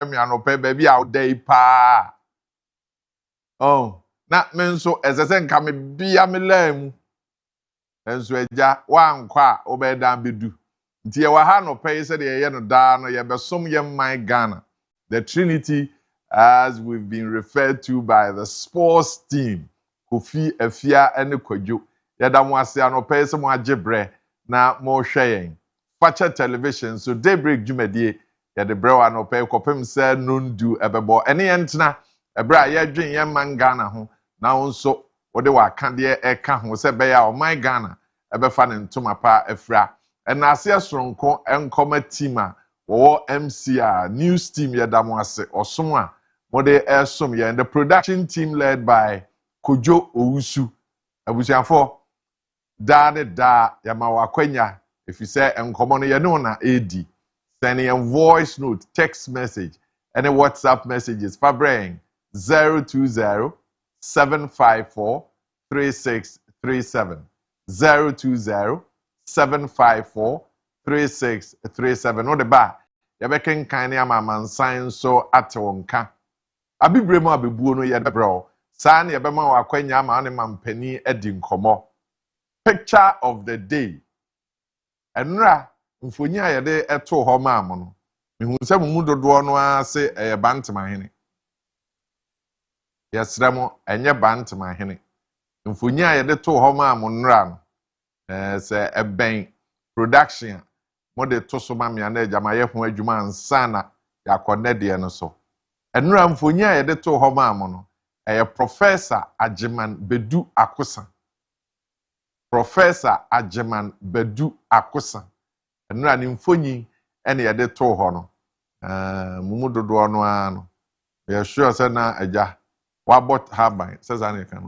me anope baby out day pa. Oh, na men so as I say nka me bia me lam. Enso agya wa nkwa obedan bedu. Nti ye wa ha no pay said ye no da no ye besom ye man Ghana. The Trinity, as we've been referred to by the sports team, Kofi Afia and Kojo. Yada mo ase anope se mo agebre na mo hwe yen. Facha television so Daybreak dwumadie yade brew anope kopem se nondu ebebo. Ene yentna ebra ye dwen ye man Ghana ho na wonso wode wa kande eka ho se be ya o man Ghana ebefa ne ntoma pa afra. Ena ase soronko enkoma team a wo MCR news team yada mo ase osom a mode esom ye the production team led by Kojo Owusu abusiafo da yama wakwanya if you say enkomo no ye no na edi sending a voice note text message and a WhatsApp messages for brain 020 754 3637 020 754 3637 no the ba ye be kenkan ne amamansan so atewonka abibremu abebuo no ye bebro sa na ye be ma wakwanya ma ne mampani edi nkomo. Picture of the day. Enra mfonyi a yede eto ho ma am no. Mehu se mu dodo no ase bantemahene. Yesra mo enye bantemahene. Mfonyi a yede to ho ma am nra no. Se eben production mo de to so ma me na agamaye ho adwuma ansa na yakone de no so. Enra mfonyi a yede to ho ma am no. Professor Ajiman Bedu Akosa. Professor Ajeman Bedu Akosa. Enra ni mfonyi ene yede to ho no. Mumu dodo no ano. We sure say na aja wa bot haban says an kan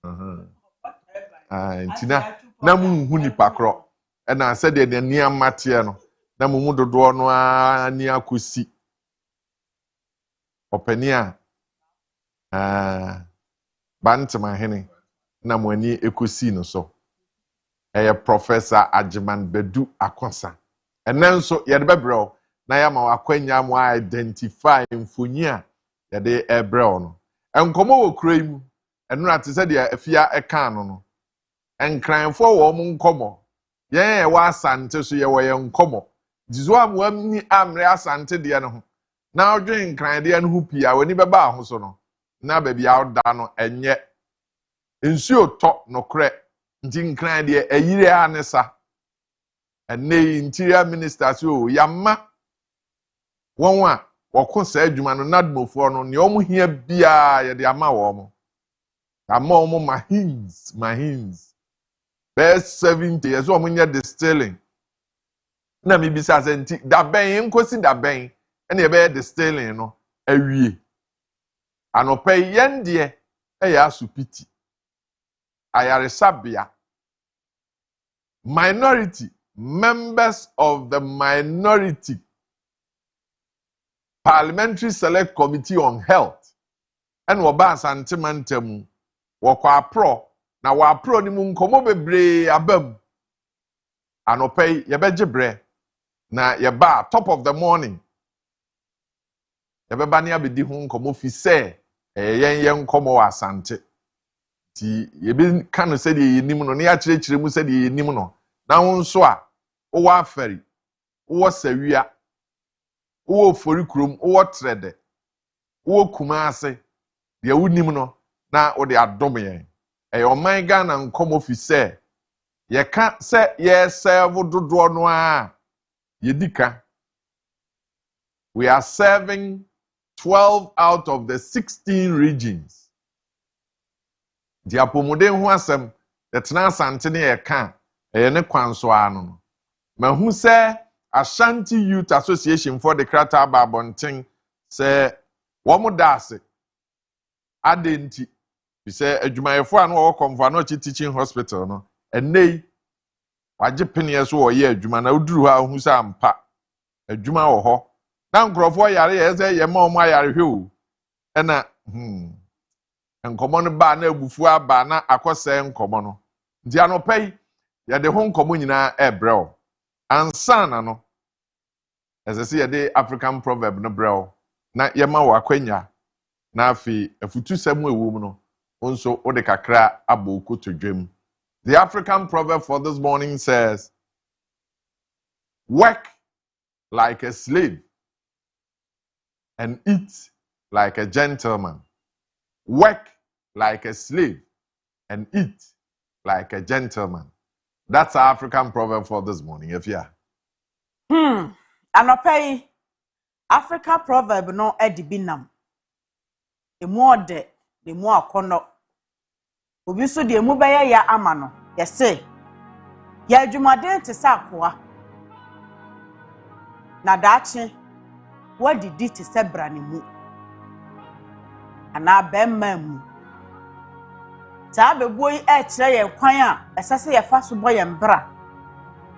no. Ntina na munhu nipa kro. Ena say de ni amate no. Na mumu dodo no ani akosi. Opani a bantama hene na mo ani ekosi no so. Professor Ajiman Bedu Akosa. Enenso yede bebro na ya ma wakwanya mo identify mfonyi a yede ebro no. Enkomo wo kram enu ate se de afia eka no no. Enkranfo wo mo nkomo. Yen wa asante so ye wo ye nkomo. Dizo am wamni amre asante de no ho. Na odwen nkran de no ho pia wani beba ho so no. Na ba bia oda no enye nsuo to no kre nti nkran de ayire anesa ene interior minister so yamma wonwa wokosa adwuma no nadmofo no ne omo hia bia ye de ama wo mo ama omo mahins best 70 years omo nya distilling na mi bisa se nti da ben nkosi da ben ene ye be distilling no awie anope yende ya asupiti ayaresabia minority members of the minority parliamentary select committee on health and woba santimantam wokwa pro na wa pro ni mu nkomo bebre abam anopay yebegibre na yeba top of the morning yebeba ne abedi hu nkomo fi se yen nkomo asante ti yebi kanu se de yenim no ne ya kirekire mu se de yenim no na wonso a wo afari wo sawia wo fori krom wo trede wo kumase de wonim no na wo de adom yen oman Ghana nkomo fi se ye ka se ye serve dodo no a yedika we are serving 12 out of the 16 regions. Di apomode hu asem etena asante ne ye ka ne kwanso ano no mahu se Ashanti Youth Association for the Krata Babonten se womo dase adenti bi se adwumayefo ano wo komfa no teaching hospital no enei waje penie so wo ye adwuma na uduru ha hu se ampa adwuma wo ho na nkrofo yare ye se ye ma omo ayare hwe o ena nkomo no ba na abufu aba na akose nkomo no ndi anopai ye de ho nkomo nyina ebreo ansana no as I say the African proverb no breo na yema wakwanya na afi afutu semu ewom no onso ode kakra aboko to dwem. The African proverb for this morning says, work like a slave and eat like a gentleman. Work like a slave and eat like a gentleman. That's our African proverb for this morning, if yeah. Anopay African proverb no edibinam. The more de, the more kono. Obi so de mu beye ya amano. Ye say, ya adwumaden te sa akoa. Na daakye wadidi te se brane mu. Ana bemma mu. Saa bebuo yi kire ye kwan a esase ye fa so boye mbra.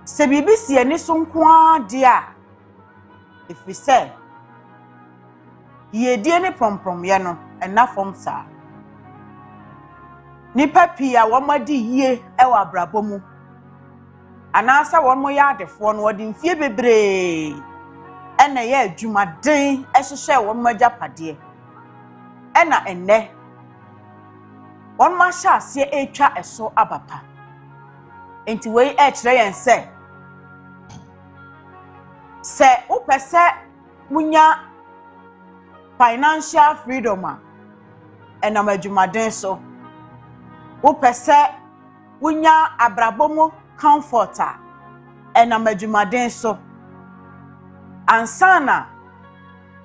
Se bibi si ani so nko ade a efise ye die ne promprom ye no ena fom saa. Nipa pia womadi yie e wa brabo mu. Anasa womo ya adefo no wodi mfie bebre ena ye adwumaden ehhehye womo agapade ena enne womo sha ase etwa eso abapa enti wei kire yen se upese munya financial freedom a ena madwumaden so upese wunya abrabomu comforter ena madwumaden so ansana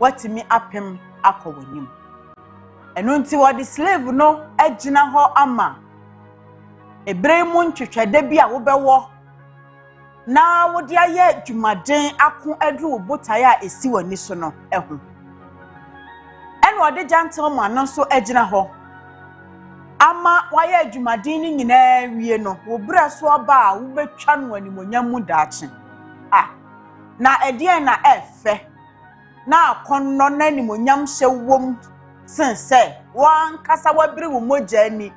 watimi apem akowonim eno nti wodi slave no agina ho ama ebremu ntwetwede bia wo bewo na wodi aye adwumaden ako adru botae a esi wani so no eho eno wodi gentleman no so agina ho ama waye adwumaden ni nyina wie no wo bra so oba a wo betwa no animonyam mu daache na edien na efe na akonno na animonyam hye wom sense wan kasa wabiri wo moja ni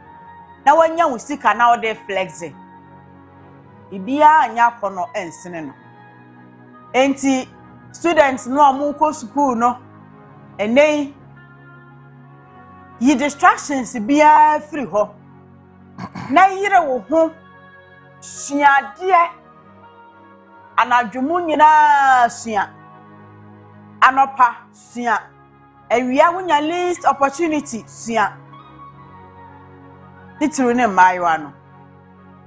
na wanya wo sika na wo de flexing ibia anya akonno ensene no enti students no amu ko school no enei yi distractions bia free ho na yire wo ho suade anadwumu nyina sua anopa sua awia wonya least opportunity sua titru ne maiwa no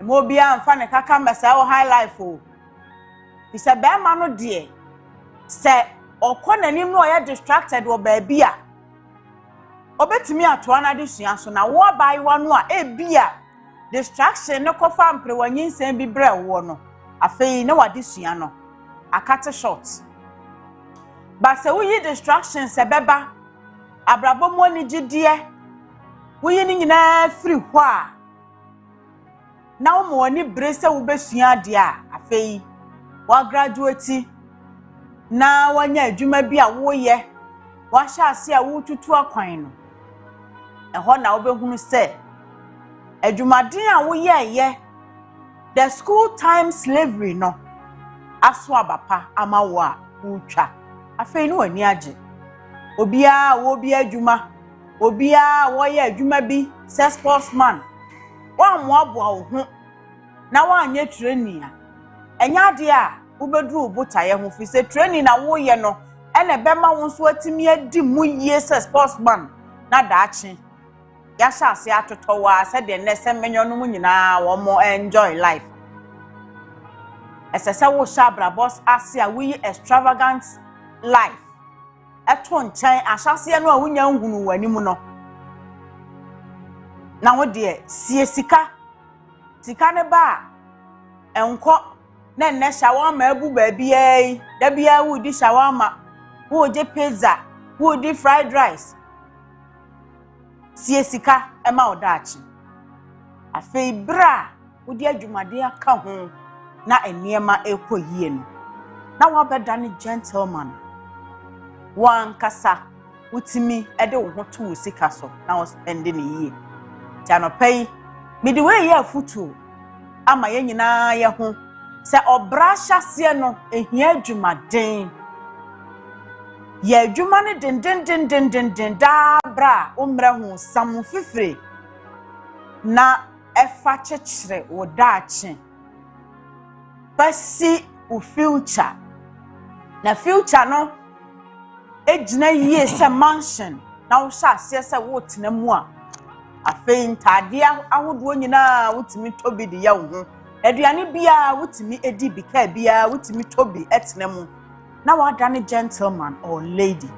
mo bia amfa ne kaka mbesa wo high life o bisa be ma no de se okonanim no ya distracted wo ba bia obetimi atoa na de sua so na wo baiwa no a ebia distraction ne kofa mpre wanyinsen bi bre wo no afei ne wade sua no akate short ba se wo yi distractions se beba abrabomo ni gidie wo yi ni nyina free ho a na wo mo ni bre se wo besua de a afei wa graduate na wanya adwuma bi a wo ye wa sha ase a wo tutu akwan no eho na wo behunu se adwumaden a wo ye the school time slavery no aso abapa ama wo a utwa afei no ani age obia wo bi adwuma obia wo ye adwuma bi se sportsman wa mo aboa wo ho na wa anye training a enya de a wo bedru botaye ho fi se training na wo ye no ene bema wo so atimi adi mu ye se sportsman na daache ya sha ase atotowa se de ne se menyo no mu nyina wo mo enjoy life esese wo sha brabos ase a we extravagant life eto nchan ahase no a wonya nhunu wani mu no na wo de sie sika ne ba enko na nne shawarma abu ba bia da bia wo di shawarma wo je pizza wo di fried rice sie sika e ma odaachi afei bra wo di adwumade aka ho na eniema ekoyie no na wo beda ne gentleman wan kasa utimi ede wo ho to sika so na wo spend ne yie tianopai midwe ye afutu ama ye nyina ye ho se obra hyase no ehia adwumaden ye adwuma ne den da bra umra hu sam fifire na efa chechire wo daache basi u future na future no ejina yie se mansion na wo sha ase se wo tena mu a afei ntade ahodo nyina wotimi tobi de ya wo ho aduane bia wotimi edi bika bia wotimi tobi etena mu na wadane gentleman or lady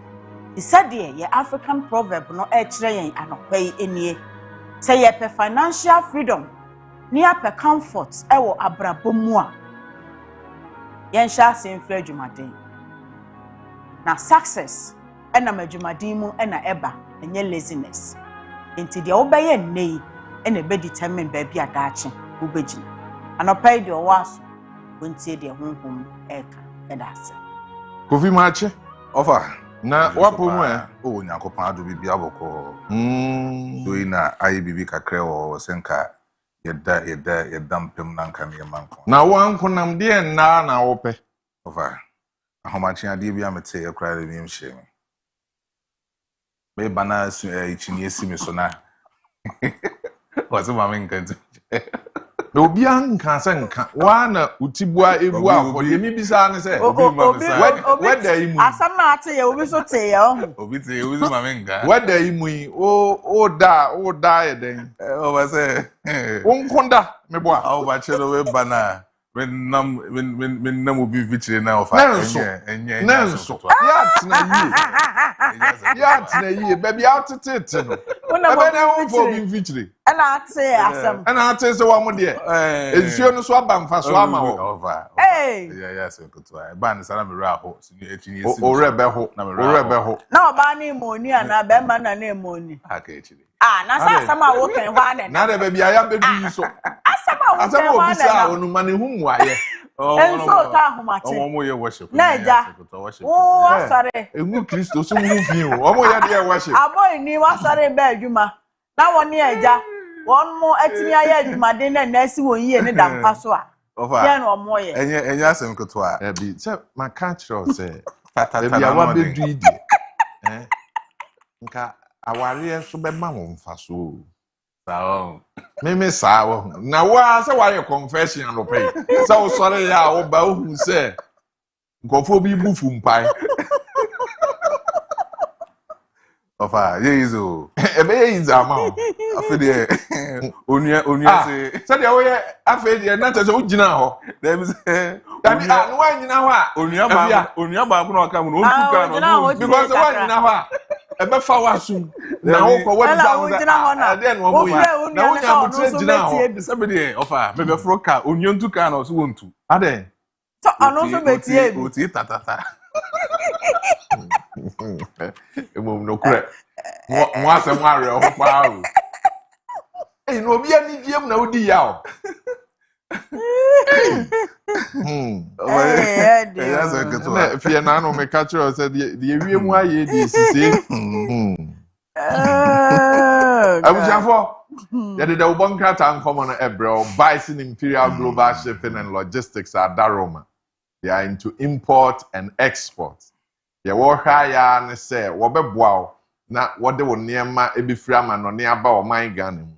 he said ye African proverb no e kire yen anopai enie say ye financial freedom ni ape comfort e wo abrabom mu a yen sha sen frɛ adwumaden na success e na madwumaden mu e na eba enye laziness enti de obeye nei e na be determine ba bia daache ubegina anopai de owaso wontie de honhom eka edase Kofi Mache Offer. na wapo mu Oh, Nyankopon ado bibia boko. So ina ayi bibi kakra wo senka yeda mpem na nka ne manko. na wankonam de na wope Offer. Ahomachi ade bia mete yakra de nim hye me. Me bana su ichini esimi so na. Waso mama nkantu. na obi anka se nka wa na utibua ebu akode mi bisa ne se weda imu asama ate ye obi so te ye ohu Obi te obi mama nka. weda imu o da ye den O ba se. wonkonda mebo a Awo ba chelo we bana. When nam obi vichire na offer enye. Nenso ya tena yie baby outete no ebe na wo fo bi mfichire na ate asam ana ate se wa mo de ensuo no so aba mfa so ama wo Yeah, so kutu ai ba ni sara me ra ho so ni echini esi o rebe ho na oba na imoni ana be ma na imoni aka echiri na sa asam a wo kan hwa na na de baby aya bedu yi so asam a wo kan hwa obi sa onu mane hu muaye enso ta ahomache omo ye worship na eja o asare engu Kristo so mu fi o omo ye de worship aboy ni wasare be adwuma na woni eja won mo atimi aye adwumaden na asi won yie ne dampa so a ye no omo ye enye asem kutu a bi se maka chiro se baby awa bedu ide nka aware so be ma wo mfa so sawo meme sawo na wa se wa ye confession no pay se wo sore ya wo ba hu se nkofo bi bufu mpai ofa ye izo ebe ye iza ma afede onua se de wo ye afede na te se wo gina ho dem se dabi no wa nyina ho a onua ba ko na ka mu no ontuka no because wa nyina ho a ebe fa wa sum na wo ko wa bisa na de no mo ya na wo nya mutre gina ho se be de ofa me be fro ka onua ntuka no so wontu ade so anu so betie bi oti tatata emom no kure mo asem are ho pa o no obi ani diem na wodi ya o ya so keto na fie na no me catch you say the ewie mu aye di sisi abujafo ya de wo bonkrata nkomo no ebre Bison Imperial Global Shipping and Logistics at Daroma. They are into import and export. Ye wo hwa ya ne se wo beboa na wo de wo niema ebifiri amanone aba o man Ghana mu.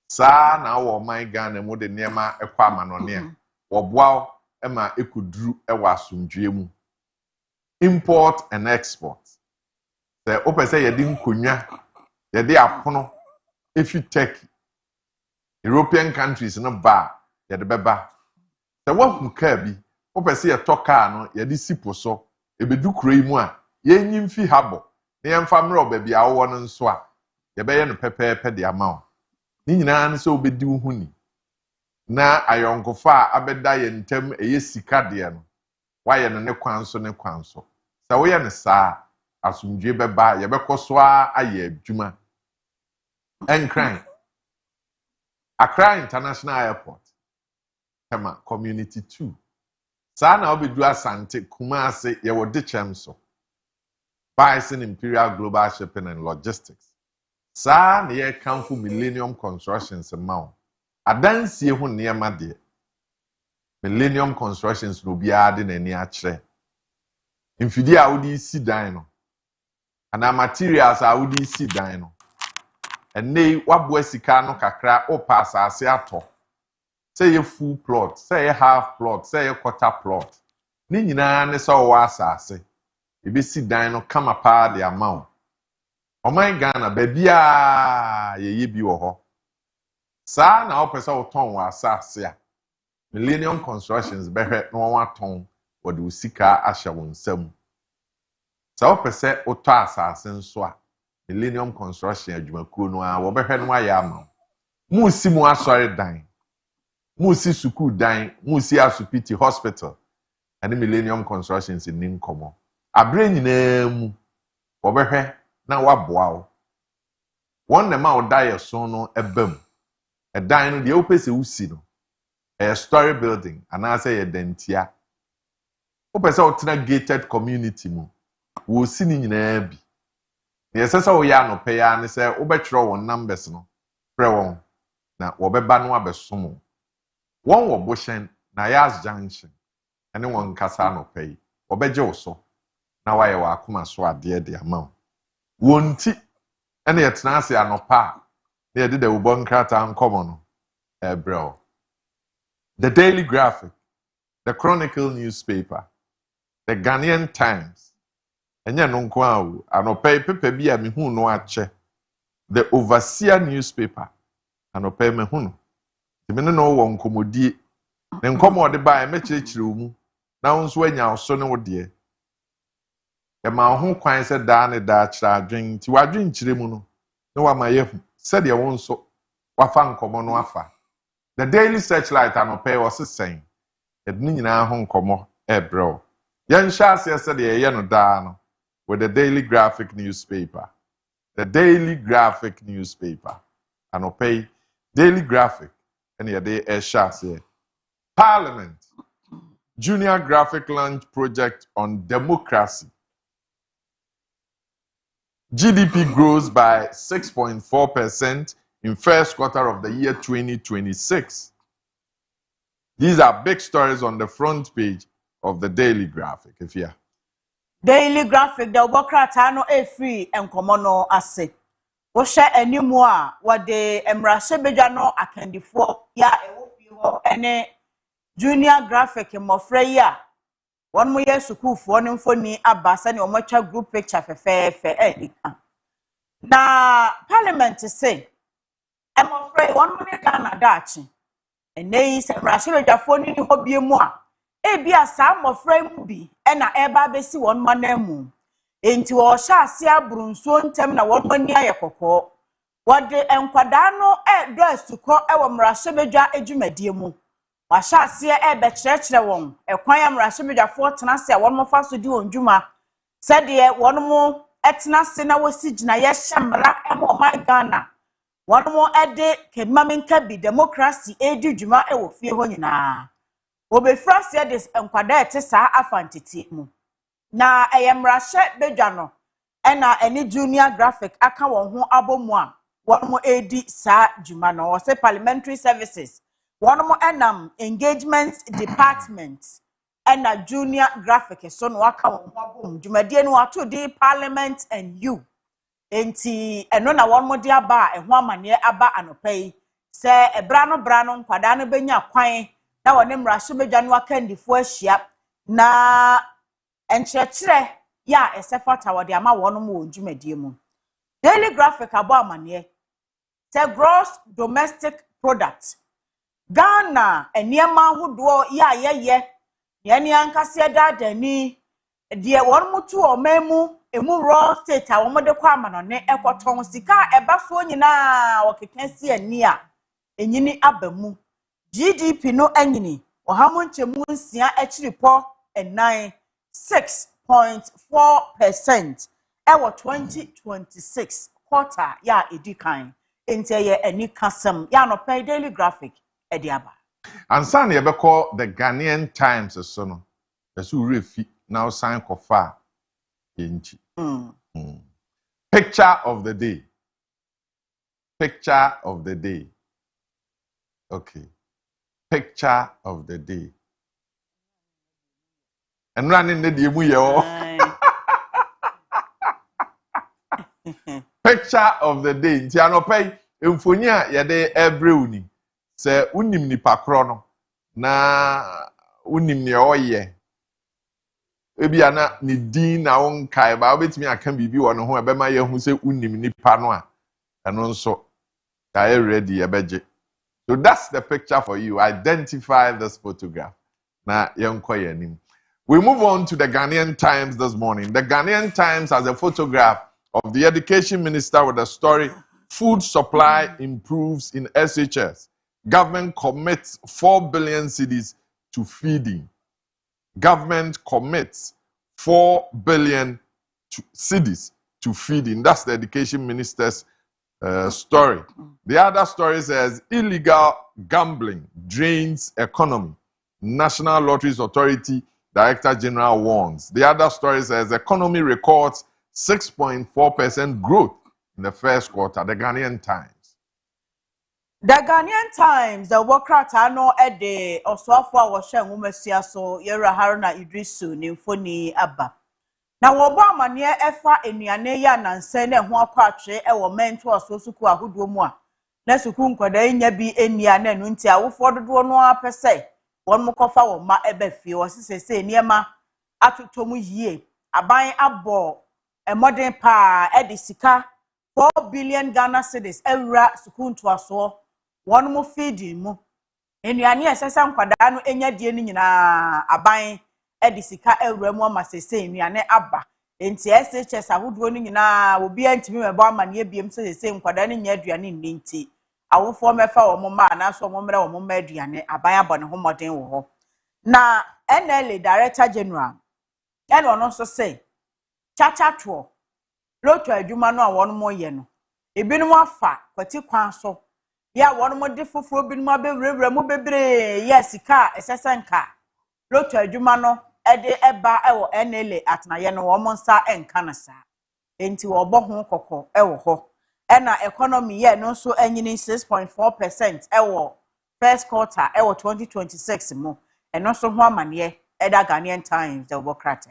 Sa na wo man Ghana mu de niema ekwa amanone wo boa ema ekuduru ewa asomdwe mu. Import and export. Se opese ye di nkonwa ye di apono efi Turkey European countries no ba ye de beba. Se wo hu ka bi opese ye toka no ye di sipo so ebedu kuroi mu a ye nyimfi habo na ye mfa mre oba bia wo no nso a ye be ye no pepepe de ama o ni nyina ne so obedi wo hu ni na ayonkofa abeda ye ntem eye sika de no wa ye no ne kwanso se wo ye ne saa asumdwe beba ye bekoso a aye adwuma enkran Accra International Airport Tema Community 2 Sa na obedu Asante Kumasi ye wo de chemso Bison Imperial Global Shipping and Logistics Sa na ye kamfu Millennium Constructions mawo adansie ho niema de Millennium Constructions no bia de nani a kire mfidi a wodi si dan no ana materials a wodi si dan no ene wabo sika no kakra o pass ase ato say a full plot say a half plot say a quarter plot ni nyina ne so wo asase ebe si dan no kama pa de amount oman Ghana babia ye bi wo ho sa na opese wo ton wo asase a Millennium Constructions behwe no won aton wo de sika ahye wo nsam sa opese wo to asase nso a Millennium Construction adwumakuo no a wo behwe no aye ama mu si mu asori dan mu si suku dan mu si asupiti hospital and Millennium Constructions in Ninkomo abre nyina mu wo behwe na waboa wo won na ma wo dae so no ebam edan no de wo pese wusi no a story building and I say a dentia wo pese wo tena gated community mu wo si ni nyina bi na yesesa wo ya no pe ya ne se wo betwero won numbers no pre won na wo beba no abesom won wo boshen na Yas Junction ene won kasa no pe wo beje wo so na waye wa akoma so ade de ama wonti ene yetena ase anopa na yede de wo bon krata nkomo no bro. The Daily Graphic, the Chronicle newspaper, the Ghanaian Times, enye no nko awu anopa pepe bia me hu no ache, the Overseer newspaper anopa me hu no me no wo nkomodie ne nkomo de ba e mechirechire mu na wonso anya so ne wo de e ma ho kwan se da ne da chira adwen ti wadwen chire mu no ne wa ma yehu se de wonso wafa nkomo no afa. The Daily Searchlight anopa was saying edni nyina ho nkomo bro yen sha ase se de ye no da no with the Daily Graphic newspaper. The Daily Graphic newspaper anopa Daily Graphic and ye de sha ase Parliament Junior Graphic Launch Project on Democracy. GDP grows by 6.4% in first quarter of the year 2026. These are big stories on the front page of the Daily Graphic. If you Daily Graphic, the Obokrata no free and Komono ase. Woshe animu a wade emrasebedwa no akandifo ya ewo ene Junior Graphic mmofra yi a won mo ye sukufo ne mfoni abasa ne omotwa group picture fefefe na parliament say mmofra won mo ne Ghana dachi ene se emrasebedwafo ni hobie mu a ebia sa mmofra mu bi na eba besi won manamu enti wo sha ase abrunso ntem na won mani ayekokko wode enkwada no do asuko ewo mrasebedwa adwumadie mu wa sha ase be kyerɛkyerɛ won ekwan amrasebedwafo tena se won mo fa so di ondwuma sɛde won mo etena se na wosi gina ye hyemra emo man Ghana won mo ede kemamenka bi democracy edi dwuma ewo fie ho nyina obefra se de enkwada ete saa afantete mu na eyemrahye bedwa no na eni Junior Graphic aka won ho abomu a won mo edi saa dwuma no wose parliamentary services won mo enam engagement department na Junior Graphic so no aka won ho abomu dwumadie no ato di Parliament and You enti eno na won mo di aba ho amane aba anopai se ebra no nkwada no benya kwan na won mrahye bedwa no aka ndifo ahia na enkyerɛkyerɛ ya esefata wode ama wono mo dwumadie mu. Daily Graphic abo amane say gross domestic product Ghana eniema hodo ya yeye ye ankase dadani de won mutu omemu emu raw state a won de kwa amanone ekoton sika eba so nyina okekesi ani a enyini abamu GDP no anyini ohamu nchemu nsia akiripo enan 6.4% ewo 2026 quarter ya edikan enti ye ani kasam ya no pay Daily Graphic ediaba ansan ye beko the Ghanaian Times so no esu refi now sign kofa yenchi Picture of the day. Picture of the day. Okay. Picture of the day. And running the dimu yo. Picture of the day. Nti anopay mfoni a yede ebre uni. Se unim nipa kro no na unim ne oye. Ebi ana ni din na wonkai ba obetimi aka bibi wo no ho ebema ye hu se unim nipa no a eno nso ka e ready ebeje. So that's the picture for you. Identify this photograph. Na yenko yanim. We move on to the Ghanaian Times this morning. The Ghanaian Times has a photograph of the education minister with the story, food supply improves in SHS. Government commits 4 billion cedis to feeding. Government commits 4 billion cedis to feeding. That's the education minister's story. The other story says, illegal gambling drains economy. National Lotteries Authority Director General warns. The other story says economy records 6.4% growth in the first quarter. The Ghanaian Times. The Ghanaian Times, the Wokrata no ede oswafo a wo womasia so yera Haruna Idrisu ni mfoni aba. Na wobo amane efa enuane ya nanse na ho akwatwe e wo mento asosuku ahodo mu a. Na suku nkwada nya bi enia na nu nti awofo dodo no apese. Won mkofa wo ma ebe fie wo sesese niema atotomu yie aban abo modern pa edi sika 4 billion Ghana cedis ewura sukuntu aso won mo feeding mu enuane esesa nkwada no enya die ni nyina aban edi sika ewura mu ama sesese enuane aba enti SHS ahodo ni nyina obi antimi mebo amane biem sesese nkwada ni nya aduane nti awofo mefa wo mo ma na so mo mre wo mo ma aduane aban abone ho modern wo ho na NLA Director General and ono so say chacha to lotu adwuma no a won mo ye no ebinum afa kwati kwan so ya won mo de foforo binum abewrewra mu bebre yes ka esesenka lotu adwuma no ede eba ewo NLA atna ye no wo mo nsa enka na sa enti wo bo ho kokko ewo ho ena economy ye no so anyini 6.4% ewo first quarter ewo 2026 mo eno so ho amane eda Ghanaian Times the Wokrata.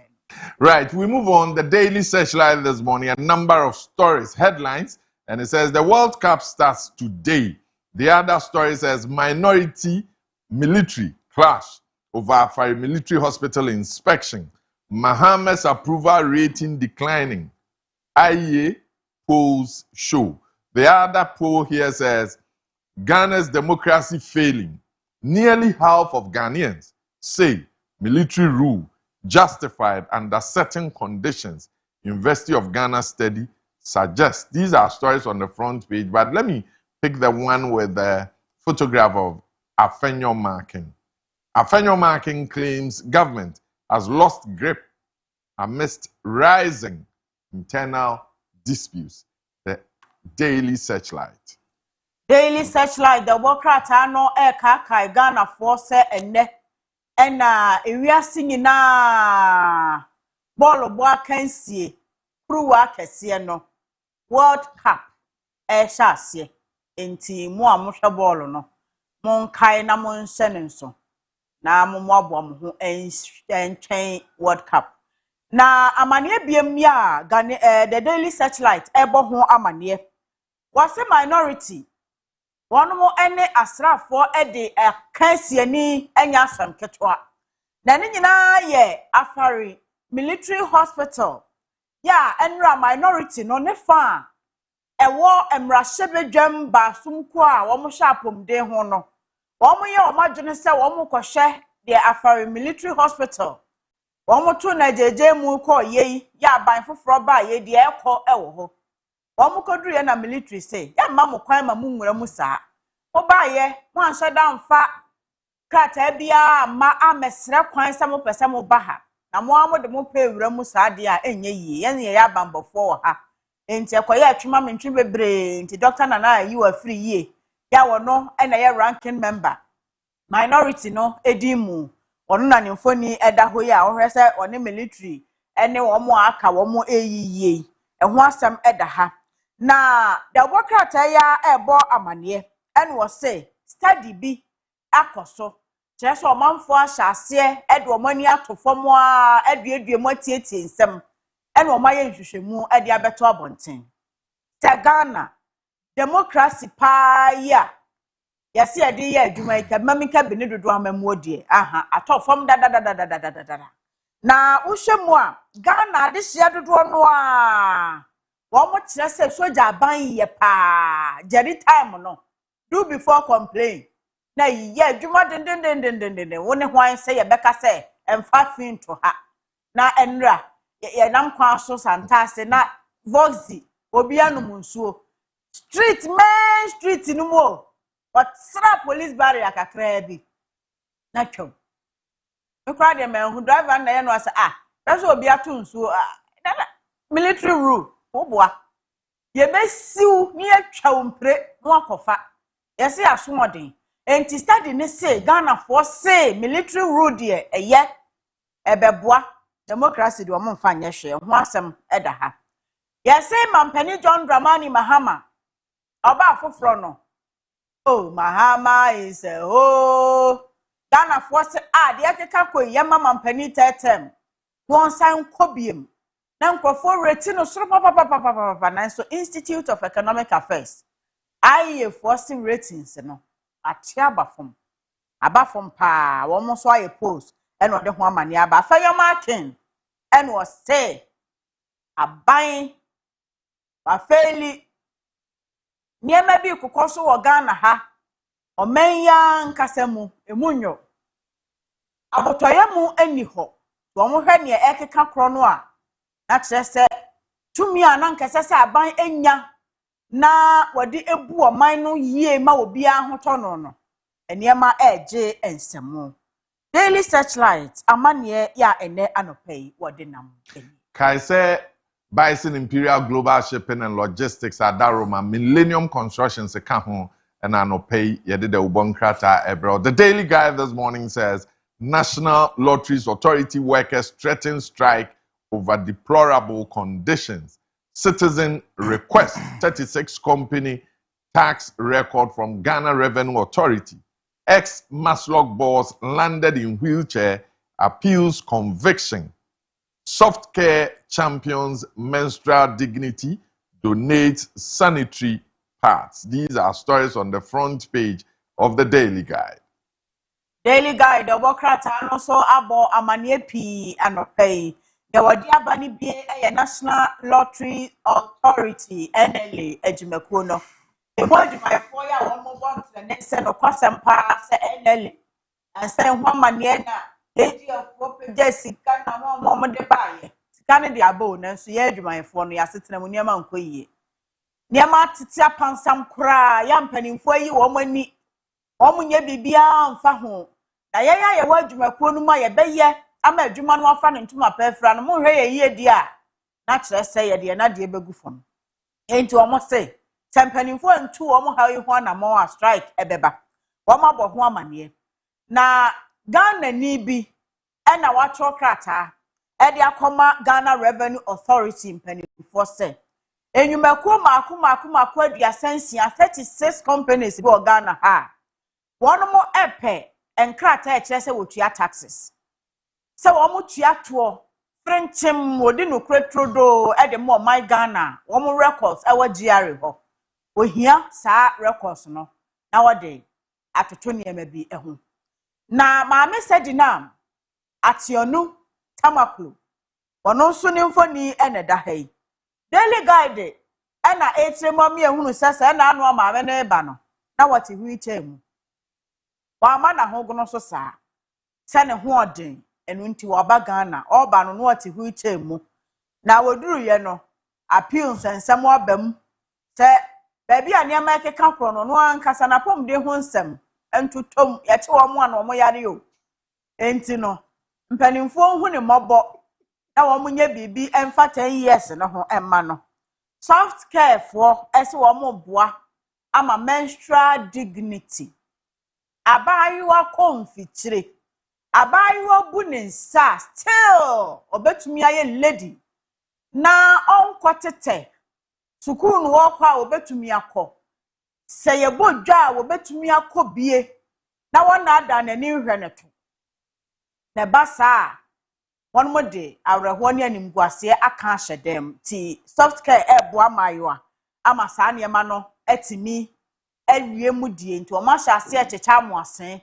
Right, we move on. The Daily Searchlight this morning, a number of stories, headlines, and it says the World Cup starts today. The other story says minority military clash over Afari military hospital inspection. Mohammed's approval rating declining. IEA polls show. The other poll here says Ghana's democracy failing. Nearly half of Ghanaians say military rule justified under certain conditions. University of Ghana study suggests. These are stories on the front page, but let me pick the one with the photograph of Afenyo Marking. Afenyo Marking claims government has lost grip amidst rising internal disputes. The Daily Searchlight. Daily Searchlight, the Wokrata no Kaakyire Ghana force ena ewiase nyina ball bo akansie kruwa kese no World Cup shase enti mo amohwe ball no monkai na monhye ne nso na momoabo mo ho entwen World Cup na amane biem ya the Daily Searchlight ebo ho amane wase minority wonomo ene asrafo ede kansiani anya asam ketwa na ne nyina ye Afari military hospital ya enra minority no ne fa ewo emrahye basumko a wo mo shapomde ho no wo mo ye o madwene se wo mo kohye de Afari military hospital wo mo to na jeje mu ko ye ya ban foforo ba ye de ekọ ewo ho wo mo koduru ye na military say ya ma mo kwan ma mu nwura mu saa oba ye mo anhye da mfa krata bia ma amesre kwan sa mo pese mo ba ha na mo amode mo pa ewura mu saa de a enye yi ye ne ya bambofo wo ha enti ekoye atwuma mentwe bebre enti doctor nana yi wa free ye ya wo no na ye ranking member minority no edimu ono na ne mfoni eda ho ya ohwe se one military ene wo mo aka wo mo eyiye eho asem eda ha na the Wokrata ya ebo amane ene wo say study bi akoso treso omanfo ahyase ede omani atofom a eduedue mo tietie nsem ene omaye nhwehwemu ede abeto abonten Ghana democracy pa ya yesi ade ye adwuma ika mamika bene dodo amamu odie aha atọ fom da na wohwemu a Ghana ade hia dodo no a wo mo kire se soja aban ye pa jeri time no do before complain na ye adwuma den wo ne hwan se ye beka se emfa fin to ha na enra ye nam kwa so santase na voxi obi anum nsuo street main street no mo but sra police barrier kakra bi na twom me kwa de me hu driver na ye no asa that's obi ato nsuo military rule oboa ye besiu ni atwa ompre no akofa ye se asomodin enti study ne say Ghana for say military rule de eye ebeboa democracy de omo mfa nye hwe ho asem eda ha ye say mampani John Dramani Mahama oba afoforo no oh Mahama is a Ghana for say de akeka ko ye mampani tetem won san kobiem na nkrofo reti no soro papa na so Institute of Economic Affairs aye forcing ratings no atia abafom pa wo mo so aye post and ode ho amane aba fayo marking and was say aban afeli niema bi kokoso wo Ghana ha omenya nkasemu emunyo abotoye mu ani ho wo mo hwe ne ekeka kro no a na kire se tumi ana nkese se aban enya na wodi ebu oman no yie ma obi ahoto no eniema eje ensemu Daily Searchlight amane ya ene anopei wodi nam eni Kai say Bison Imperial Global Shipping and Logistics Adaroma Millennium Construction se ka ho and anopei yede de ubonkrata ebro. The Daily Guide this morning says National Lotteries Authority workers threaten strike over deplorable conditions. Citizen request 36 company tax record from Ghana Revenue Authority. Ex-Maslog boss landed in wheelchair, appeals conviction. Soft care champions menstrual dignity, donates sanitary pads. These are stories on the front page of the Daily Guide. Daily Guide, the Wokrata also abo amanye pi anopei. The wadiabani be a National Lottery Authority, NLA, Ejimekuno. The word my foyer one move on to the next set of Quasam Pass, NLA, and send one maniana, lady of Whooping Jessica, one moment de buy. Scanning the abode, and so ye my phone, you are sitting near my uncle. Niama titia pansam kra, yam penning for you, woman. Omunye bibia mfa ho na ye wadwumakuo no ma ye beye ama adwuma no afa ne ntuma pefra no mo hwe ye yie di a na kire se ye de na de begu fam enti omo se tempanimfo ntu omo ha yi ho na mo a strike ebeba omo abo ho amane na Ghana ni bi na watro krata e de akoma Ghana Revenue Authority mpanimfo se enyumakuo maako aduasansia 36 companies bi o Ghana ha one more epe enkrata e kire se wotua taxes se wo mo tua to frenchim wodi no kretrodo e de mo my Ghana wo mo records e wa GRA ho ohia saa records no na wode atoto niema bi ho na maame sedina ationu tamaklu wono nso ni mfoni ene da hai Daily Guide e na etremo mi ehunu sese na anu maame ne ba no na wati hu iche mu wama na hogono so saa se ne ho odin enu nti waba Ghana oba no no oti hu iche mu na woduru ye no appeal nsensem obam se baby aniama ekeka kro no no ankasa na pomde ho nsem entutom ye che wo mo na wo yare o enti no mpanimfo hu ne mobo na wo munye bibi emfa 10 years no ho emma no soft care for ese wo mo boa ama menstrual dignity abayiwa konfichire abayiwa buninsa still obetumi aye lady na onkotete sukuu no wo kwa obetumi akọ seye bodwa obetumi akọ bie na wona ada nani hwe ne to ne basa won mo de awreho ne animguase aka hyedem ti soft care ebo amayiwa ama saa nneɛma no etimi awie mu die nti o ma hye ase echecha mo asen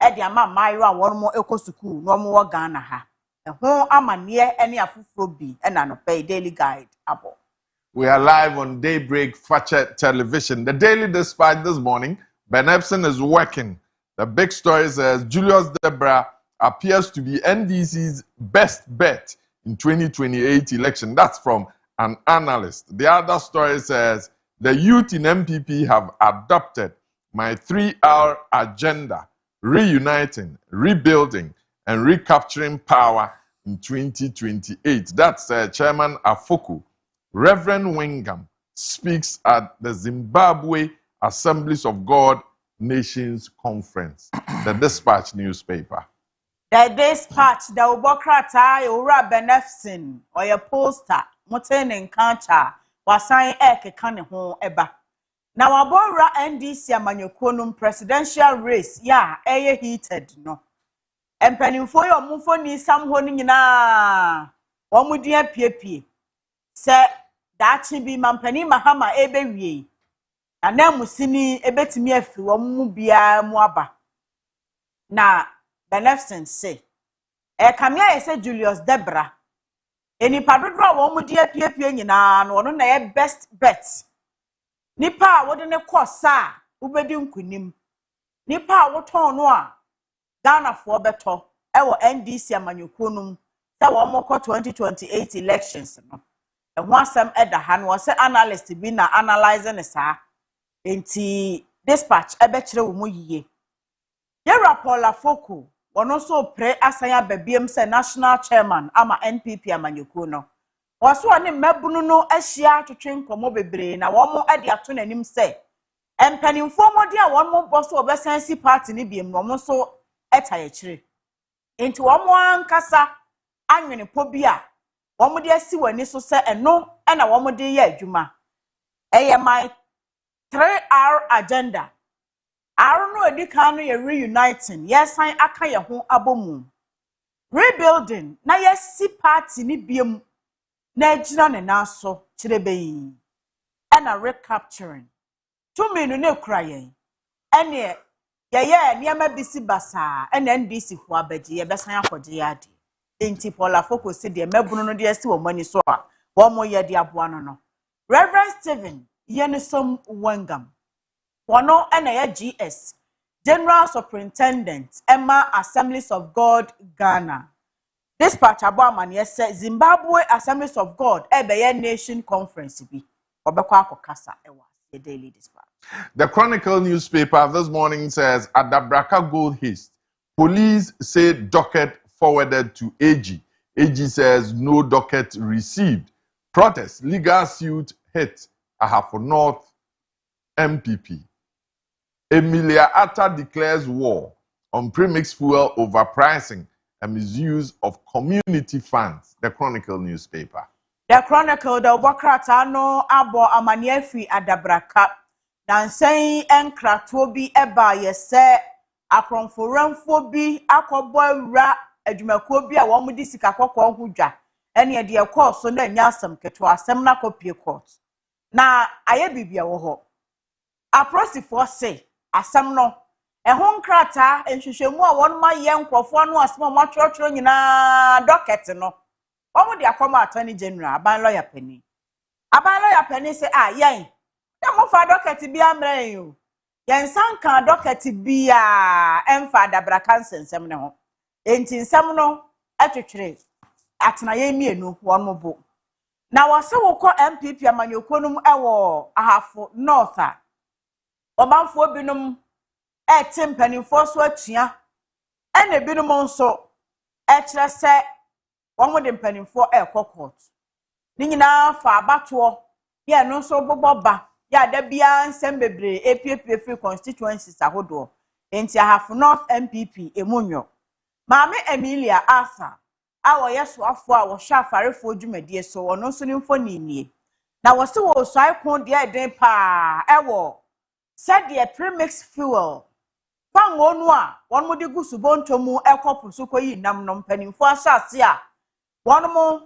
e de ama mayo a won mo ekosukuu no mo wo Ghana ha ho amane ene afoforo bi na no pay daily guide abo. We are live on Daybreak Facet Television. The Daily Dispatch this morning, Ben Epson is working. The big story says Julius Debra appears to be NDC's best bet in 2028 election. That's from an analyst. The other story says the youth in MPP have adopted my 3R agenda, reuniting, rebuilding, and recapturing power in 2028. That's Chairman Afoku. Reverend Wingham speaks at the Zimbabwe Assemblies of God Nations Conference, the Dispatch newspaper. The Dispatch, the Ubokrata, Ura Benefsin, or your poster, Moten and Kancha, was signing Eke Kaneho Eba. Now, Abora NDC Amanyokonum presidential race, air heated, no. And penny for your mufoni, some honing na Omudia Pie. Say, that should be Mampani Mahama Ebewi. And then Musini ebetimi afi wo mu bia mu aba. Na Benefson say kamia say Julius Debra enipa dodo wo mu de apiepie nyina no no na ye best bet. Nipa a wo de ne kosa a ubedi nkunim. Nipa a wo ton no a Ghana fo beto e wo NDC amanyokonum say wo mo 2028 elections no. E ho asem eda ha no say analyst bi na analyzing sa. Enti Dispatch ebe kire wo mu yiye. Ye Rapola Foku wono so pre asanya babiem se national chairman ama NPP amanyoko no. Waso ani mabunu no ahia twetwe nkomo bebre na wo mo ade ato nanim se empanimfo mode a won mo boso obesansi party ni biem no mo so etaye kire. Enti wo mo ankasa anwene po bi a wo mo de asi wani so se eno na wo mo de ye adwuma. Eye my 3R agenda. Arono edika no ye reuniting. Yes, I aka ye ho abomu. Rebuilding. Na yes si party ni biem na agina ne naso kirebe. Na recapturing. 2 million ne kura yen. Ene ye niama bisi basa. Ene NDC fo abaji ye besan akogye ade. Enti Paula focus de mabunu no de asi wo mani so a wo mo ye de aboa no. Reverend Stephen Yenisom Wengam. Wano ena GS, General Superintendent, Emma Assemblies of God, Ghana. Dispatch Abaman yese Zimbabwe Assemblies of God, Ebeye Nation Conference bi. Obekwa akokasa ewa the Daily Dispatch. The Chronicle newspaper this morning says at the Braka Gold Haste, police say docket forwarded to AG. AG says no docket received. Protest, legal suit hit Ahafo North MPP. Emilia Atta declares war on premixed fuel overpricing and misuse of community funds. The Chronicle newspaper. The Chronicle, the Wakrata no abo amaniefi adabraka. Dansei enkrato bi eba yese akronforamfo bi akobwa ra adwumakuo bi a wo mudi sika kokko ho dwa. Ene de ekọ so na nya asem keto asem na kopie court. Na aye bibia wo ho. Aprosifo say asem no ehon krata enhwehwemu a won ma ye nkofo no asem ma twotwo nyina docket no omo de akoma attorney general aban lawyer penny say yen na mo fa docket bi amran yo yen sanka docket bi a emfa dabra cancer nsem ne ho enti nsem no atwetwere atena ye mienu won mo bo na wose wo kọ MPP amanyokonum ewo Ahafo North a obanfo binum tempanifo so atua ene binum nso kire se won de mpanifo court ni nyina fa abato ye no nso boboba ya da bia nsem bebre epiepie free constituencies ahodo enti Ahafo North MPP emunyo Mame Emilia Arthur awo yeso afo a wo hwa afarefo dwumadie so wono nso ni mfo ninie na wo se wo so aikon de eden pa ewo said the premix fuel pango no a won mo de gusu bontomu ekopo so koyi nam no mpanimfo asase a won mo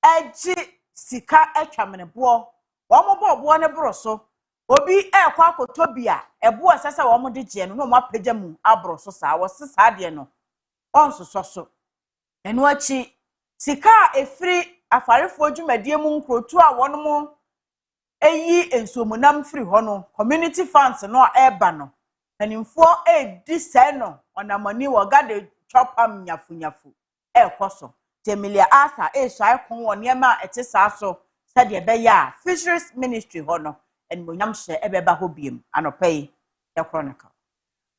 agi sika atwamenebo Womo bo bo ne bro so. Obi kwa akotobia ebo asese womo de gye no no mo apagya mu abro so saa wo sesa de no. Onsoso so. Enu achi sika efiri afarefo dwumadie mu nkrotu a wono mo eyi ensomunam firi ho no community funds no eba no. Panimfo di se no onamani wo gade chopam nyafu koso. Emilia Arthur swai kon wo niema etesa so said ye beya fisheries ministry hono and monyam hye ebeba ho biem anopay the chronicle.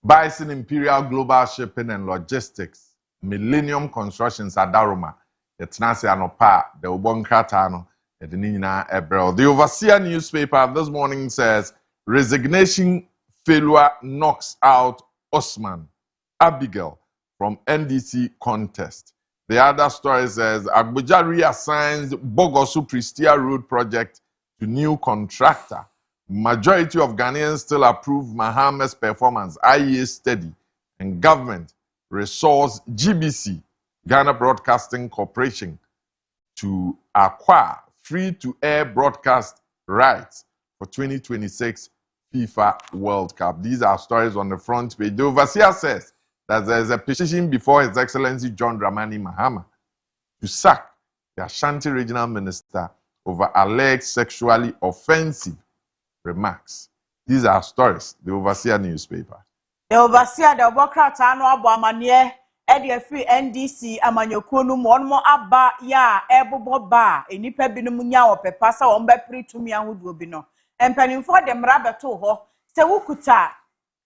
Bison Imperial Global Shipping and Logistics Millennium Constructions Adaroma etnase anopa the ubonkrata no the nyina ebrel. The Overseer newspaper this morning says resignation failure knocks out Osman Abigail from NDC contest. The other story says Abuja reassigns Bogosu Prestia Road project to new contractor. Majority of Ghanaians still approve Mahama's performance. IEA steady and government resource GBC, Ghana Broadcasting Corporation, to acquire free-to-air broadcast rights for 2026 FIFA World Cup. These are stories on the front page. The Overseer says that there is a petition before His Excellency John Dramani Mahama to sack the Ashanti Regional Minister over alleged sexually offensive remarks. These are stories. The Overseer newspaper. The Overseer, the Bokrata no abo amane e free NDC amanyokuo no mo aba ya ebobo ba enipa binom nya opepa sa wo mbepri tumi ahodo bi no. Empanimfo de mra beto ho se wukuta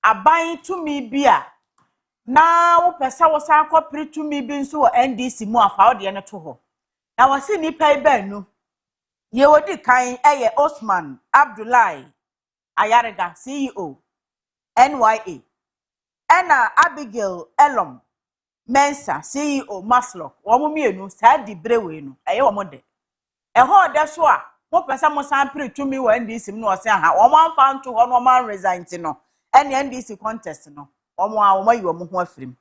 aban tumi bia na wo pesa wo sa akopri tumi bi nso wo NDC mu afa wo de ne to ho. Na wo se nipa ibanu ye wodi kan eye Osman Abdullahi Ayarega CEO NYA ena Abigail Elom Mensa CEO Maslow wo mo mienu sa di brewe no eye wo mo de ho de so a mo pesa mo san pre tumi wo NDC mu no se ha wo mo amfa nto ho no man resign ti no ene NDC contest no wo mo yi wo mo ho afirim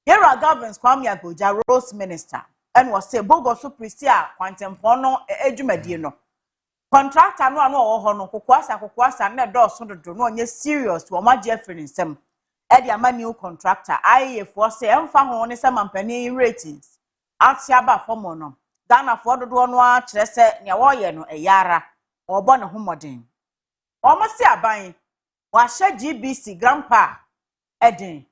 Yera Governance Kwame Agoja Rose Minister and was say Bogosu Pristia Quantempo no edwumadie no contractor no ano wo ho no kokwasa na do so do no onye serious wo ma je free nsem e dia ma new contractor IEF say emfa ho ne se mampani ratings atiaba form no Ghana for do no a kire se ne wo ye no eyara obo ne ho modern o mo se aban wa hye GBC grandpa edin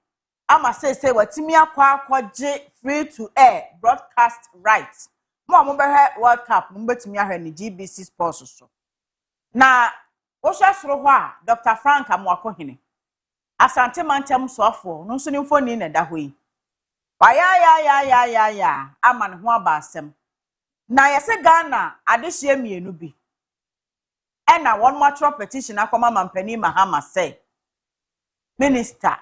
ama say watimi akwaje free to air broadcast rights mo be World Cup mo betimi ahwe ni GBC Sports so na wo hwe soro ho a Dr. Frank Amwakohene Asante mantem soafo no so ni mfoni na da hoyi ya ama ne ho abasem na yese Ghana adehye mienu bi ena one more petition akoma mampani Mahama say minister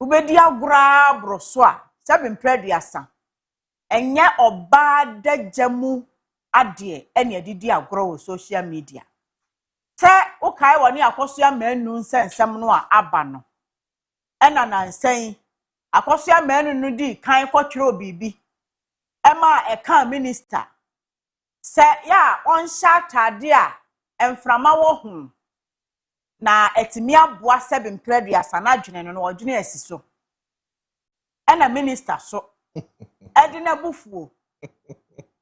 ubedi agura broso a seven prediasa enye oba dajamu ade ene adidi agura wo social media te ukai woni akosua manu nsensem no a aba no ena nansen akosua manu no di kan kwotwere obibi ema eka minister se ya on shatade a emframa wo hu na etimi aboa seven prediasa na adwene no odwene asiso ena minister so edina bufuo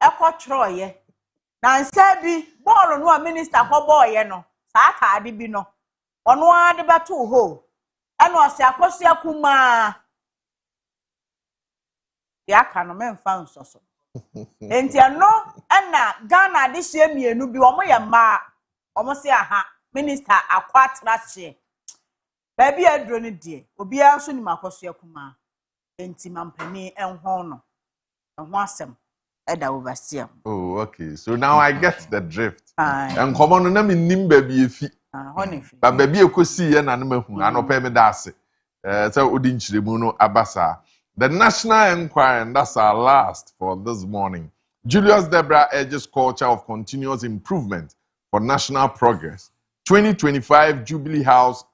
ekotwroye na nsa bi ball no a minister ko boye no saa taade bi no ono ade beto ho ena ose akosua kuma ya ka no memfa nsoso enti no ena Ghana de hye mienu bi omo ye ma omo se aha minister akwatra che baby adro ne die obi anso ni makosua kuma enti mampani enho no ho asem eda Overseer. Oh, okay. So now I get the drift. And come on, na me nim baby efi. But baby ekosi ye na na mahu anopa me da ase. So odi nchiremu no abasa. The National Enquiry, and that's our last for this morning. Julius Debra urges culture of continuous improvement for national progress. 2025 Jubilee House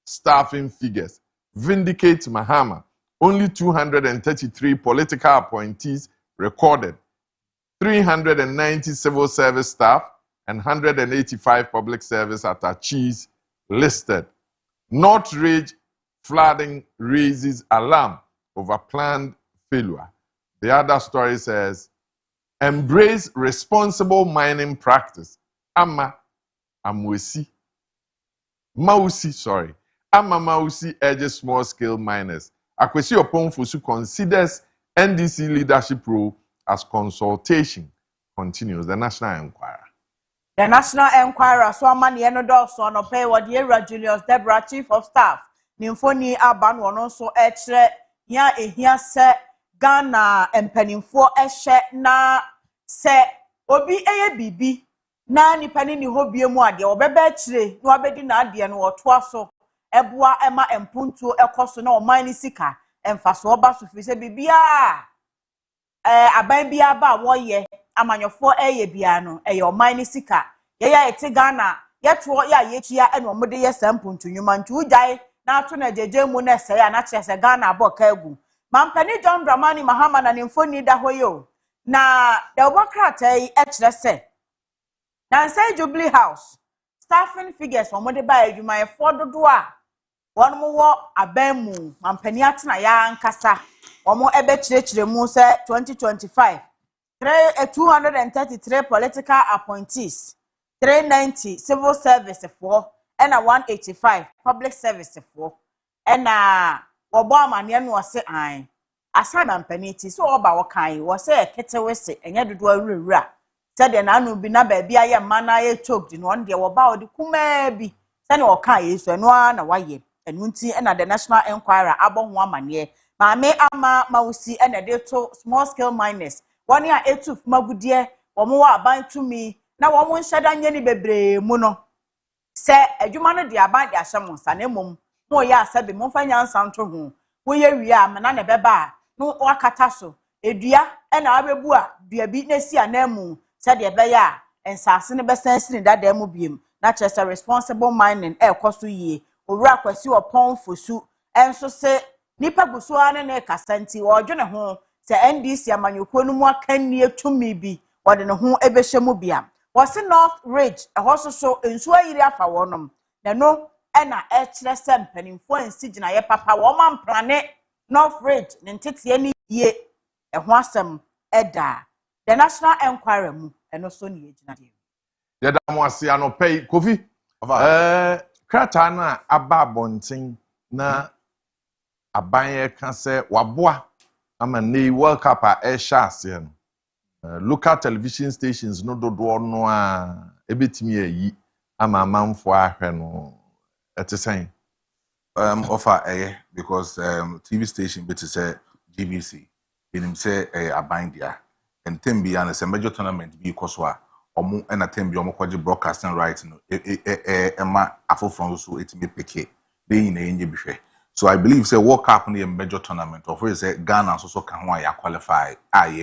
staffing figures vindicate Mahama. Only 233 political appointees recorded. 390 civil service staff and 185 public service attaches listed. Northridge flooding raises alarm over planned failure. The other story says, embrace responsible mining practice. Ama Mausi urges small-scale miners. Akwesi Oponfosu considers NDC leadership role as consultation continues. The National Enquirer. The National Enquirer, so many enodos on pay what the Julius Deborah, Chief of Staff. Nimfoni Aban one also ya ehia se Ghana empanimfo ehye na se obi bibi na nipani ni hobie mu ade obebe akire no abedi na ade no otoa so eboa ema empuntuo ekoso na oman ni sika emfaso oba so fi se bibia aban bia ba woye amanyofo bia no oman ni sika ye ete Ghana yeto ya yetua ena omode ye sampuntu nyuma ntu ujai na ato na jeje mu na se ya na chese Ghana aboka egu Mampani John Dramani Mahama na nimfoni da hoyo na demokrata yi ekire se na say Jubilee House staffing figures omode ba adwuma e fododo a wonmo wo abamu mampani atena ya nkasa omo ebe chire mu se 2025 233 political appointees 390 civil service for and 185 public service for and obo amane no se an asana mpaniti so oba wo kan wo se ketewese enye dodo awurawura se de na anu bi na ba bia ye mana ye choked no on de wo ba odi kuma bi se ne wo kan yesu eno na waye enu nti na the National Enquirer aboho amane maame ama mausi na de to small scale miners woni a etuf magudie wo mo wa aban tumi na wo mo nheda nye ni bebre mu no se adwuma no de aban de ahyem nsa na mom mo ya asabe mo fanya nsa nto ho wo ye wi a me na ne beba no wakata so edua na abebu a dua bi na si anamu se de be ya ensase ne besansini dada mu biem na chese responsible mining ekoso yie owura kwasi Oponfosu enso se nipa guso ane ne kasanti wo dwene ho se NDC amanyoko no mu akanni etumi bi wode ne ho ebehye mu bia wo se North Ridge ehoso so ensu ayiri afa wonom na no na ekire se mpanimfo ansi gina ye papa wo mamprane North Ridge nentete ni ye eho asem eda the National Enquirer mu eno so ne gina de Yeda mo ase anopei Kofi krata na aba bonten na abanye ka se waboa ama nei World Cup a sha ase no local television stations no dodo no a ebetimi ayi ama amanfo ahwe no etesen offer because TV station bit say GBC in say abandia and tembi and a major tournament be koswa omo and a tembi omo kwaji broadcasting rights no ema afo from so etimi peke dey in enye bihwe. So I believe say World Cup in a major tournament of where say Ghana so can why qualify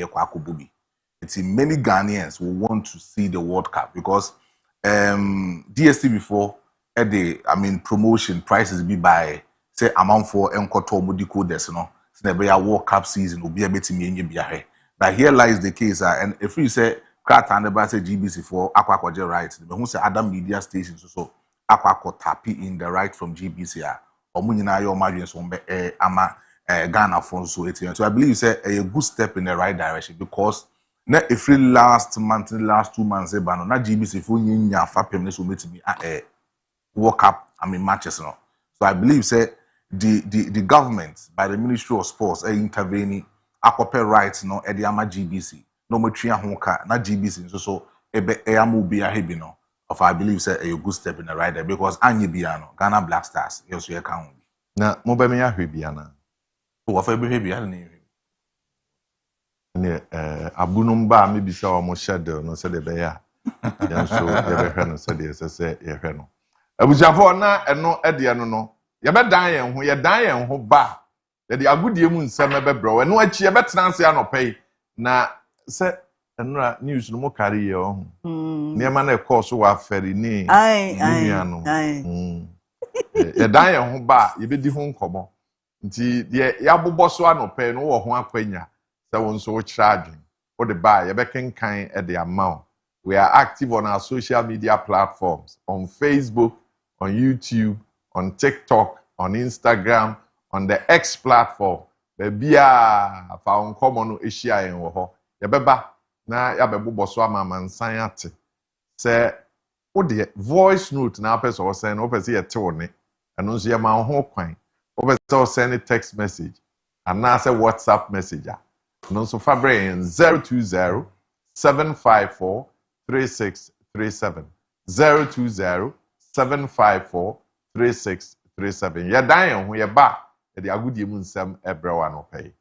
kwa akobubi. It's many Ghanaians who want to see the World Cup because DST before promotion prices be by say amount for enkoto modiko des no say be a World Cup season will be a bit me biahe. But here lies the case and if you say Krata and the say GBC for aquacoje rights, but who say other media stations so aquaco tapi in the right from GBC omunyina yo margin so ama Ghana for so I believe say a good step in the right direction because na every last 2 months ba na GBC for nyinya fa pem so metimi World Cup matches no. So I believe say the government by the Ministry of Sports intervening akopɛ rights no e de ama GBC no matria ho ka na GBC so ebe amu bia hebi no of I believe say a good step in the right there because anye bia no Ghana Black Stars yes we can na mo be me ahwe bia na wo fa be bia na ne abunum ba me bisa o mo schedule no se de be ya den so ye be hwe no se de se ye hwe no abusiafo na eno ede no ye be dan yen ho ba ye de agudie mu nsem be bro eno achi ye be transe anopei na se enra news no mo carry ye ho niema na course wa feri ni nuano ye dan yen ho ba ye be di ho nkomo nti ye ya bobọ so anopei no wo ho akwanya se won so wo kira adwen wo de ba ye be kenkan e de ama We are active on our social media platforms, on Facebook, on YouTube, on TikTok, on Instagram, on the X platform. Baby, found common issue in Woho. Yabeba, na yabebu so ama ate. Say, oh dear, voice note na person was saying, open see a tone, and no see a man whole coin. Open so send a text message, and now say WhatsApp messenger. No so Fabre 020 754 3637 020 754 3637. Ya dan ho ye ba e de agudie mu nsem ebrewa no pay.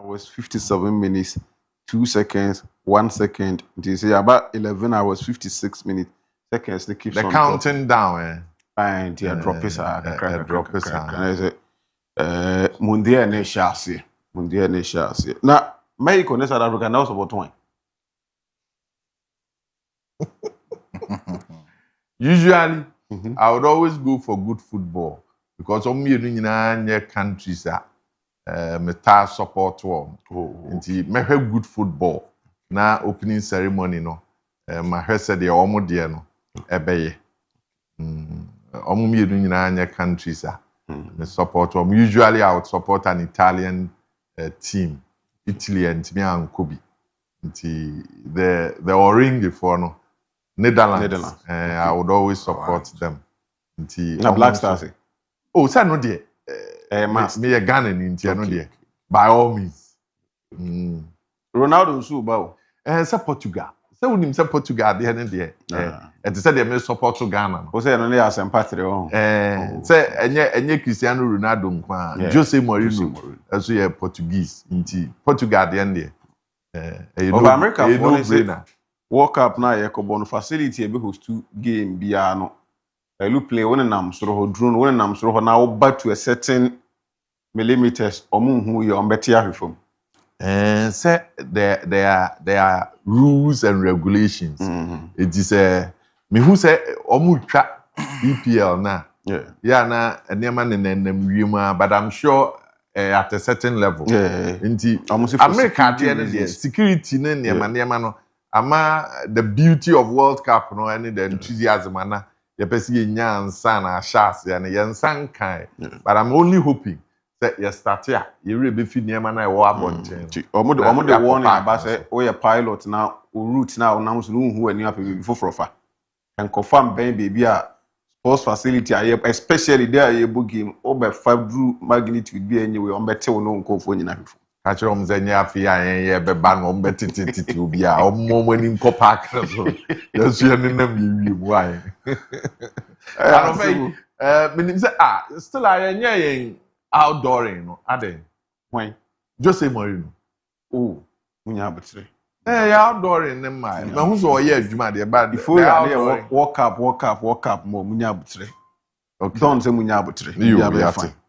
Was 57 minutes, 2 seconds, 1 second. They say about 11 hours, 56 minutes, seconds. They keep the on counting down, eh? And yeah, drop is drop is Mundia ne shasi. Mundia ne shasi. Now, Mexico and South Africa now about 20. Usually, I would always go for good football because some new countries are meta support one. Nti me have good football. Na opening ceremony no. My head said the omo dear no. Ebeye. Omo mienu nyina countries are. Me support one. Usually I would support an Italian team. Italy and me and Kobe. Nti the orange before no. Netherlands. I would always support them. Nti na Black Stars. Oh, say no dear. Me a Ghana in India, no dear. By all means. Ronaldo Suba. Say Portugal. Say when him say Portugal, the end there. And to say they may support to Ghana. Who say no dey as empathy on. Say enye Cristiano Ronaldo nkwa. Jose Mourinho. Also ye Portuguese. Inti Portugal the end there. Of America for World Cup na ye ko bon facility e be host two game bia no. You play when nam soro drone when nam soro na back to a certain millimeters omu hu ye on betia hwefom. Say there are rules and regulations. It is me who say omu twa EPL na. Yeah na enema ne but I'm sure at a certain level. Inti America there security ne nema no ama the beauty of World Cup no and the enthusiasm na ye pesi ye nya nsa na shas ya ne yensan kan. But I'm only hoping that you start here you really be fit nema na e wo abonten. Omo the warning about say o ye pilot now o route now na so hu ani afi before frofa. And confirm ben baby a sports facility especially there a game over 5 drew magnitude be anyway on better no nko fo nyina hwefo Kaakyire Zenya Afia ye beba no mbetititi obi a omomani nko park so yesu ye nenam yiwie mu aye menim say still ayenye yen outdooring no ade when Jose Marino oh munya abetre outdooring ne mai ma hu so ye adwuma de ba before ya walk up mo munya abetre okay don't say munya abetre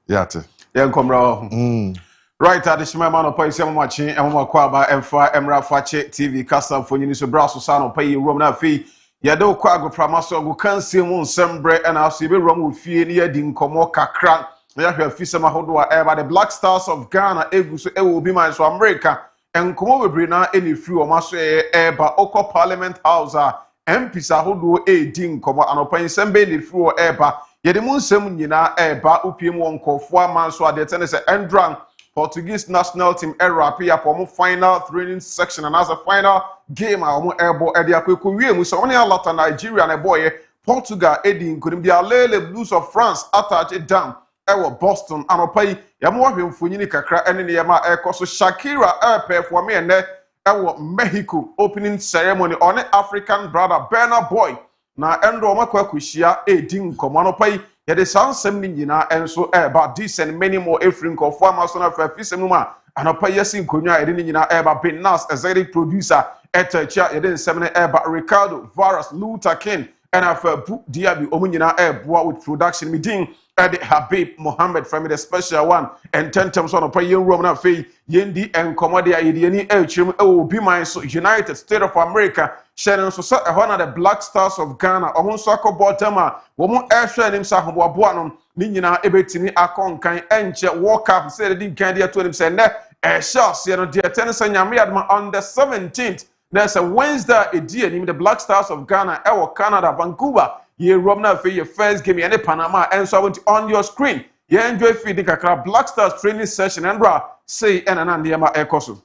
yate yen komra right at the shima man opa isi amachi emma kwaba emfa emra fache TV kasa fonyini so braso sa no pay room na fi ya do kwa go pramaso go kanse mu nsembre na aso be room wo fie ni yadi nkomo kakra ya hwa fi sema hodo a eba the Black Stars of Ghana eguso e wo bi man so America enkomo bebre na eni free o maso eba oko Parliament House a MPs ahodo e di nkomo anopa nsembe ni free o eba yede mu nsem nyina eba opiem wonkofo amanso ade tene se endran Portuguese national team Erapia for final training section and as a final game our airbo edi akweko wie mu so oni alata Nigeria na boy Portugal edi nkonim dia Lele Blues of France attach down ewo Boston anopai ya mo hwe mfonyini kakra ene ne yema ekoso Shakira for me ene ewo Mexico opening ceremony on African brother Burna Boy na endo makwa kuhia edi nkomo anopai yede sansem ni nyina enso eba this and many more African of amaso na fafisem no anopa yesi nkonwa yede ni nyina eba Benas executive producer etachia yede nsem na eba Ricardo Varas Luther King and afa bu diabi omunyina eboa with production meeting Edi Habib Mohammed from the special one and 10 times on a yen room na fe yendi enkomode ayede ni elchim e obi man so United States of America sharing so ehona the Black Stars of Ghana ohun so akobotama wo mu ehwe nim sa hoboabo anom ni nyina ebetimi akonkan enche World Cup say the kan dia to nim say ne ehya no dia tense nyame adma on the 17th there's a Wednesday edi nim the Black Stars of Ghana ewo Canada Vancouver ye room na fe your first game any Panama and so on your screen ye enjoy feeding kakra Black Stars training session and bra say enana ndema ekoso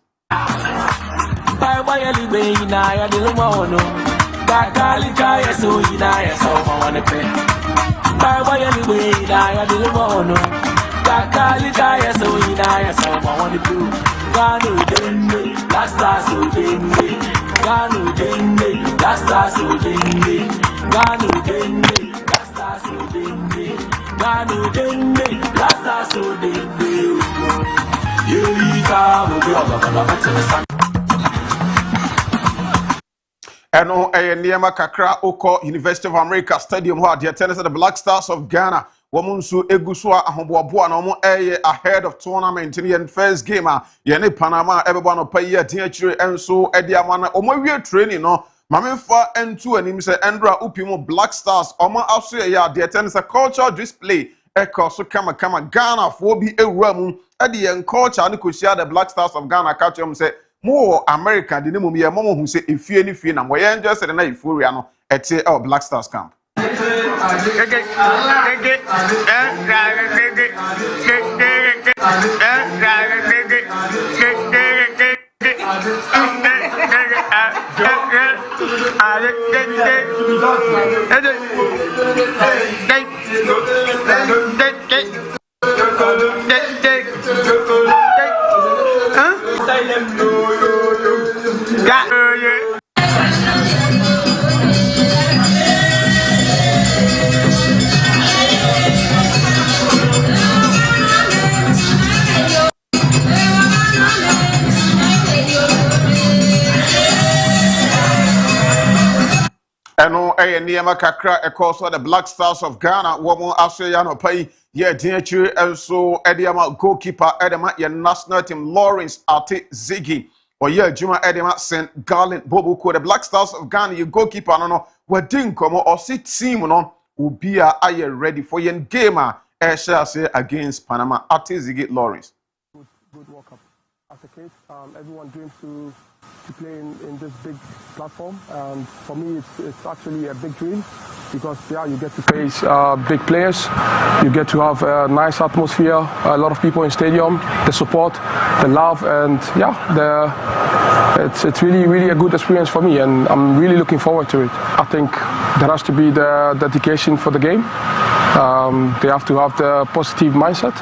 bye anyway na ya de mo no Kaakyire 6Am na ya so wanna pay bye anyway na ya de mo no Kaakyire 6Am na ya so wanna do ganu denne Black Stars so denne ganu denne Black Stars so denne ganu denne Black Stars so denne ganu denne Black Stars so denne yelika mo bi obakala batena eno niema kakra oko University of America Stadium ho ade tennis the Black Stars of Ghana womunsu eguso ahoboabo na omo ahead of tournament in first game ye ne Panama ebebo no payi atiachire enso ede amana omo wie training no mamemfa entu anim se endra upimo Black Stars omo aso ye ade tennis cultural display ekoso kama Ghana for bi ewuramu ede ye culture ne kosia the Black Stars of Ghana catchem say more America the name me mama hu say efie ni fie na mo ye just na euphoria no ete Black Stars camp eno niema kakra ekoso the Black Stars of Ghana womo asoya no pai ye dinachire enso ediama goalkeeper edema ye national team Lawrence Ate Ziggy or ye juma edema St. Gallen Bobuko the Black Stars of Ghana ye goalkeeper no wadin komo or sit team no ubia aye ready for yen game shall say against Panama Ate Ziggy Lawrence good World Cup as a kid. Everyone dreams to play in this big platform. And for me, it's actually a big dream because, yeah, you get to face big players. You get to have a nice atmosphere, a lot of people in stadium, the support, the love, and it's really, really a good experience for me, and I'm really looking forward to it. I think there has to be the dedication for the game. They have to have the positive mindset,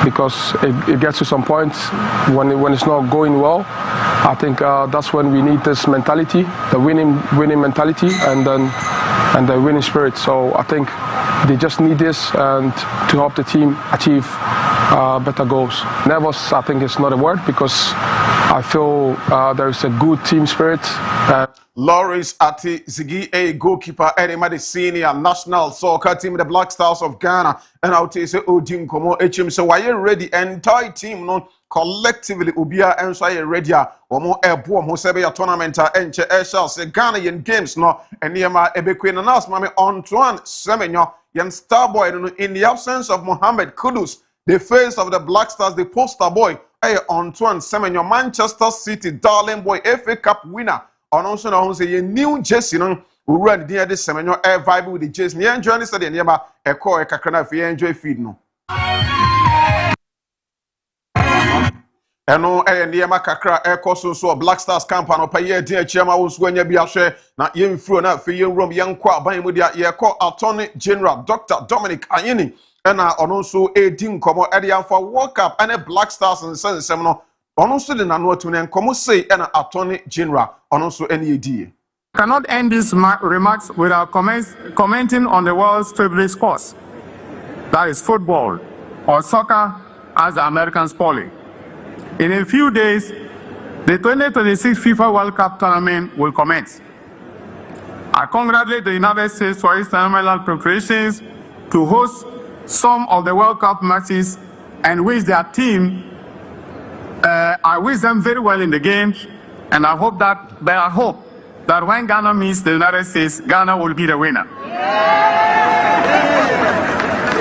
because it gets to some point when it's not going well. I think that's when we need this mentality, the winning mentality, and the winning spirit. So I think they just need this and to help the team achieve better goals. Nervous, I think, is not a word, because I feel there is a good team spirit. Lawrence Ati Ziggy, a goalkeeper, Eddie senior national soccer team, the Black Stars of Ghana, and I'll tell you, Odin Komo HM. So, why you ready? Entire team, no, collectively, Ubia and so I ready. Or more airborne, who say a tournament, and Cheshire, Ghanaian games, no, and near my Ebequin announcement, Antoine Semenyo, young starboy, in the absence of Mohamed Kudus, the face of the Black Stars, the poster boy, Antoine Semenyo, Manchester City, darling boy, FA Cup winner. On also now say a new jersey no we run near this Semenyo air vibe with the jersey. Me enjoy this the near e call e kakra fi enjoy feed no. Eno near kakra e call so Black Stars camp no pa ye din achiama wo so anya bi ahwe na yemfuro na fi yewrom yenkọ aban mu dia ye call Attorney General Dr. Dominic Ayeni ena ono so edin komo e dey for World Cup and Black Stars and sensem no. Also, the Nanotunen, come say, an Attorney General, and also NED. Cannot end these remarks without commenting on the world's favorite sports. That is football, or soccer, as the Americans call it. In a few days, the 2026 FIFA World Cup tournament will commence. I congratulate the United States for its phenomenal preparations to host some of the World Cup matches and wish their team. I wish them very well in the games, and I hope that when Ghana meets the United States, Ghana will be the winner.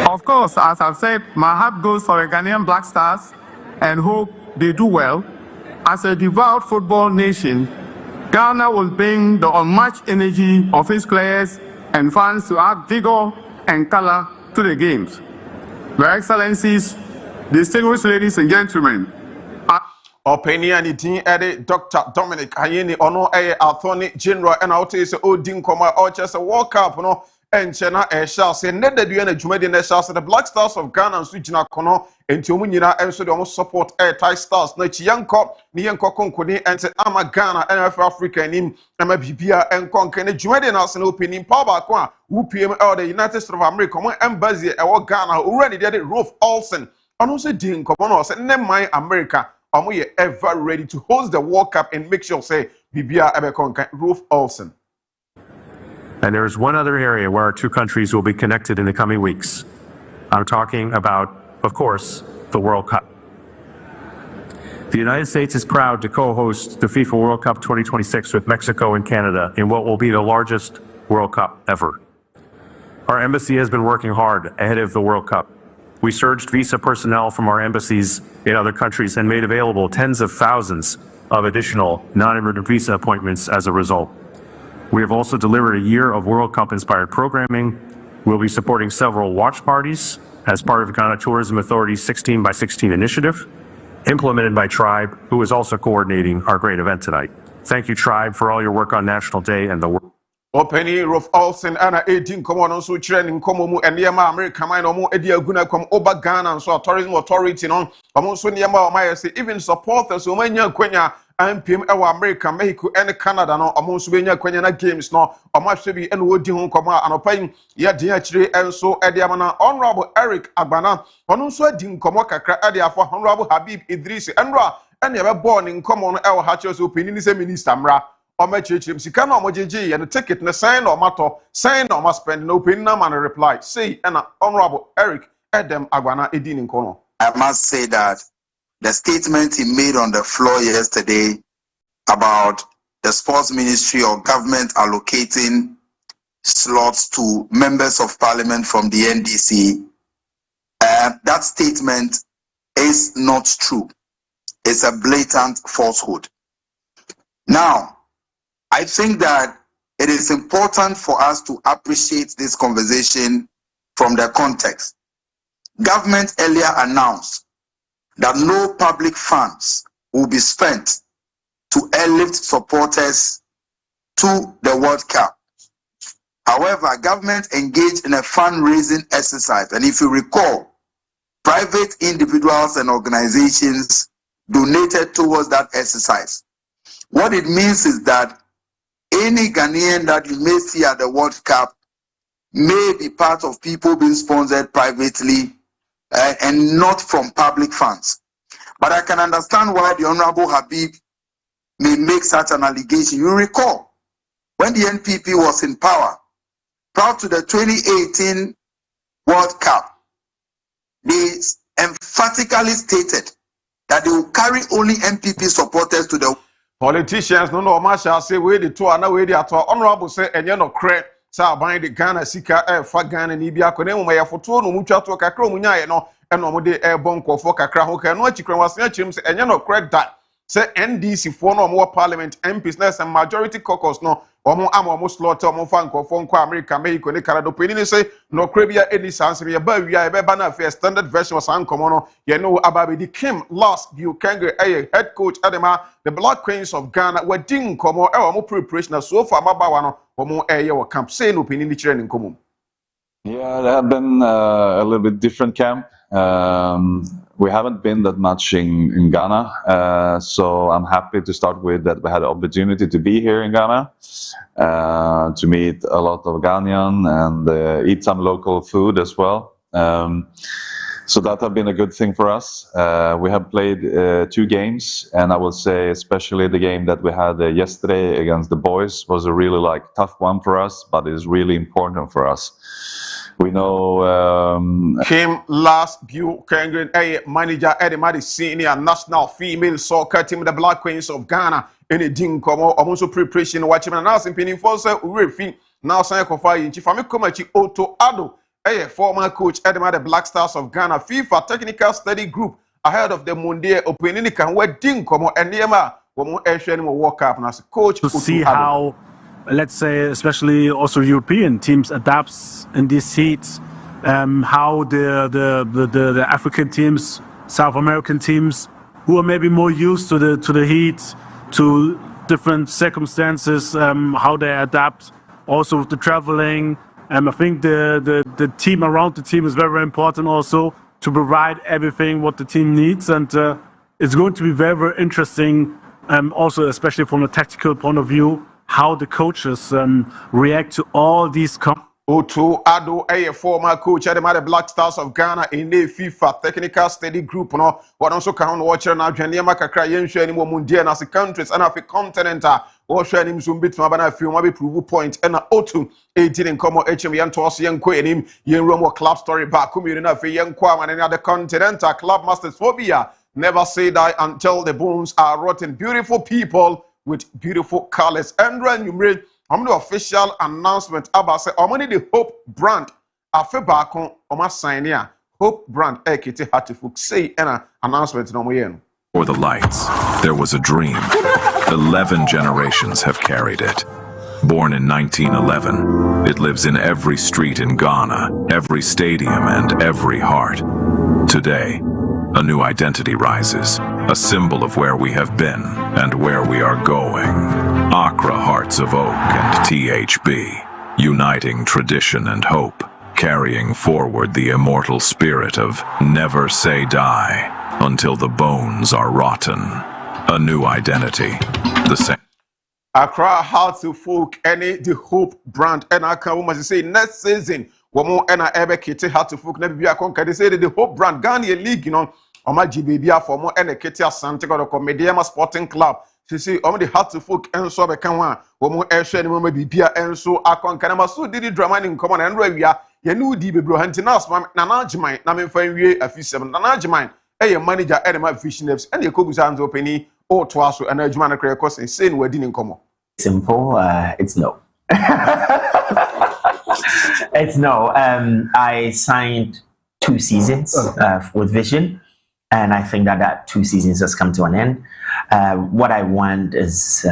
Of course, as I've said, my heart goes for the Ghanaian Black Stars and hope they do well. As a devout football nation, Ghana will bring the unmatched energy of its players and fans to add vigor and color to the games. Your Excellencies, distinguished ladies and gentlemen, Opinion din Eddie Dr. Dominic Ayeni ono Attorney General and out is Odin Koma or just a World Cup no and Chena shall say never do any Jumedi Nashas the Black Stars of Ghana and Sujina Kono and Tumunina and so they almost support Thai Stars no Chianco Nianco Konkuni and say Ama Ghana and Africa and him and Bibia and Konkane Jumedi Nas and opening Paba Kwa who PM or the United States of America embassy or Ghana already did it Rolf Olsen and also Dean Komonos and then my America. Are we ever ready to host the World Cup and make sure, say, Bibia Abekonka, Rolf Olsen? And there is one other area where our two countries will be connected in the coming weeks. I'm talking about, of course, the World Cup. The United States is proud to co-host the FIFA World Cup 2026 with Mexico and Canada in what will be the largest World Cup ever. Our embassy has been working hard ahead of the World Cup. We surged visa personnel from our embassies in other countries and made available tens of thousands of additional non-immigrant visa appointments as a result. We have also delivered a year of World Cup-inspired programming. We'll be supporting several watch parties as part of Ghana Tourism Authority's 16 by 16 initiative, implemented by Tribe, who is also coordinating our great event tonight. Thank you, Tribe, for all your work on National Day and the world. Openi Rolf Olsen ana 18 come on so training come mu enema America man omo edi aguna come over Ghana and so tourism authority no omo so niema o my say even supporters o manya kwanya MPM ewa America Mexico and Canada no omo so benya kwanya na games no omo ahwe bi ene odi ho come anopan ye de akire enso edi amana Honorable Eric Agbana ono so adi nkomo kakra edi afọ Honorable Habib Idris enra ene be born in common ewa ha che so opini ni se minister mra Omechichim Sikana Mojeji and the ticket na sign or matter, sign or must spend no opinion and reply. Say and Honorable Eric Adam Agwana Edin in Kono. I must say that the statement he made on the floor yesterday about the sports ministry or government allocating slots to members of parliament from the NDC, that statement is not true. is a blatant falsehood. Now, I think that it is important for us to appreciate this conversation from the context. Government earlier announced that no public funds will be spent to airlift supporters to the World Cup. However, government engaged in a fundraising exercise, and if you recall, private individuals and organizations donated towards that exercise. What it means is that any Ghanaian that you may see at the World Cup may be part of people being sponsored privately and not from public funds. But I can understand why the Honorable Habib may make such an allegation. You recall, when the NPP was in power, prior to the 2018 World Cup, they emphatically stated that they will carry only NPP supporters to the politicians no marshal say we the two na we the ato honorable say enye no kre say aban de Ghana sika fa Ghana ni bia ko na mu ya foto no mu twa to kakra mu nyae no e no mo de bon kofo kakra ho kan no achikran wasen achirim say enye no kre da say NDC for no mo parliament MPs na some majority caucus no omo am slot omo fa nkofo nko America Mexico ne Canada penini say no kre bia eni sanse ye ba wi ya be ba na first standard version was ankomo no ye no ababedi Kim last view Kaakyire head coach Adema the Black Queens of Ghana were ding komo e omo preparation so far mabawa no omo ye camp say no penini chire ni nkomo. Yeah, there have been a little bit different camp. We haven't been that much in Ghana, so I'm happy to start with that we had the opportunity to be here in Ghana, to meet a lot of Ghanaian and eat some local food as well. So that has been a good thing for us. We have played 2 games, and I will say especially the game that we had yesterday against the boys was a really tough one for us, but it's really important for us. We know Kim last view Kaakyire manager Edemadi senior national female soccer team the Black Queens of Ghana in a ding komo almost preparation watching and now simply for say we now sign kofa yin chief Amakomachi Otto Ado former coach Edemadi Black Stars of Ghana FIFA technical study group ahead of the Monday opening can we ding komo and niema womo ehwe no work up na coach to see how, let's say, especially also European teams adapts in these heats, how the African teams, South American teams, who are maybe more used to the heat, to different circumstances, how they adapt, also with the traveling. I think the team around the team is very, very important also to provide everything what the team needs, and it's going to be very, very interesting, also especially from a tactical point of view, how the coaches react to all these. Otto Ado, former coach at the Black Stars of Ghana in the FIFA technical study group. No, what also can watch now. Janiama kakra yensho any more mundial as countries and African continent. Or share him zoom bit from a few maybe prove point and Otto 18 in common HM yan to us young queen him yen Romo club story back community for young Kwam and any other continental club masters phobia. Never say die until the bones are rotten. Beautiful people with beautiful colors. And when you made the official announcement about say the Hope brand afe back on my sign here. Hope brand ekiti hatifuk say an announcement no more. For the lights, there was a dream. 11 generations have carried it. Born in 1911, it lives in every street in Ghana, every stadium and every heart. Today, a new identity rises, a symbol of where we have been and where we are going. Accra Hearts of Oak and THB, uniting tradition and hope, carrying forward the immortal spirit of never say die until the bones are rotten. A new identity, the same. Accra Hearts of Oak, any the Hope brand, and I can almost say next season. Womo ena ebe kete hat to folk na bibia konka they say the Hope brand Ghana league no oma GBBA for mo ena kete asante ko Mediama Sporting Club say oma the hat to folk enso be kan wa womo ehwe ni mo bibia enso akonka na maso didi drama ni nkomo na nro awia ye ne udi bebro hanti na asma na najiman na memfa nwie afisem na najiman eye manager Edema Visioners and ye kobusa anzo peni o to aso na adwuma na kre ko say no wadi ni nkomo. Simple, it's no. It's no. I signed 2 seasons with Vision. And I think that 2 seasons has come to an end. What I want is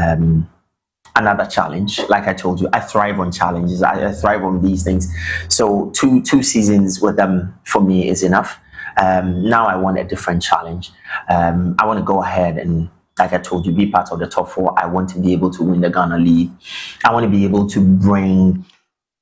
another challenge. Like I told you, I thrive on challenges. I thrive on these things. So two seasons with them for me is enough. Now I want a different challenge. I want to go ahead and, like I told you, be part of the top 4. I want to be able to win the Ghana League. I want to be able to bring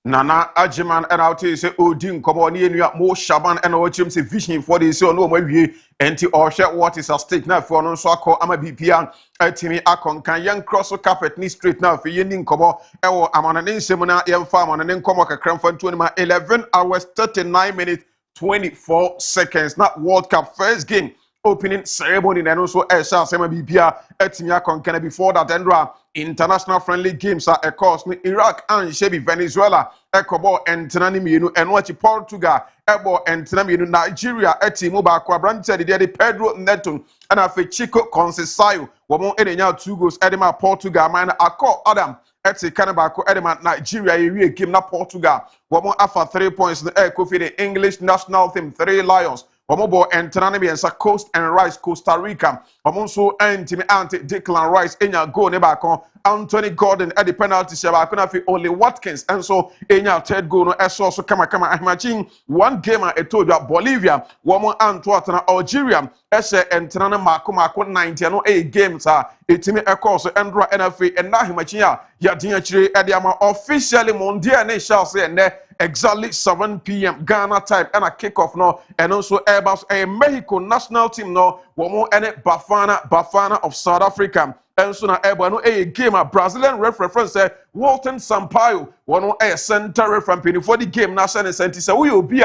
Nana Ajiman and out say Odin come on here more Shaban and Ochim say vision for this so no we enti or share what is at stake now for no so call ama BPN Timi Akon can young cross carpet ni straight now for yin kobo ewo amana nin semina yem farm on nin komo kakram for 11 hours 39 minutes 24 seconds. Not World Cup first game opening ceremony and also Esha Sema BPA Etimia Konkana before that Endra international friendly games are of course Iraq and Shebi Venezuela Ekobo and Tenani Minu and watch Portugal Ebo and Tenaminu Nigeria Etimu Bakwabranche the Pedro Neto and Afe Chico Concesayo Wamo Edenya 2 goals Edema Portugal man Ako Adam Eti Kanabako Edema Nigeria area game na Portugal Wamo Afa 3 points in the air Kofi the English national team 3 Lions Omobo and Tananibiansa Coast and Rice Costa Rica. Omonso anti Declan Rice enya go nebako Anthony Gordon at the penalty shabakuna fi only Watkins and so enya third goal no eso so kama ahmachin one game I told you Bolivia womo Antwerp Algeria ese and Tanana mako 90 no a games etimi ekos endra NFA and na ahmachin ya dia chire ediama officially mondial ne shall say and exactly 7 p.m. Ghana time and a kickoff no and also Airbus a Mexico national team no womo ene Bafana of South Africa and so na Airbus no a game a Brazilian reference say Walton Sampaio one a center referee for the game national center say we will be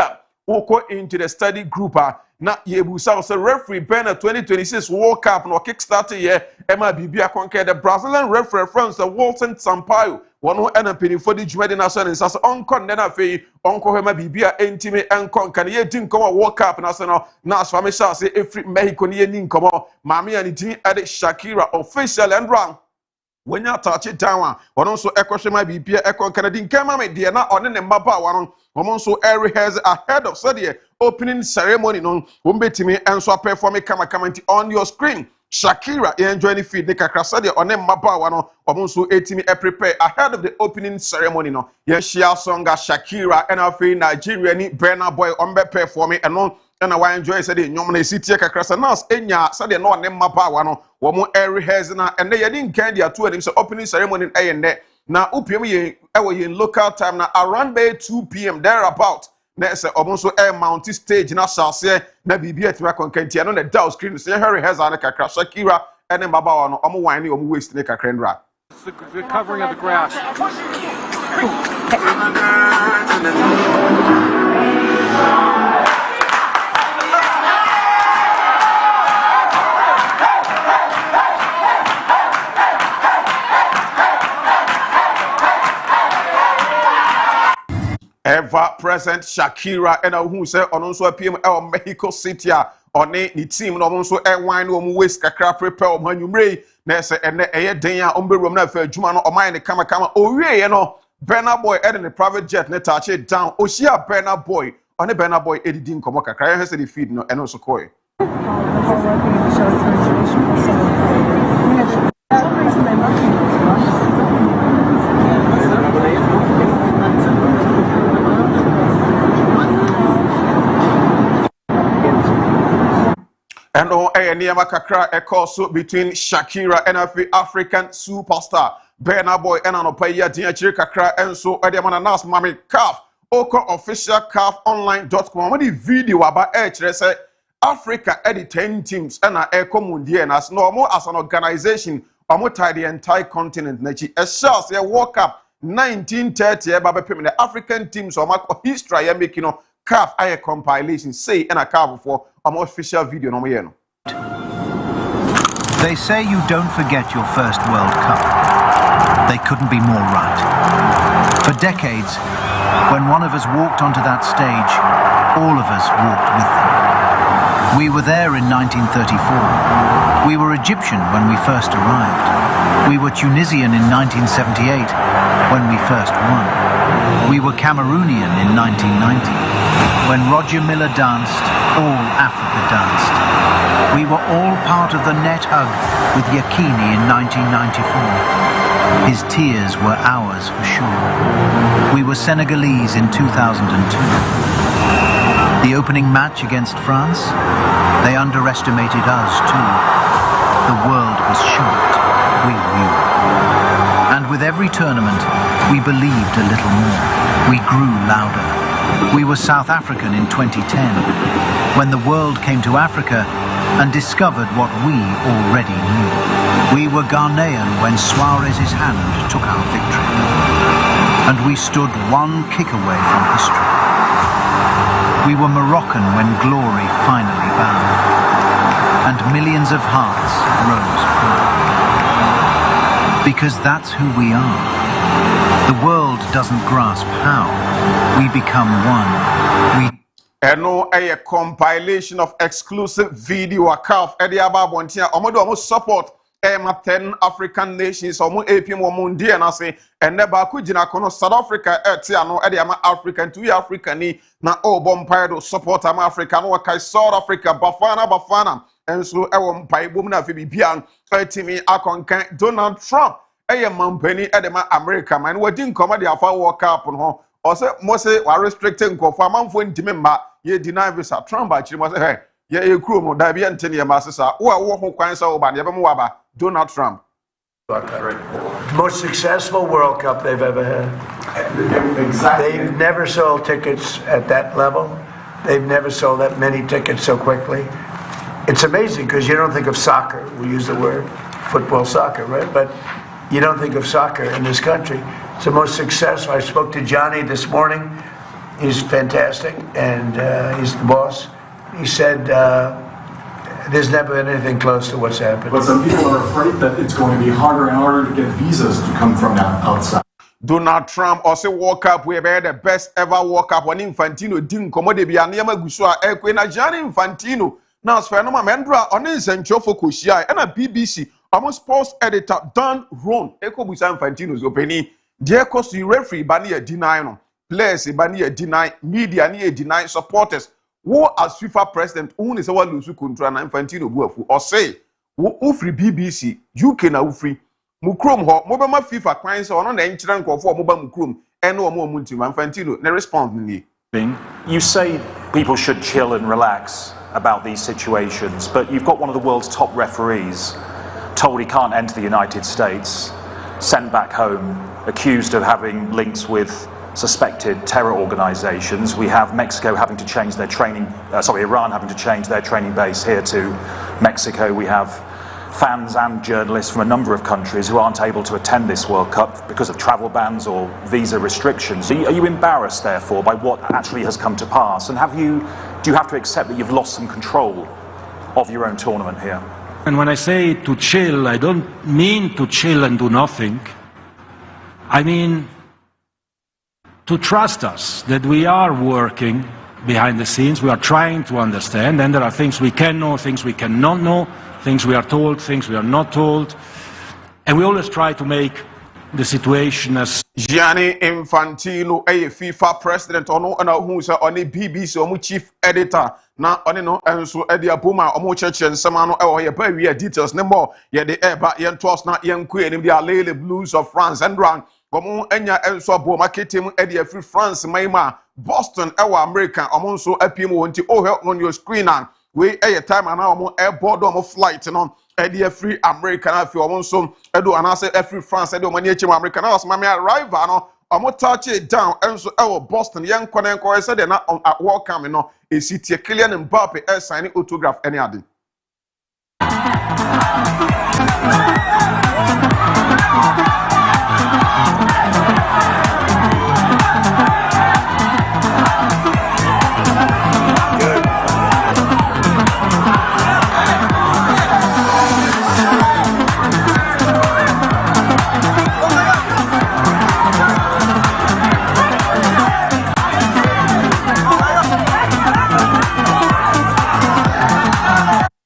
Oko into the study group na yebusa say referee Bernard 2026 World Cup no kickstart here Emma Bibia conquer the Brazilian reference Walton Sampaio one and a for the Jumedi National as Uncle Nena Fee, Uncle Hema Bibia, Intime, and Concania didn't come a World Cup national, Nas Famisha say every Mexico near come Mammy and it added Shakira official and wrong. When you touch it down, one also Echo Shema Bibia, Echo Canadian Kamame, dear not on the Mapa one. Also, Eric has ahead of Sadia opening ceremony non Umbetimi and so performing comment on your screen. Shakira enjoying the feed Nika Krasadia on them Mabawano also 18 prepare ahead of the opening ceremony no. Yes, she songa Shakira and Afia Nigeria ni Burna Boy on performing and on and I enjoy said nyomne city Krasanas enya said no on them Mabawano womo Eric has na and they didn't candy at 2 of them so opening ceremony and now UPM ye in local time now around by 2 p.m. thereabout. Next, also air mountain stage na shall na bibi etima konkentia no na down screen say Harry has an kakra Shakira and then baba no omo wine omo waste ne kakra ndra. The covering of the grass. Ever present Shakira and who say on also PM El Mexico City on the team no also air wine no waste kakra prepare o manumre na say and e den a ombe rom na fa adwuma no o man ne kama owie no Burna Boy in the private jet ne touch it down Oshia Burna Boy on the Burna Boy editing komo kakra he say the feed no and also koi and oh, Niyama Kakra a course between Shakira and African superstar Burna Boy and Anopaya Diachiri Kakra and so Ediamana Nas Mami Calf Oko official calfonline.com the video about say Africa edit 10 teams and Eco Mundian as normal as an organization tie the entire continent Nachi a shall say World Cup 1930 the African teams or history and making calf a compilation say and a calf for official video no. They say you don't forget your first World Cup. They couldn't be more right. For decades, when one of us walked onto that stage, all of us walked with them. We were there in 1934. We were Egyptian when we first arrived. We were Tunisian in 1978 when we first won. We were Cameroonian in 1990 When Roger Miller danced, all Africa danced. We were all part of the net hug with Yakini in 1994. His tears were ours for sure. We were Senegalese in 2002. The opening match against France, they underestimated us too. The world was shocked. We knew. And with every tournament, we believed a little more. We grew louder. We were South African in 2010, when the world came to Africa and discovered what we already knew. We were Ghanaian when Suarez's hand took our victory. And we stood one kick away from history. We were Moroccan when glory finally bowed. And millions of hearts rose proud. Because that's who we are. The world doesn't grasp how. We become one. A compilation of exclusive video account almost support 10 African nations almost APM Mundi and I say and never could South Africa African to Africa ni na bompire support Africa no South Africa Bafana and so na Bibian timi akonkan Donald Trump mampani edema America man we didn't come the afa work up on or say most are restricting conform for intimate ye deny visa Trump actually must say ye crew mo da bi antene ye masesa wo ho kwan sa oba ne bem waba Donald Trump. Most successful World Cup they've ever had. Exactly. They've never sold tickets at that level. They've never sold that many tickets so quickly. It's amazing because you don't think of soccer. We use the word football, soccer, right? But you don't think of soccer in this country. It's the most successful. I spoke to Johnny this morning. He's fantastic, and he's the boss. He said there's never been anything close to what's happened. But some people are afraid that it's going to be harder and harder to get visas to come from outside. Donald Trump also World Cup we be the best ever World Cup when Infantino didn't come de bia na gusua ekwe na Gianni Infantino now Sfenoma Mendra on Zencho Fukushia and a BBC almost sports editor Dan Ron Eko Busa Infantino's opening dear cost referee bani deny no players bani deny media ni deny supporters wo as FIFA president who is our lose control na Infantino buafu or say wo free BBC UK na wo free Mukrom ho mobama FIFA kwan so ono na enchira nkofo moba mukrom ene omo muntima Infantino ne respond ni. You say people should chill and relax about these situations, but you've got one of the world's top referees told he can't enter the United States, sent back home, accused of having links with suspected terror organizations. We have Mexico having to change their training, Iran having to change their training base here to Mexico. We have fans and journalists from a number of countries who aren't able to attend this World Cup because of travel bans or visa restrictions. Are you embarrassed, therefore, by what actually has come to pass? And do you have to accept that you've lost some control of your own tournament here? And when I say to chill, I don't mean to chill and do nothing. I mean to trust us, that we are working behind the scenes, we are trying to understand, and there are things we can know, things we cannot know, things we are told, things we are not told, and we always try to make the situation as Gianni Infantino, a FIFA president, ono who's on the BBC, omu chief editor, na oni no enso edia boma omu church and samano e ba we details no more ye the eba yen toss na yen ku enim the Alele Blues of France and run omu enya enso bo marketing edia free France maima Boston ewa America omu so apim wonti on your screen and we time and now airboard on flight no edia free American afi omu so edo anase free France edo mani echi American was mama arrive no omu touch it down enso ewa Boston yen kwanenko said na welcome no e city Kylian Mbappe signing autograph any ade.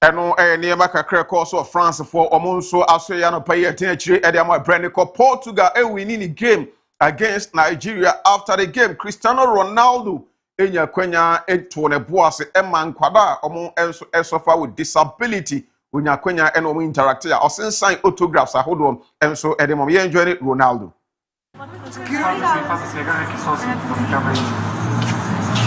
Eno niema kakra course of France for omonso asoya no pay attention ediamo brand ko Portugal winning the game against Nigeria. After the game Cristiano Ronaldo enya kwanya eto ne boase ema nkwada omo enso esofa with disability onya kwanya ena omo interact ya osensan autographs ahodo enso edemom ye enjoy Ronaldo.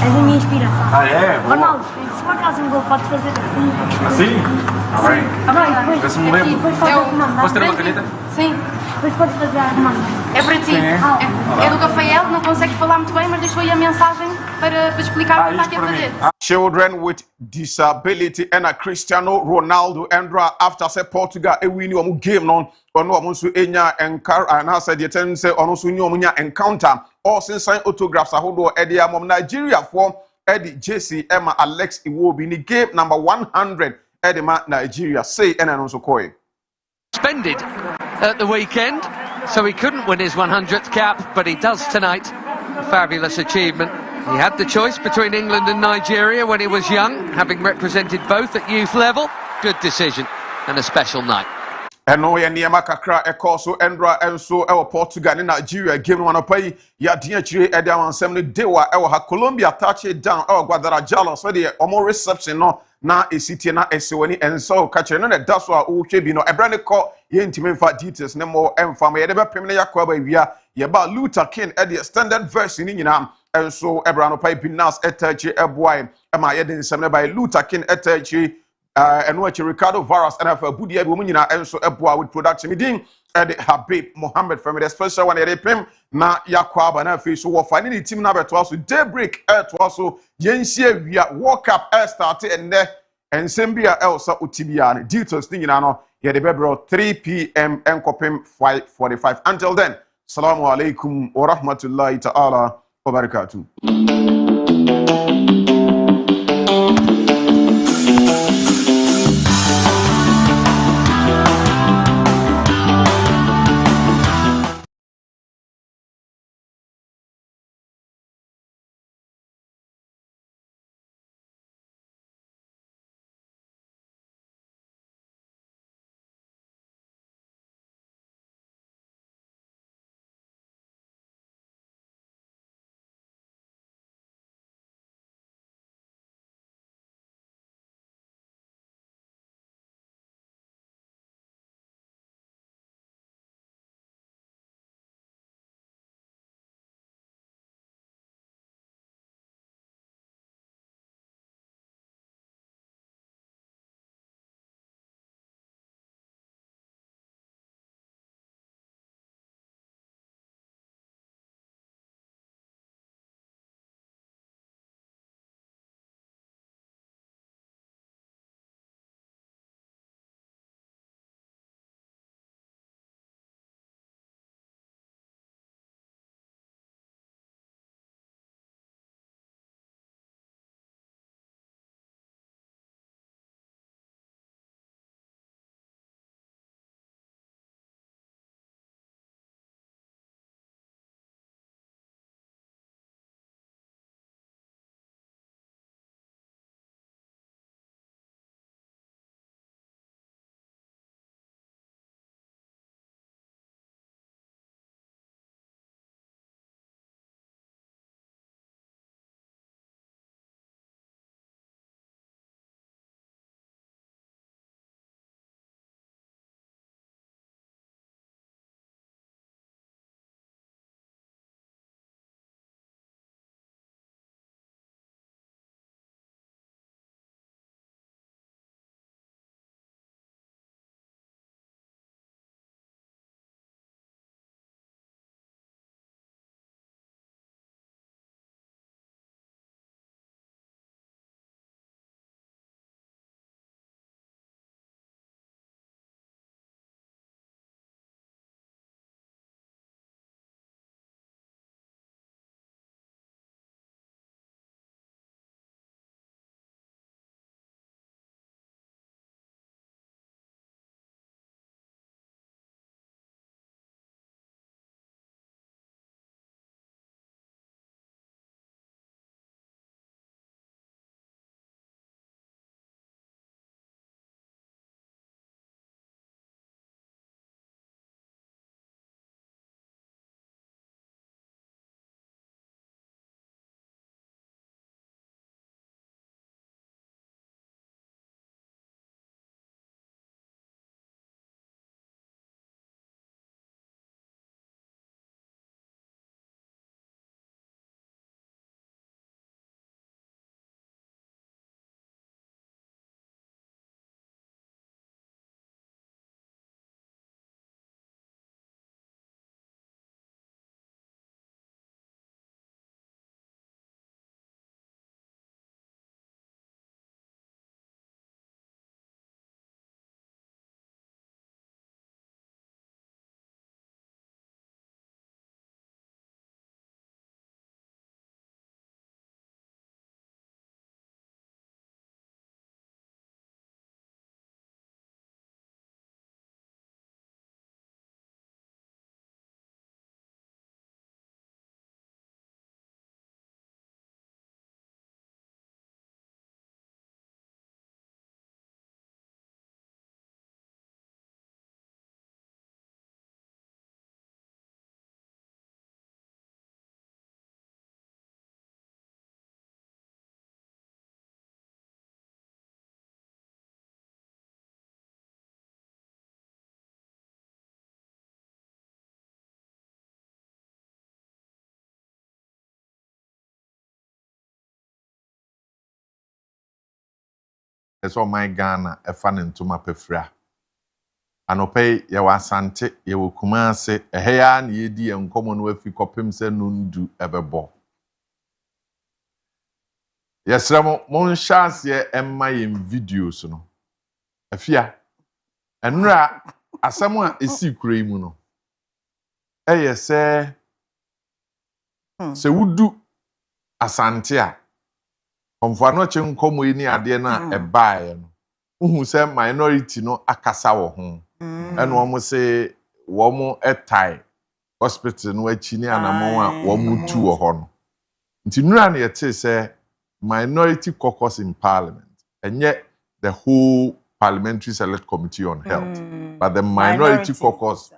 És a minha inspiração. Ah, é? Boa. Ronaldo, se por acaso um gol pode fazer assim. Assim? Tá bem. Ah, bem, Vê se me lembro. depois pode arrumar. Posso ter uma caneta? Sim. Depois podes fazer a arrumar. É para ti. É do Rafael, não consegue falar muito bem, mas deixou aí a mensagem para explicar o que está aqui a fazer. Children with disability and a Cristiano Ronaldo Andra after say Portugal e win omo game non ono omo so enya encounter and I said the ten say ono so nyi omo nya encounter all sign autographs ahodo e dey am Nigeria for Eddie JC Emma Alex Iwobi ni game number 100 Edema Nigeria say and ono so koi suspended at the weekend, so he couldn't win his 100th cap, but he does tonight. A fabulous achievement. He had the choice between England and Nigeria when he was young, having represented both at youth level. Good decision and a special night. Eno ye niema kakra ekoso Endra enso ewo Portugal ni Nigeria game one opai ya dia chire ede amansem ne dewa ewo ha Colombia touch it down ewo Guadalajara so de omo reception no na esitie na esewani enso ka kire no na daso a uhwe bi no ebra ne ko ye ntime mfa details ne mo emfa ma ye de bepem ne yakwa ba wia ye ba Luther King e de standard verse ni nyina enso ebra no pai binas etachi eboy ema ye de nsem ne ba Luther King etachi and watch Ricardo Varas and for Budia Woman and so Eboa with production. Meeting at Habib Mohammed from the special one at Pim na Yakwaba and Fish who finding the team number 12 with Daybreak to also Yensia via Walk Up Air started and there and Sembia Elsa Utibian details thing in ano yeah the Bebro 3 p.m. and Kopim 5:45. Until then, Assalamu alaikum wa rahmatullahi ta'ala wa barakatuh. Eso my Ghana efa ne ntoma pefra. Anope ye wasante ye Kumase eheya na yedi enkomo no afi kopem se nundu ebebo. Yesramo mon chance ye emma ye videos no. Afia enra asamo a esi kure mu no. Eye se wudu asante a omfano che nkomo yi ni ade na ebae no. Uhu se minority no akasa wo ho. Eno omo se wo mo etai hospital no achi ni anamo a wo mo tu wo ho no. Nti nura na yete se minority caucus in parliament and yet the whole parliamentary select committee on health but the minority caucus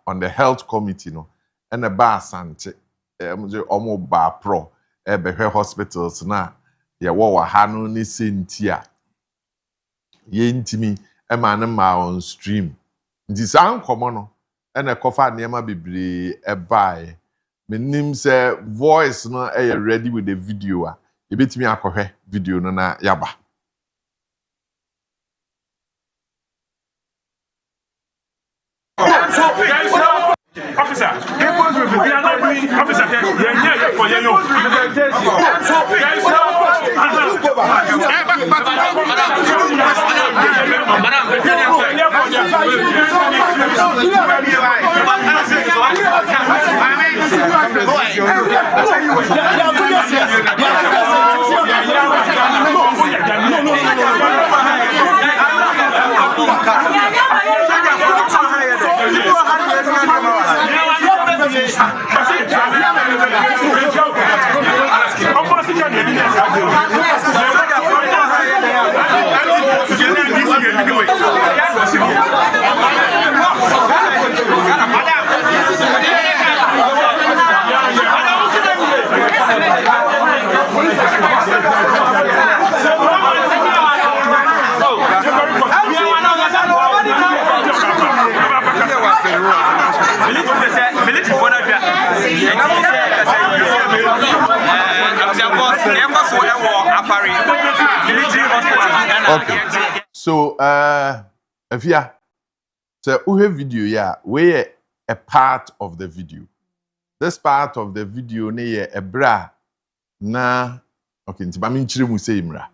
on the health committee no and the bar sante omo ba pro behwe hospitals na ye wo ha no ni sentia ye ntimi ema na ma on stream nti san komo no ena kofa niema bebre ebae menim say voice no ready with the video a ebetimi akohwe video no na yaba. Officer, we are not doing officer. Okay. So, Afia, so we have video, yeah, we a part of the video. This part of the video, ne a bra na okay, nti ba minchire mu say imra.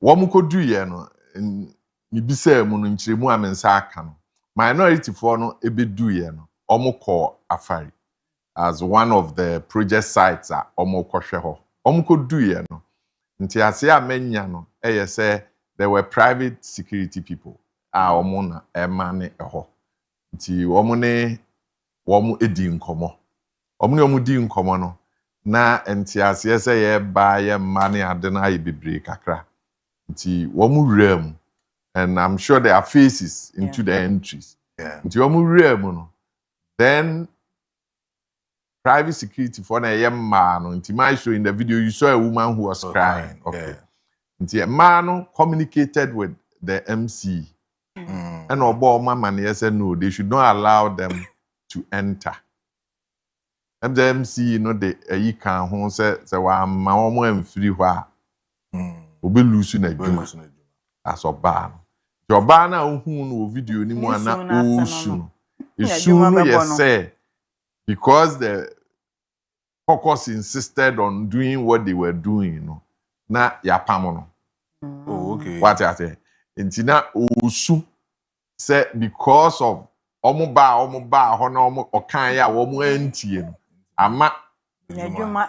Wo mu kodu ye no, ni bisa mu no nchire mu amensa aka no. Minority for no ebedu ye no, omo call Afari as one of the project sites a omo kohwe ho. Omo kodu ye no. Nti ase amenya no, say there were private security people. Omo na emane eho. Nti womu edi nkomo. Omu di nkomo no. Na enti ase say ye ba ye mane ade na ye bebre kakra. Nti womu rem. And I'm sure there are faces into the entries. Nti womu rem no. Then private security for na ye man no. Nti my show in the video you saw a woman who was crying. Okay. Nti a man communicated with the MC. And Obo Mama said no, they should not allow them to enter. And the MC, you know, the can who said, "Wa mama am free wa." Obi lusu na juma. Aso ba. Your ba na who no video ni mu na osu. Isu no ye say because the caucus insisted on doing what they were doing, you know. Na ya pamono. Oh, okay. What I say? Intina osu say because of omo ba ho na omo okan ya omo antie no ama Najuma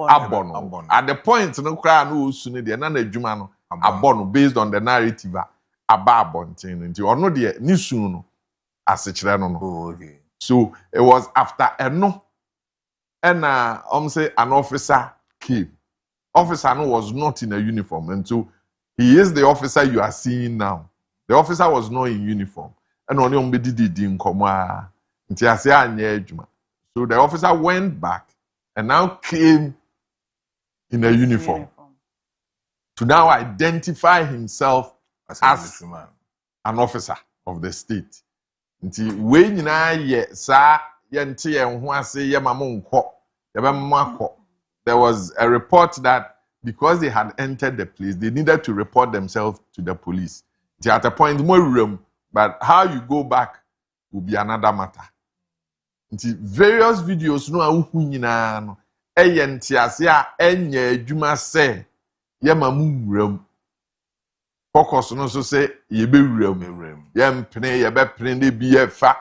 abono at the point no kra na osu ne de na najuma no abono based on the narrative aba abontin nti ono de ni su no asechire no no. Oh, okay. So it was after eno and say an officer came. Officer no was not in a uniform, and so he is the officer you are seeing now. The officer was not in uniform. And only on did in coma. So the officer went back and now came in a uniform to now identify himself as an officer of the state. When there was a report that because they had entered the place, they needed to report themselves to the police. They at a point more room, but how you go back will be another matter. Various videos no ahu nyina no eye ntiase a enye adwuma se ye mamu wuram. Focus no so say ye be wuram. Ye mpene ye be pene de bi ye fa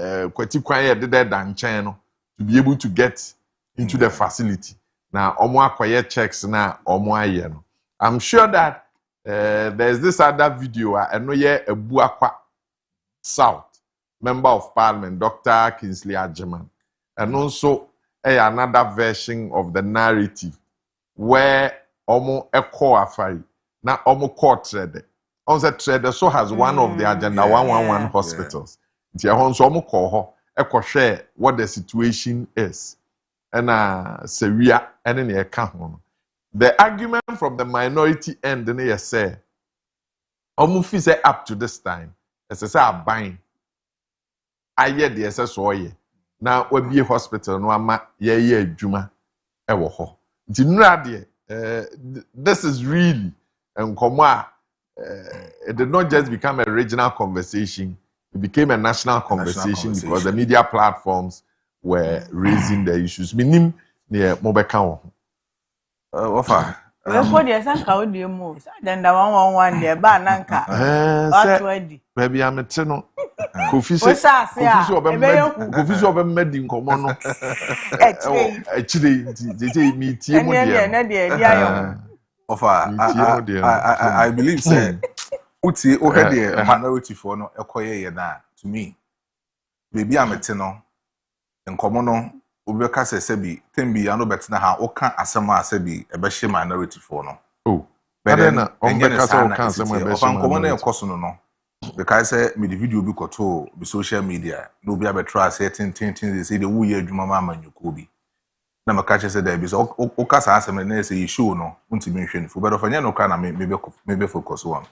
kwati kwan ye de dan chen no to be able to get into the facility. Now omo akoye checks na omo aye no. I'm sure that there's this other video eno ye Ebuakwa South Member of Parliament, Dr. Kingsley Agyemang, and also another version of the narrative where Omo Eko Afari, now Omo Court Trader. On the trader so has one of the Agenda 111 hospitals. Tia Honso Omo Koho Eko share what the situation is. And Seria and in the the argument from the minority end, they say, Omo fi say up to this time, as I say, are buying. Aye the SSOye. Now we be a hospital no ama ye adwuma e wo ho. Nti nura de this is really it did not just become a regional conversation, it became a national conversation because the media platforms were raising the issues. Minim ne mobeka wo. Ofa we ko de sanka o de mu. Then the 111 there ba nanka. Baby amete no. Kofi so obemmedi nkomo no echire mi tie mo de I believe say uti o head the minority for no ekoye ye na to me baby amete no nkomo no obeka se bi tembi ya no betina ha o kan asem a se bi ebe hye minority for no but then ombeka so kan asem ebe hye nkomo na ekoso no because me the video be koto be social media no be abetra say tin they say the wuye adwuma ma manyuko bi na maka che say there be so o kasa asem na say you show no untimi hwe ni fo but ofanya no ka na me focus on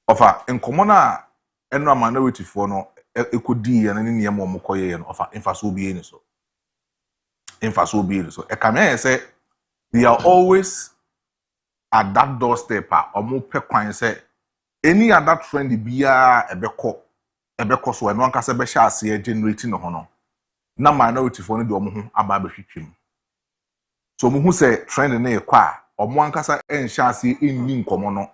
ofa nkomo na eno minority for no ekodi ya na ne niam omokoye no ofa emfaso bi eni so e come say they are always at that doorstep omo pe kwan say any other trend biya ebeko so eno anka se be sha ase generate no ho no na minority for no de omo ho aba be hwetwem so mo hu se trend na ekwa omo anka sa ensha ase enni nkomo no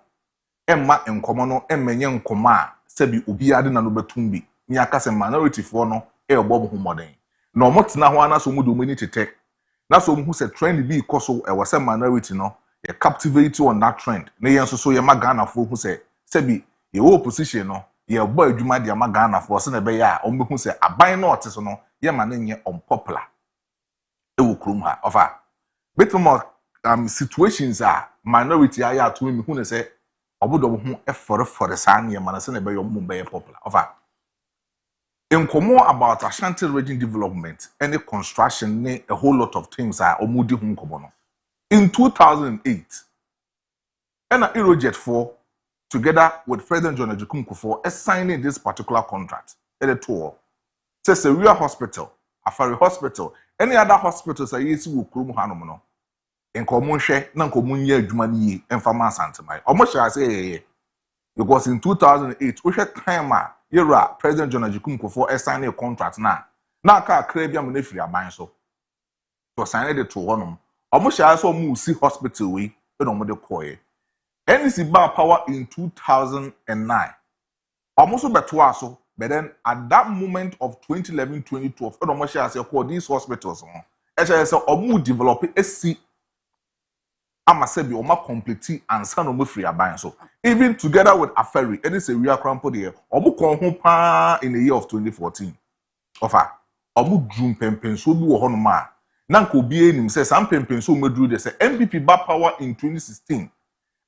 emma nkomo no emmenye nkomo a se bi obi ade na no betum bi ni aka se minority for no ebo ho moden na omo tena ho ana so mu do mani tete na so mo hu se trend bi ikoso e wase minority no e captivate on that trend na yen so ye magana for hu se sebi ye opposition no ye bo adwuma de amagana for se na be ya o mehu se aban no ote so no ye ma na nye unpopular e wo krum ha ofa betmo situations are minority aya to me hu ne se obodo hu e for sa na ye ma na se na be yo mo be popular ofa enkomo about Ashanti region development any construction ne a whole lot of things are omudi hu nkomo no in 2008 and Aerojet 4 together with President John Ejikun Kufuor signing this particular contract at a tour. Says a real hospital, Afari Hospital, any other hospitals are easy with Krum Hanomono. In Komunche, Nankomunya Jumani, and Fama Santamai. Almost I say, because in 2008, we had time, President John Ejikun Kufuor signing a contract now. Now, Kaakyire Munefria buying so. To sign it to one. Almost I saw Musi Hospital, we don't know the coy. NC bar power in 2009. Almost better so, but then at that moment of 2011-2012, almost I say these hospitals as I say omu develop SC Amasebi Oma complete and son of free abine so. Even together with Afari, and it's a real crampo there, omu kon in the year of 2014. Ofa, omu drum pempen so bi wo honoma. Nanko bi enim say some pempen so medru dey say MPP bar power in 2016.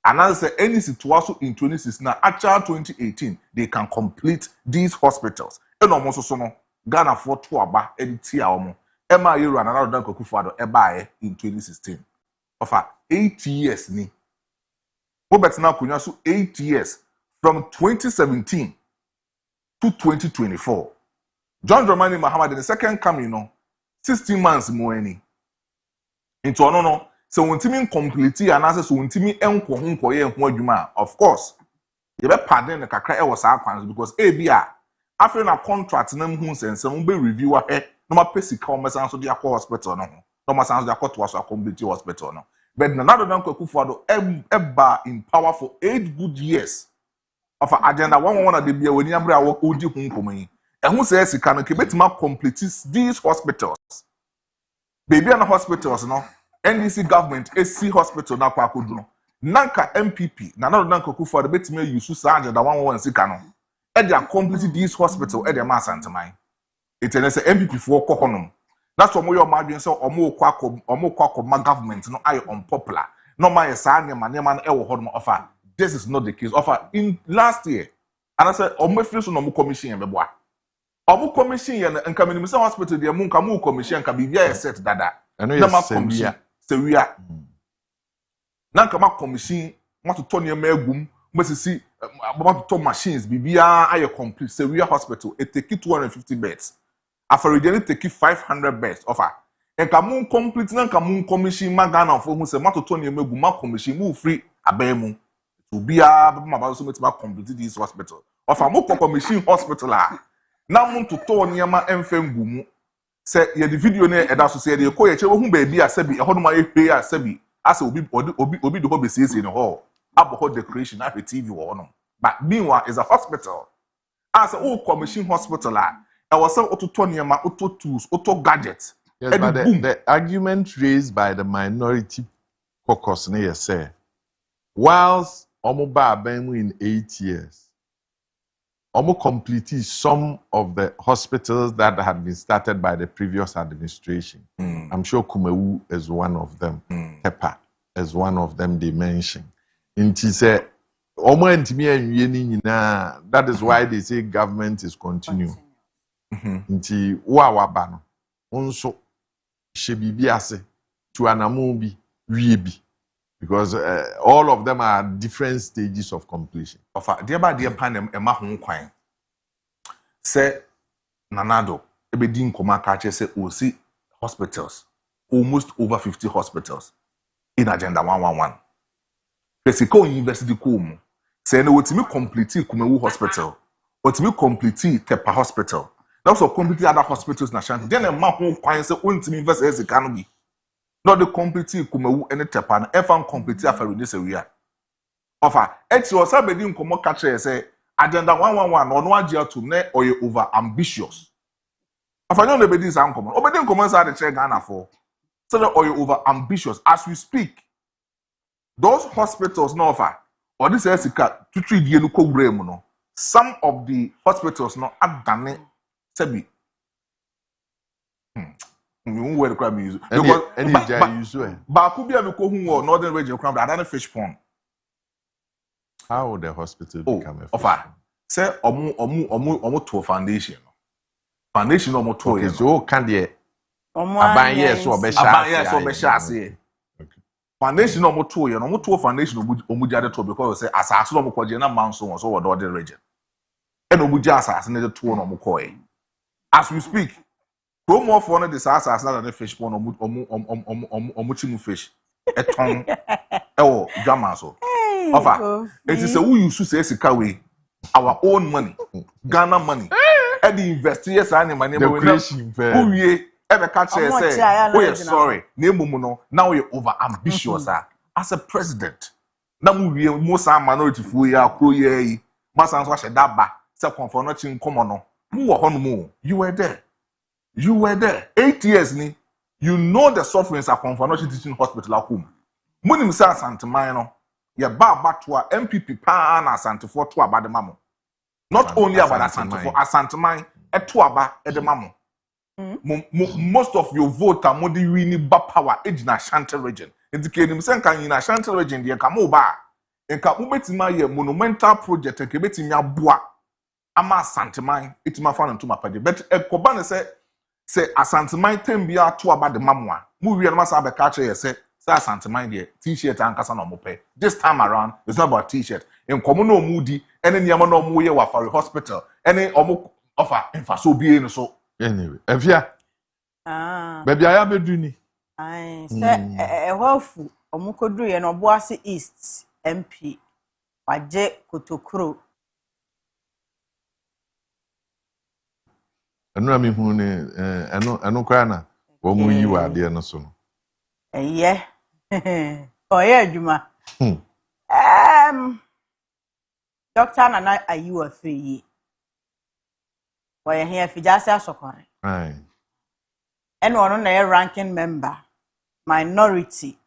And as any situation in 2016, now actual 2018, they can complete these hospitals. And almost so no Ghana for two aba and tia omo. Emma you run another than Kokufado eba in 2016. Of 8 years ni. But now kunya so 8 years from 2017 to 2024. John Dramani Mahama the second coming, 16 months more any. Into no so untimi complete anase so untimi enko ho nkoye ho adwuma of course you be pardon the kakra e was akwan because bia after na contract na hu sensem be review ahe no ma pesika o mesan so dia hospital no no ma san so dia to aso complete hospital no but na nado dan kwakufu ado eba in power for 8 good years of agenda one of the bia wani abre awo odi hu nkoman ehun say sika no kebetima complete these hospitals baby and hospitals no NDC government AC hospital na kwa kodu no nanka MPP na nado dan kwakufu ado betima use sa agenda one sika no e dey complete these hospital e dey ma santeman it say MPP for kokonom that's what your margin so omo kwako ma government no aye unpopular no ma yesa ne ma no e wo hodom offer this is not the case offer in last year and I said omo free so no mo commission be boa omo commission ye nka minim say hospital dey mu nka mo commission nka bibia ye set dada na ma commission sewia na nka ma commission mo to tony ma agum mo sisi mo to machines bibia aye complete sewia hospital it take 250 beds after we take 500 beds offer enka mun complete na nka mun commission magana for hu se matoto ne megu ma commission mu free abemu to bia ma ba so metima complete this hospital offer mu commission hospital na mun to niam emfem gumu se ye the video ne eda so se ye ko ye che hu ba bia sabi e hono ma ye pay a sabi asa obi do ho be sese ne ho abo decoration na TV wo hono but meanwhile is a hospital as a commission hospital I was saying auto niema, auto tools, auto gadgets. Yes, but the argument raised by the minority caucus say, whilst Omoba Abemu in 8 years, Omo completed some of the hospitals that had been started by the previous administration. I'm sure Kumewu is one of them. Tepa is one of them they mentioned. And she said, Omo and that is why they say government is continuing. Nti wa waba no onso hye bibia ase to anamu bi wie bi because all of them are different stages of completion. Ofa de ba de panem ema ho kwan se nanado ebedi nkoma ka che se osi hospitals almost over 50 hospitals in agenda 111 Pesiko University Kumu se na wotimi complete Kumewu hospital wotimi complete Tepa hospital. That's what complete other hospitals na shanty. Then a man who kwanye se untimi invest as economy. Not the complete Kumewu any Tepa na efan complete after this area. Offer echi osa bedi nkomo catch say agenda 111 or no agenda to ne or you over ambitious. Offer no bedi is uncommon. Obedi nkomo say the check Ghana for. So that or you over ambitious as we speak. Those hospitals no offer or this esika to treat the no ko no. Some of the hospitals no have done it. Sebi. You were the crab use. But could be a Miko northern region crab, I don't fish pond. How would the hospital become a offer? Say omu to foundation. Foundation omu to is so can the aban yes or besha. Foundation omu to foundation omu jade to because say asase omu kwaje na manso so what other region. And omu jasa asase na to no omu as we speak, no more for the asas than the fish pond or fish. A tongue, oh, Jamaso. Offer. It is a who you should say, Sikawi, our own money, Ghana money. And the investigators and my name who ye ever catch say, oh, sorry, Nemuno, now you're over ambitious as a president. Now we most minority for ya, Kuye, Massans wash a daba, second for nothing common. You were there. You were there. 8 years, ni. You know the sufferings are from for teaching hospital at home. Munim sa Santamino, ya ba to MPP pa na Santifo to about the mamo. Not only about Santifo, a Santamine, a to about the mamo. Most of your vote are modi wini ba power age na Ashanti region. Indicating Sankan in Ashanti region, the Kamoba. And Kamubetima ye monumental project, and Kebetim ya bois. Ama Santamine, it's my fun to my party. But a Kobana say a Santamine tembia to about the mamma. Movie and must have a catcher, say Santamine, dear, t-shirt and Casano Mope. This time around, it's not about t-shirt. In Comono Moody, any Yamano Muya for a hospital, any Omo offer, and for so being so. Anyway, Afia. Baby, I am a duni. Ai se hofu omukodu ye no Boase East MP waje Kotokuro. Enu ami hu ne enu kwa na wo mu yi wa de no so no. Eye. Oye adwuma. Doctor Nana ayi afri yi. Oye here fijase asokore. Ai. Eno ono na ranking member minority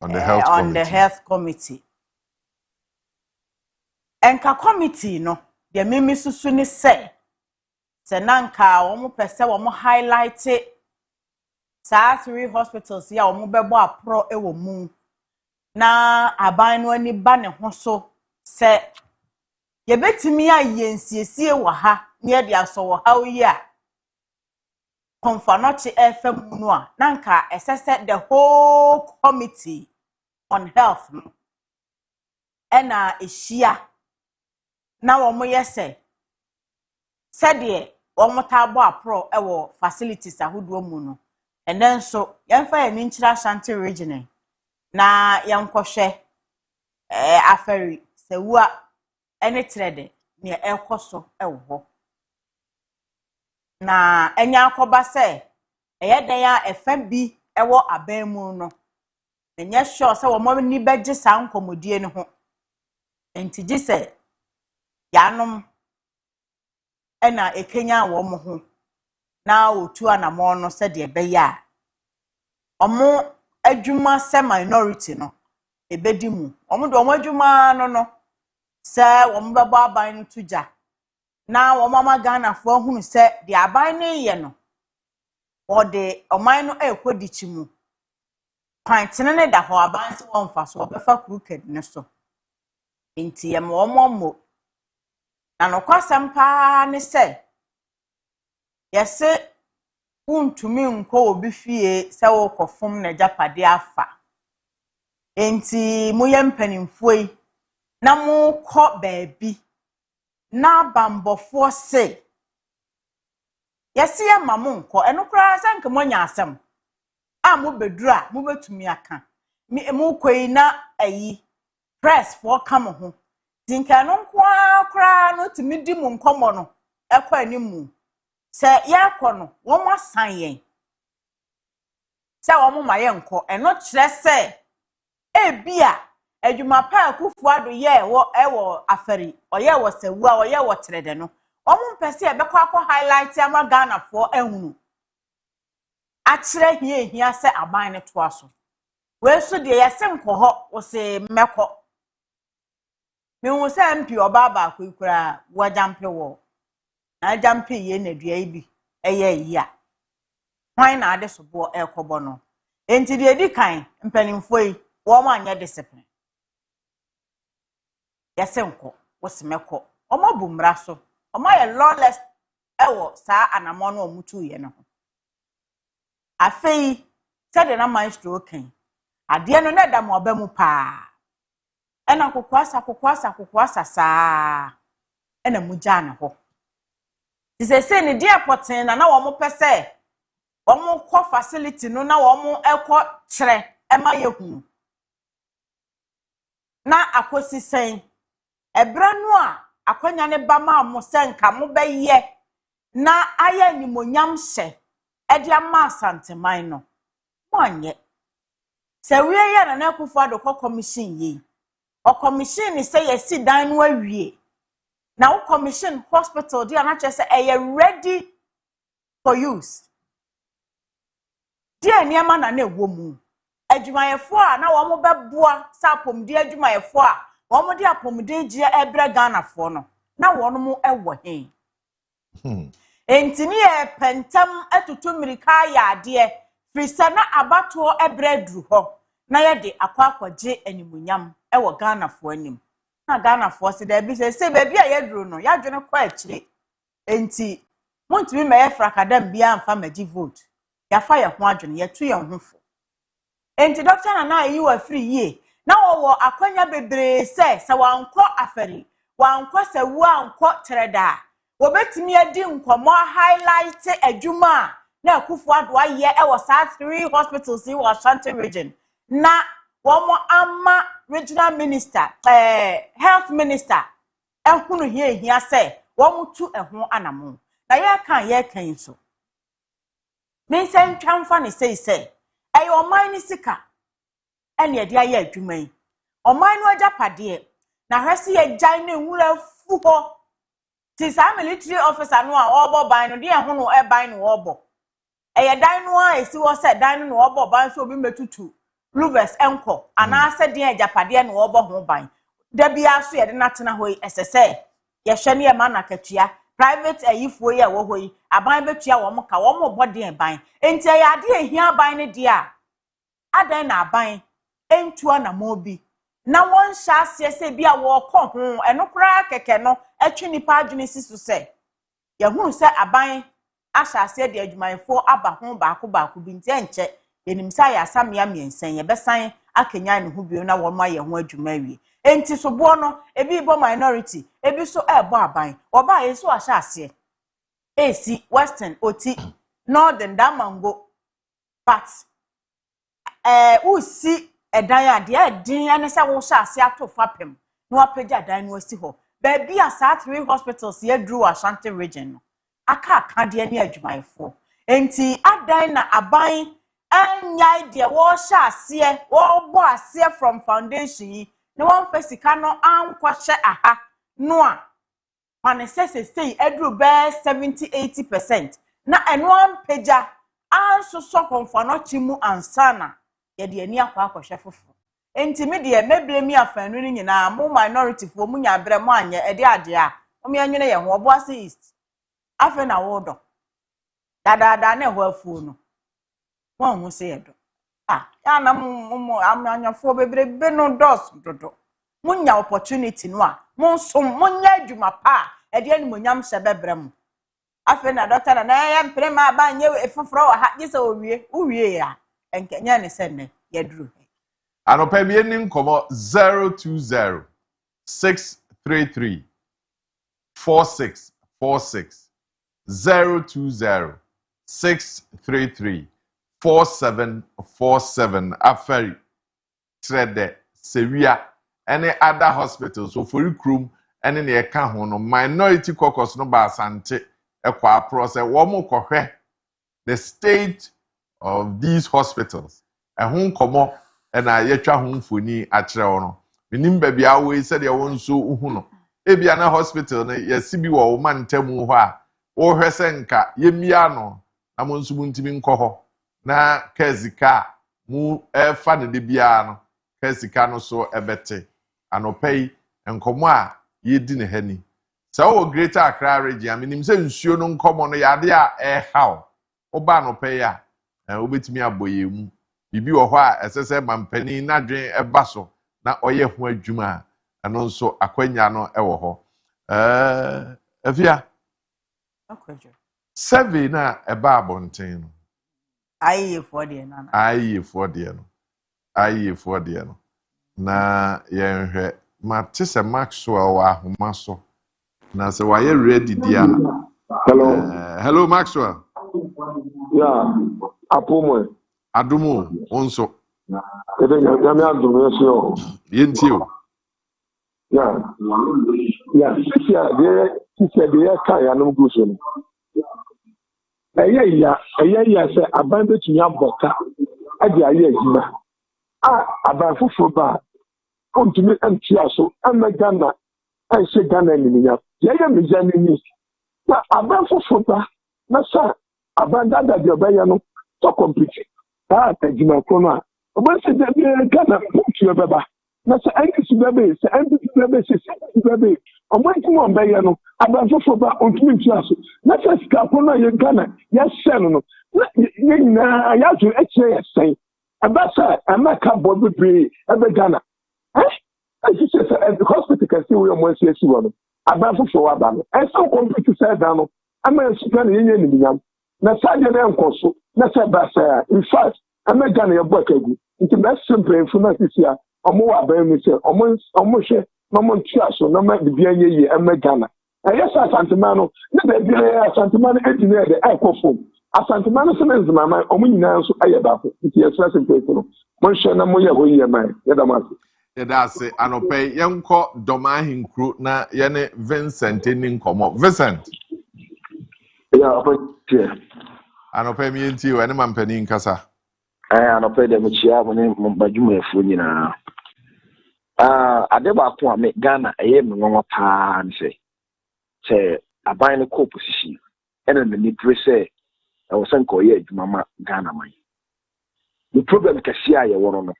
on the health on committee. The health committee. Enka committee no, de mimi susu ni se nanka omo pese omo highlight saa 3 hospitals ya omo bebo apro ewo mu na aban no ani ba ne ho so se ye betimi ayensiesie wo ha ne de aso wo ha oyi a konfanoche FM no a nanka esese the whole committee on health no ena ehia na womo yese sede womo tabo apro ewo facilities ahodo mu no enen so yemfa ye nchira Ashanti region na yankohwe aferi sewua ene trede ne ekoso ewo ho na enya akoba se eyeden ya efa bi ewo aban mu no enye sure se womo ni beje sa nkomodie ne ho entiji se yanom ena ekenya wo mo ho na otu anamo no se de beya omo adwuma se minority no ebedi mu omo do omo adwuma no se omo bebo aban no tuja na omo ma Ghana fo hunu se de aban ne ye no o de oman no ekodichi mu kwantene ne da ho aban se won fa so obefa crooked ne so enti ye mo omo na no kwasem pa ne se yese untumi nko obi fie se wo kofom na japade afa enti moye mpanimfo yi na mo kọ baabi na bambofo se yese ya mamo nko eno kra se nke monya asem a mo bedura mo betumi aka mo kwei na ayi press for kamo ho dinka no kwa kra no timi di mu nkomo no ekwa animu se yakọ no wo mo san yen se wo mo maye nko eno kire se ebia adwuma pa akufu ado ye wo afari oye wo sewua oye wo trede no omo mpese e bekọ akọ highlight ama Ghana for ehunu a kire hia se aban ne to aso we so de yese nko ho wo se mmekọ me hu se mpi oba ba akura wo jampe wo na jampe ye na dua ibi eye yi a hwan na ade so bo ekobo no enti de edi kan mpanimfo yi wo ma anya discipline yese nko wo se mekọ omo bu mra so omo ye lawless ewo saa anamo no omutu ye no afei sede na maestro kan ade no na da mo ba mu pa ena kokwasa saa ena muja na ho se ne dia poten na wo mo pese wo mo kọ facility no na wo mo ekọ kire ema yehu na akosi sen ebra no a akwanya ne ba ma mo senka mo beye na aya nimonyam hye ede ama asanteman no mo anye se wiye ya na akufo adokọ commission yi o commission ni say yesi dan no awie na wo commission hospital dia na che say ready for use dia niama na ewo mu adwumayefo a na wo mo beboa sa pomdi adwumayefo a wo mo dia pomdi gie ebre Ghana fo no na wo no mo ewo he entini e pentam atutu mirika ya ade frisa na abato ebre dru ho na ye de akwaje animunyam ewo Ghana fo anim na Ghana fo se da bi se ba bi a ye dru no ya dwene kwa akire enti montimi me ye frakadam bia amfa magi vote ya fa ye ho adwene ye tu ye ho fo enti doctor na yi wa free ye na wo akwanya bebre se wankọ afari wankọ sewu ankọ treda wo betimi adi nkomo highlight adwuma na Akufo-Addo aye e was 3 hospitals in Ashanti region na womo ama regional minister health minister ehunu hia say womo tu eho anamo na ye kan so me say ntwamfa ne say e oman ni sika ene de aye adwuma yi oman no agapade na hwese ye gyan na nwura fu ho ti sa military officer no a obo ban no de eho no e ban no obo eye dan no a esi wo se dan no obo ban so obi metutu Rivers enko ana se de agapade no obo ho ban da bia so ye de natena hoyi esese ye hwe ne ye ma na katua private ayifuo ye wo hoyi aban betua wo mo ka wo mo bode ban enti ya de ehia ban ne de a adan na aban entua na mobi na won sha se bia wo kɔ ho enokra keke no etwe nipa adwene sisu se ye hunu se aban ahya se de adwumayefo aba ho baako bi nti enche yenim sa ya asamia miensen ye besan akenya ne ho bio na wo ma ye ho adwuma wie enti so bo no ebi bo minority ebi so ebo aban oba ye so ahya ase esi western oti northern damango but usi edan ade edin ane se wo hya ase ato fapem na wapagya dan no asi ho ba bia sa 3 hospitals ye drew Ashanti region no aka de ne adwumayefo enti adan na aban anyai de wo hya ase wo bo ase from foundation na won fasika no ankwahye aha no a panesese edru be 70-80% na eno ampagya anso so konfa no chimu ansana ye de ani akwa fofo enti me de meble mi afanu ni nyina mo minority fo mu nya brɛ mo anye ede ade a o me anwene ye ho obo ase east afa na wodo dada na ho afu no won hu se yedo ya na mo amanyafo bebrebe no dos dodo munya opportunity no a monsom munya adwuma pa ede ani monyam hye bebrɛ mo afa na doctor na ya mprema aba nye efoforo wa ha gise owie ya enkenya ne senne yedru anopa bi eni nkomo 020 633 4646 020 633 4747 afari trede sewia any other hospitals so for krum ene ne eka ho no minority caucus no ba asante ekwa process wo mo kohwe the state of these hospitals ehun komo ena yetwa ho mfoni akere wo no minim ba bia we said ye won so uhu no ebia na hospital no yesibi wo mantamu ho a wo hwese nka yemia no na mo nso muntimi nkɔ ho na kezika mu efa ne de bia no kezika no so ebete anopai enkomo a yedi ne hani so Greater Accra region minim se nsuo no nkomo no yade a ehaw oba anopai a obetimi aboye mu bibi wo ho a esese mampani na dwen eba so na oye ho adwuma ano nso akwanya no ewo ho Afia Kojo survey na eba abonten no ayefo de na ayefo de no na yenhwe matise Maxwell wa ahoma so na se wa ye ready dia hello Maxwell yeah adumo onso ebe nyame adumo so yentio yeah sisia de ka ya no guso no eya se aban betumi aboka ade aye ajima aban foforo ba kontumi antia so amagana anse Ghana ni nya ye mejani ni na aban foforo ba na sa aban dada de obaya no to complete ajima ko no obo se de Ghana mutu beba na sa anki bebe se anki bebe se bebe omo nti mo obaya no aban foforo ba ontumi ntia so na sa sika ko no ye Ghana ya sel no na ya ju eche ya sen abasa amaka bobu be ebe Ghana I just said the hospital can see we almost see one aban foforo wa ba no e so complete say da no ama sika na yenye ni nyam na saje na enkoso na say ba say in fact ama Ghana ya boka gu nti na simple na sisia omo wa ba mi say omo hwe no mo ntia so na ma bibia nye yi ama Ghana yes asantema no na bibia asantema no edine de ekofo Asante man sense mama omunyina so ayebafo nti yesra se kwetoro mo hye na mo ye ho yeman yedamase yedase anope yenko domahinkru na yene Vincent ni nkomo Vincent ya opo anope mi enti we ne mampani nkasa anope de mo chia mo ne badwumafu nyina ade ba ko ame Ghana eye me ngonwa pa nse se aban ne ko position ene me ni dresse I was saying, Mama Ghana. The problem is that you want to know.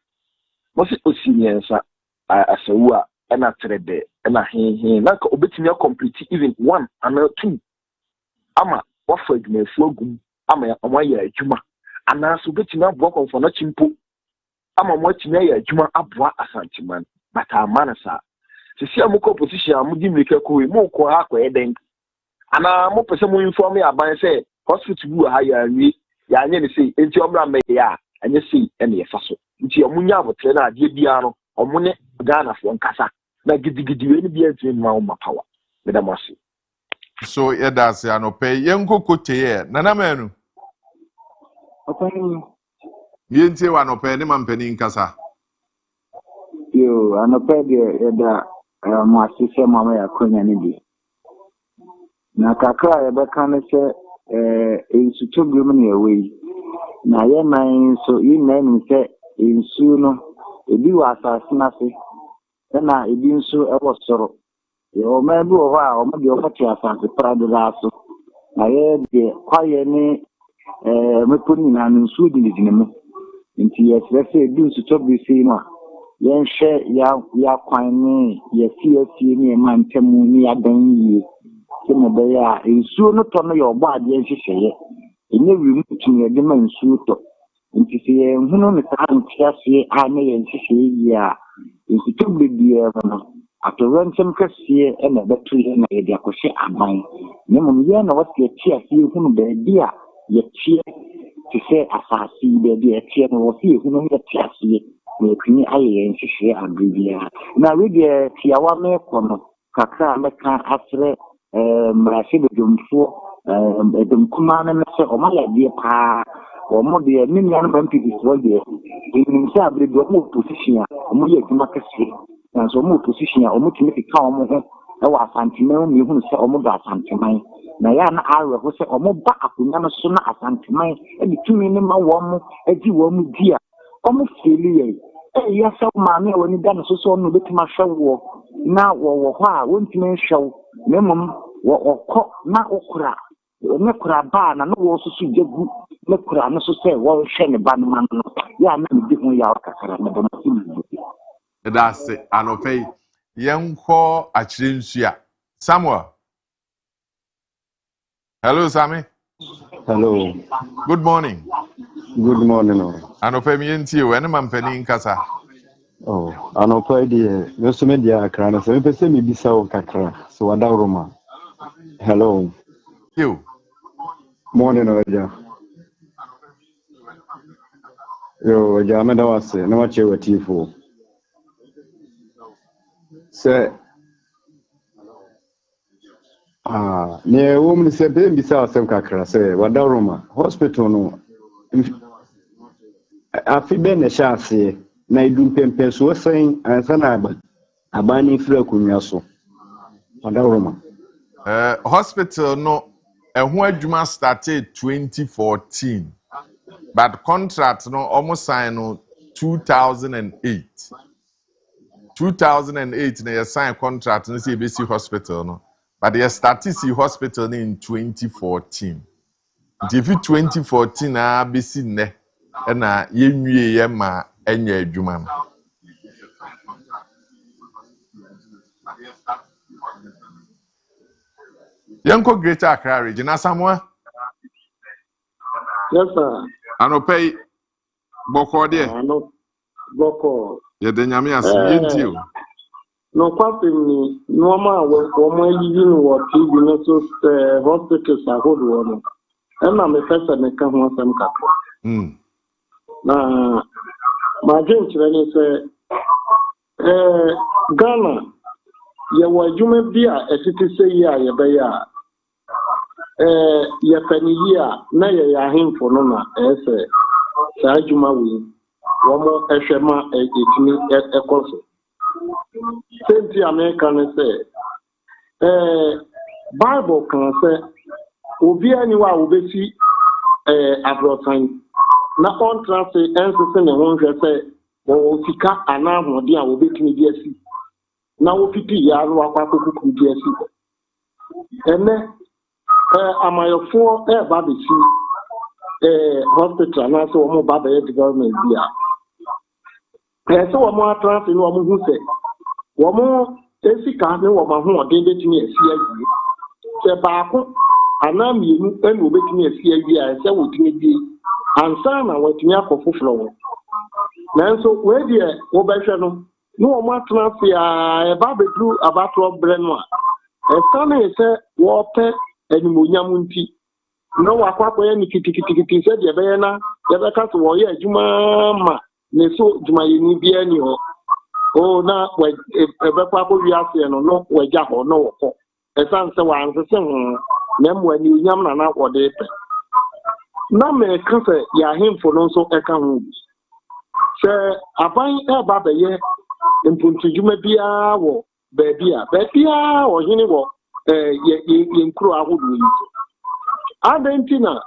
Most of the seniors are saying, and I said, and I hear, like, obetting complete even 1 and 2. Ama, what for me, flogum, ama, a juma, and I so betting up work on for not chimpo. Ama, watching a juma abwa asantiman, but our manasa. To see a moko position, I'm giving you a cool, more quiet, and I'm more person inform me about say. Hospital bu higher we ya anye ne sei enti omra me ya anye sei ene ye faso nti omunya abotre na ade bia no omune Ghana fo nkasa na gidigidi we ne bia ntimi ma wo mapawa me da masi so yedase anope yenko koteye nana manu okay yenti wa anope ne mampani nkasa yo anope de yeda mo asise mama ya konya ne bi na kakra ya beka ne se insuto biom na ewe na ye nan so yi na ni se insu no ebi wa asase na se na ebi nso e wo soro ye o ma bi o ha o ma de o fati asase prado la so na ye de kwaye ni meponi na nsu di di mu nti ye se ebi insuto bi se no ye nhwe ya kwan ni ye sie ni e ma ntemu ni ya dan yi kene be ya nsuo no to no ye ogba ade nhihye enye wi mutu ye de man nsuo to nti se ye hunu ne ta ntiase a ne ye nhihye ya nti to bebi e no atorantem kase e na betu ye na ye de akohye aban ne mum ye na wate tiase hunu be dia ye tie ti se asasi be dia tie no wo se hunu ye tiase ne kwini aye ye nhihye agribia na we de tiawa me kono kakra meka asre mrasi de jumfo edum kuma na se o mala die pa o mo de ni nyan ban pidi so de ni se abre do mo position o mo ye kuma kase na so mo position o mo timi ka o mo ho e wa santima mi hu se o mo da santima na ya na awe ho se o mo ba akunya no so na asantima e di tumi ni ma wo mo e di wo mo dia o mo feli ye ya so ma me woni da no so no betima hwewo na wo ho a wontimi hwewo memom wo na okura ne kura ba na no wo so jegu ne kura no so se wo hwe ne ba no man no ya na me di ho ya okakara na ba no simu that's anope yenko achirensia Samuel hello Sammy hello good morning anope mi enti we ne mampani nkasa anope de me so me dia akra na se me pese me bisa o kakra so wada roma hello you morning oja yo oja me da wase na wache watifo se ne woman se be bisa asem kakra se wada roma hospital no afi be na shaase na idum pempen so sen ansa na abani fira kunwa so wada roma hospital no ehun adwuma started 2014 but contract no almost sign no 2008 na sign contract no say BC hospital no but they started see hospital in 2014 if 2014 na BC ne na yenwie ye ma enya adwuma no Yanko Greater Accra region Samuel. Yes sir. Anope boko de. Boko. Ye de nyame asem yenti o. No kwapim ni normal wo mo yiyi no wo TV no so hospitals ahodo wo no. E na me pesa me ka ho asem kakra. Na ma gen kire ni se Ghana ye wo adwuma bi a etiti se yi a ye be ya yɛpɛne yi a na yɛyɛ ahemfo no na ɛsɛ saa adwuma wei wɔn ɛhwɛ ma ɛtumi ɛkɔ so sɛnti America no sɛ Bible kan sɛ obiara ni wa obesi abrɔsan na ɔntra se ɛnsese ne ho nhwɛ sɛ wɔwɔ sika anaa ahoɔden a wɔbɛtumi de asi na wɔfiti yɛ ano akɔ akɔkuku de asi ɛnɛ amayɔfoɔ ɛɛba bɛsi hospital anaasɛ wɔn ba bɛyɛ development bi a ɛsɛ wɔn atra se ne wɔn ho sɛ wɔn esika ne wɔn ahoɔden bɛtumi asi awie sɛ baako anaa mmienu ɛna wɔbɛtumi asi awie a ɛsɛ wɔtumi die ansa na wɔtumi akɔ foforɔ wɔn nanso wei deɛ wɔbɛhwɛ no ne wɔn atena ase a ɛba bɛduru abatoɔ berɛ no a ɛsane sɛ wɔpɛ animonyam nti na wakɔ akɔyɛ ne kitikiti sɛdeɛ ɛbɛyɛ na yɛbɛka sɛ wɔyɛ adwuma ma ne so dwumayɛni biara ni hɔ na ɛbɛkɔ akɔwie aseɛ no no wɔagya hɔ na wɔkɔ ɛsane sɛ wɔansese ho na mmoa animonyam na na wɔde pɛ na mɛka sɛ yɛ ahemfo no nso ɛka ho bi sɛ aban ɛba bɛyɛ mpuntudwuma biara wɔ baabiara ɔhene wɔ yɛ nkuro ahodoɔ yi so adan nti na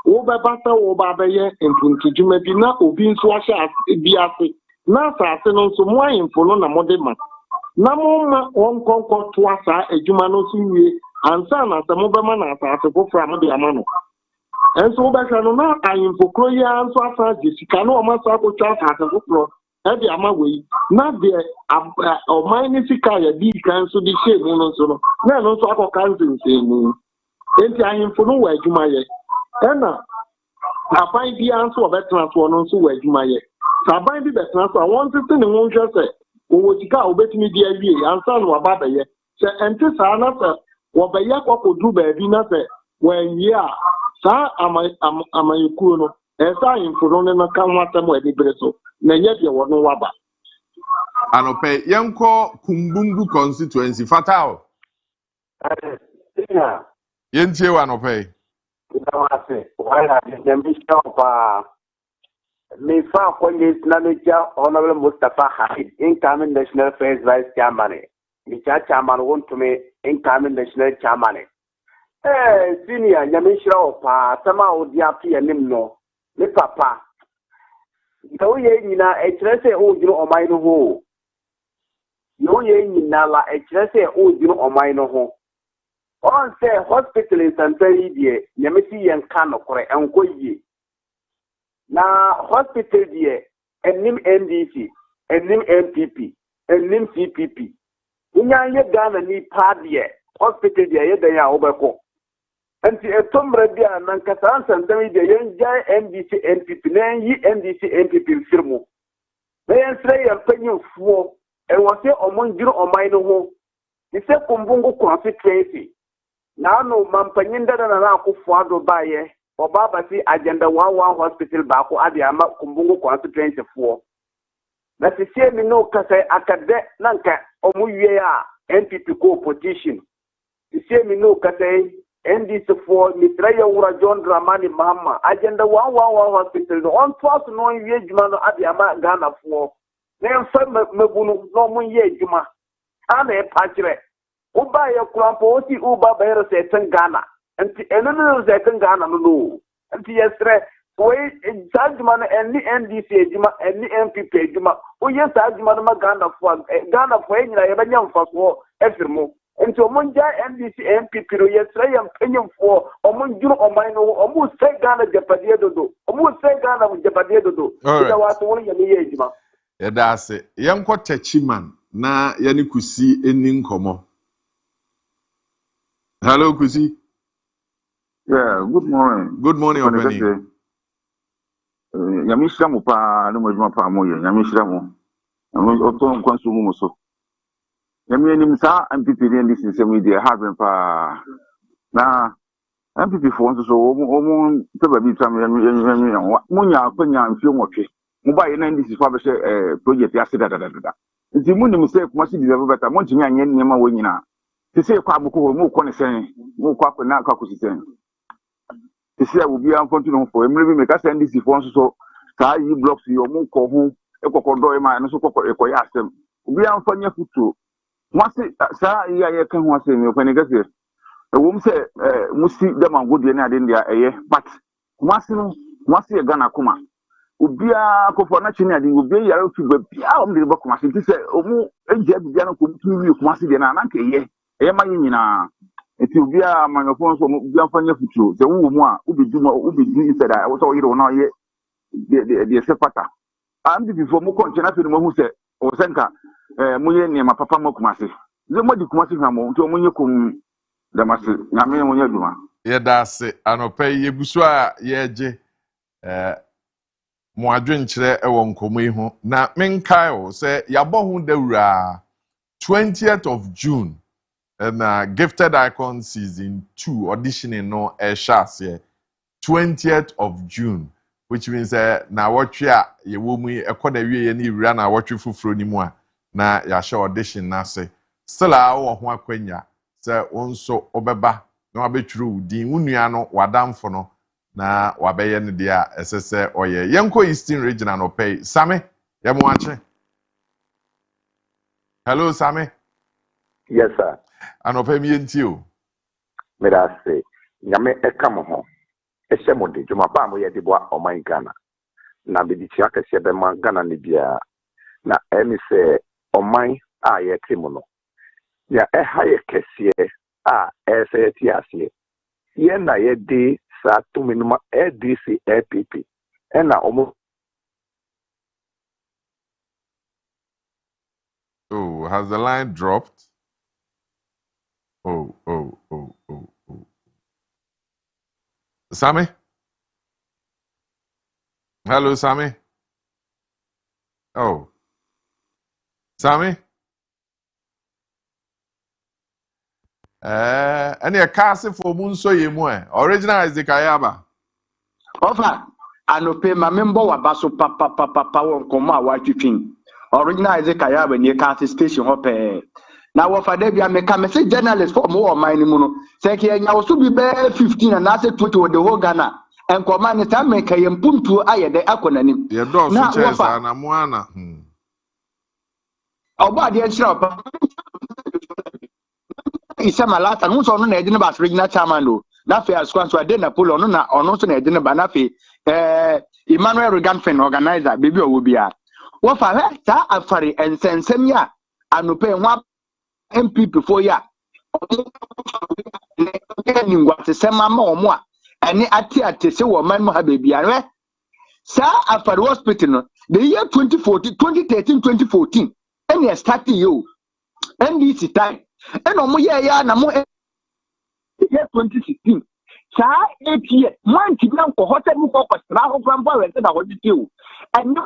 wobɛba sɛ woba bɛyɛ mpuntudwuma bi na obi nso ahyɛ bi ase na asase no nso mo ahemfo no na mode ma na momma wɔn nkɔnkɔtoa saa adwuma no so wie ansa na sɛ mobɛma na asase foforɔ a mode ama no enso wobɛhwɛ no na ahemfo kuro yi nso asa gye sika na wɔn asa akɔtwa asase foforɔ ɛde ama wei na deɛ ɔman ne sika yɛ di kan nso de hyɛ mu no nso no na ɛno nso akɔka nsensɛnmu enti ahemfo no wɔ adwuma yɛ ɛna aban biara nso wɔbɛtena soɔ no nso wɔ adwuma yɛ sɛ aban bi bɛtena so a wɔn tete ne ho nhwɛ sɛ wɔwɔ sika a wɔbɛtumi de awie ansa na wɔaba bɛyɛ sɛ ɛnte saa na sɛ wɔbɛyɛ kɔkɔduru baabi na sɛ wɔanwie a saa amayɛkuo no ɛsɛ ahemfo no ne no ka ho asɛm wɔ ani bere so na ɛnyɛ deɛ wɔno waba anɔpɛ yɛnkɔ kumbungu constituency fatal yɛntie wɔ anɔpɛ mefa akɔnye na meja honorable Mustafa Hamid incoming national first vice chairman meja chairman wontumi incoming national chairman senior nyamishira opa sama odi api anim no me papa yo ye nyina ekire se o jiro oman no ho yo ye nyina la ekire se o jiro oman no ho on say hospital in Santari die nyamisi yenka no kore enko yie na hospital die enim NDC enim MPP enim CPP unya ye Ghana ni pa die hospital die ye dan ya obeko anti etomra bia nan kasan Santari die yen jai NDC MPP na yi NDC MPP firmu na yen sre ya panyufuo e wose omonjiro oman no ho ni se kumbungu constituency na no mampanyin dada na akufo ado baye obaba si agenda 11 hospital baako ade ama kumbungu constituency fo na sisi mi no kasa akade nanka omuwie a NPP ko opposition sisi mi no kasa NDC fo mitra ya wura John Dramani Mahama agenda 11 hospital no on force no wie djuma no ade ama Ghana fo na mfa mabunu no mun ye djuma ana e pachire uba ya kurampo oti uba bayro se tan Ghana anti enano se tan Ghana no anti yesre we sajuma no eni NDC ejuma eni MPP ejuma o yes sajuma no Ghana fo enyina ye banya mfaso efirmo anti omonja NDC MPP ro yesre yam penyimfo omonjuru oman no omu se Ghana japade dodo omu se Ghana japade dodo ida wato woni ye ye ejuma yeda ase yenko tachiman na yani kusi eni nkomo. Hello, Kusi. Yeah, good morning. Good morning, Openi. Yamishira mo pa no mo pa mo ye. Yamishira mo. Oto nkwanso mu so. Yami enim sa MPP ndi system we dey have pa. Na MPP for nso so omo teba bi tram yami munya akwanya mfio motwe. Mo ba ye na ndi sifo abehye project ase da. Nti mu nim say kuma si develop better mo ntimi anye nyema wo nyina. They say Kwabuko, more connoissance, more Kwapana Kakusisan. They say I will be unfortunate for him. Maybe make us send this if once so. You blocks your Moko home, a cocodoy man, and so cocoyas them. We are unfortunate to. Once it, sir, I can once in your penny. A woman say, must see them on good dinner in there, but once a Ghana Kuma. Ubia Kofonachina, the Ubia to be out of the book. He said, Oh, a Jabiano could you must see an anke ye. Emayina. It will be a man of one from Biafania Futu. The woman who be doing said, I was all you don't know yet. The Sepata. And before Moko Chanafi, who said, O Senka, Muye near my papa Mokumasi. The Modi Kumasi Hamo, to Muyakum, the Master, Namin Munyaduma. Yeah, that's it. I no pay ye buswa ye mo adwen kire e wo nkomo ihu na menkai o say yabo hu dawura 20th of June and Gifted Icon season 2 auditioning no shas here 20th of June, which means na watwe a ye wo mu ekoda wie ni wura na watwe fufuro ni mu a na ya sha audition na say still a wo ho akwanya say wonso obeba na wabetwuru din unua no wadamfo no na wabeye ne dia esese oye yenko Eastern region no pay Sami yemoache. Hello Sami. Yes sir. Anope mi enti o. Me da say nyame ekam ho ehye mode djuma ba mo ye de boa oman Ghana na be di tia kese be man Ghana ne bia na emi se oman a ye temu no ya ha ye kese a ese ti ase ye na ye de sa to minimum ADC APP and almost. Oh, has the line dropped? Oh. Sami? Hello, Sami? Oh. Sami? Any a castle for Munso Yemwe. Original is the Kayaba. Offer. Anope mamembo wa baso papa won koma wa twitwin. Original is the Kayaba near Castle Station hope. Now offer there be make am say journalist for more mine mu no. Say ke nya wo so bi be 15 and na say 20 with the whole Ghana. En koma ne ta make yem puntu aye de akonanim. Ye do so chance na mu ana. Oba de nchira Isa malata no so no na ede ne ba regional chairman do na fe asquan so ade Napoleon no na ono so na ede ne ba na fe Emmanuel Reganfen organizer bebi owo bia wo fa ta afare ensensem ya anope nwa MPP for ya ni ngwate sema ma omo a ene ate se wo man mo ha bebia we sa afare hospital no the year 2013 2014 ene start you NDC time and on ya na mo year 2016 sa 8 years man ti na ko hotel mu ko kwasra ho kwamba we se na ho ditew and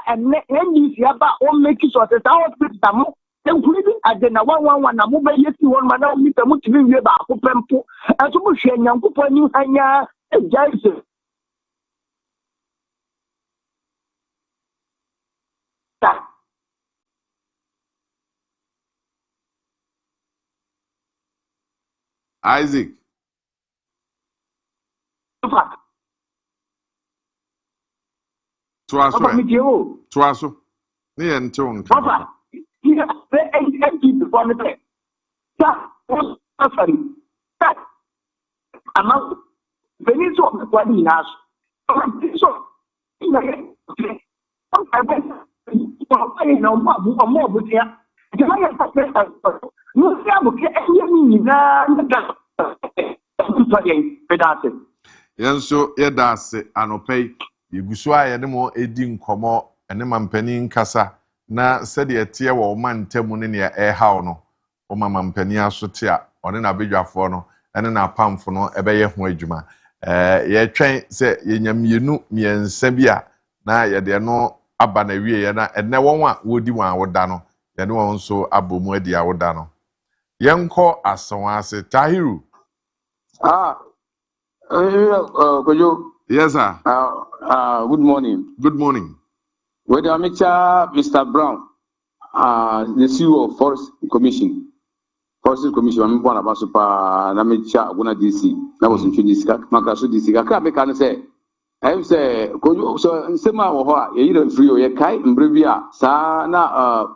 and NDC aba o make sure that hospital tamo including agena 111 na mo be yesi won ma na mi tamo ti wie ba ko pempo and so mo hwe nyankopon ni hanya ejaise Isaac. Twaso. Ni ento nka. Papa. Yeah, the before the sa sorry. Ama Beniso kwani nas. So ina no mo butia. Jama ya papa. No se abo ke enye na Yanso yedase anopei yeguso a yede mo edi nkomo ene mampani nkasa na sede etie wo mantemu ne ne ehaw no o mampani asote a one na bedwafo no ene na pamfo no ebeye ho adwuma ye twen se yenyamienu miensa bi a na yede no aba na wie ye na ene won a wodi wan awoda no yede won so abomu adi awoda no yenko asonwase Tahiru. Kojo. Yes, sir. Good morning. Good morning. With Mr. Brown. the CEO of Forest Commission. I'm born about super Namicha, Guna DC. That was in Chudisca, Makasu DC. I can't say. I say, so Sema or you don't free or your kite and Brevia, Sana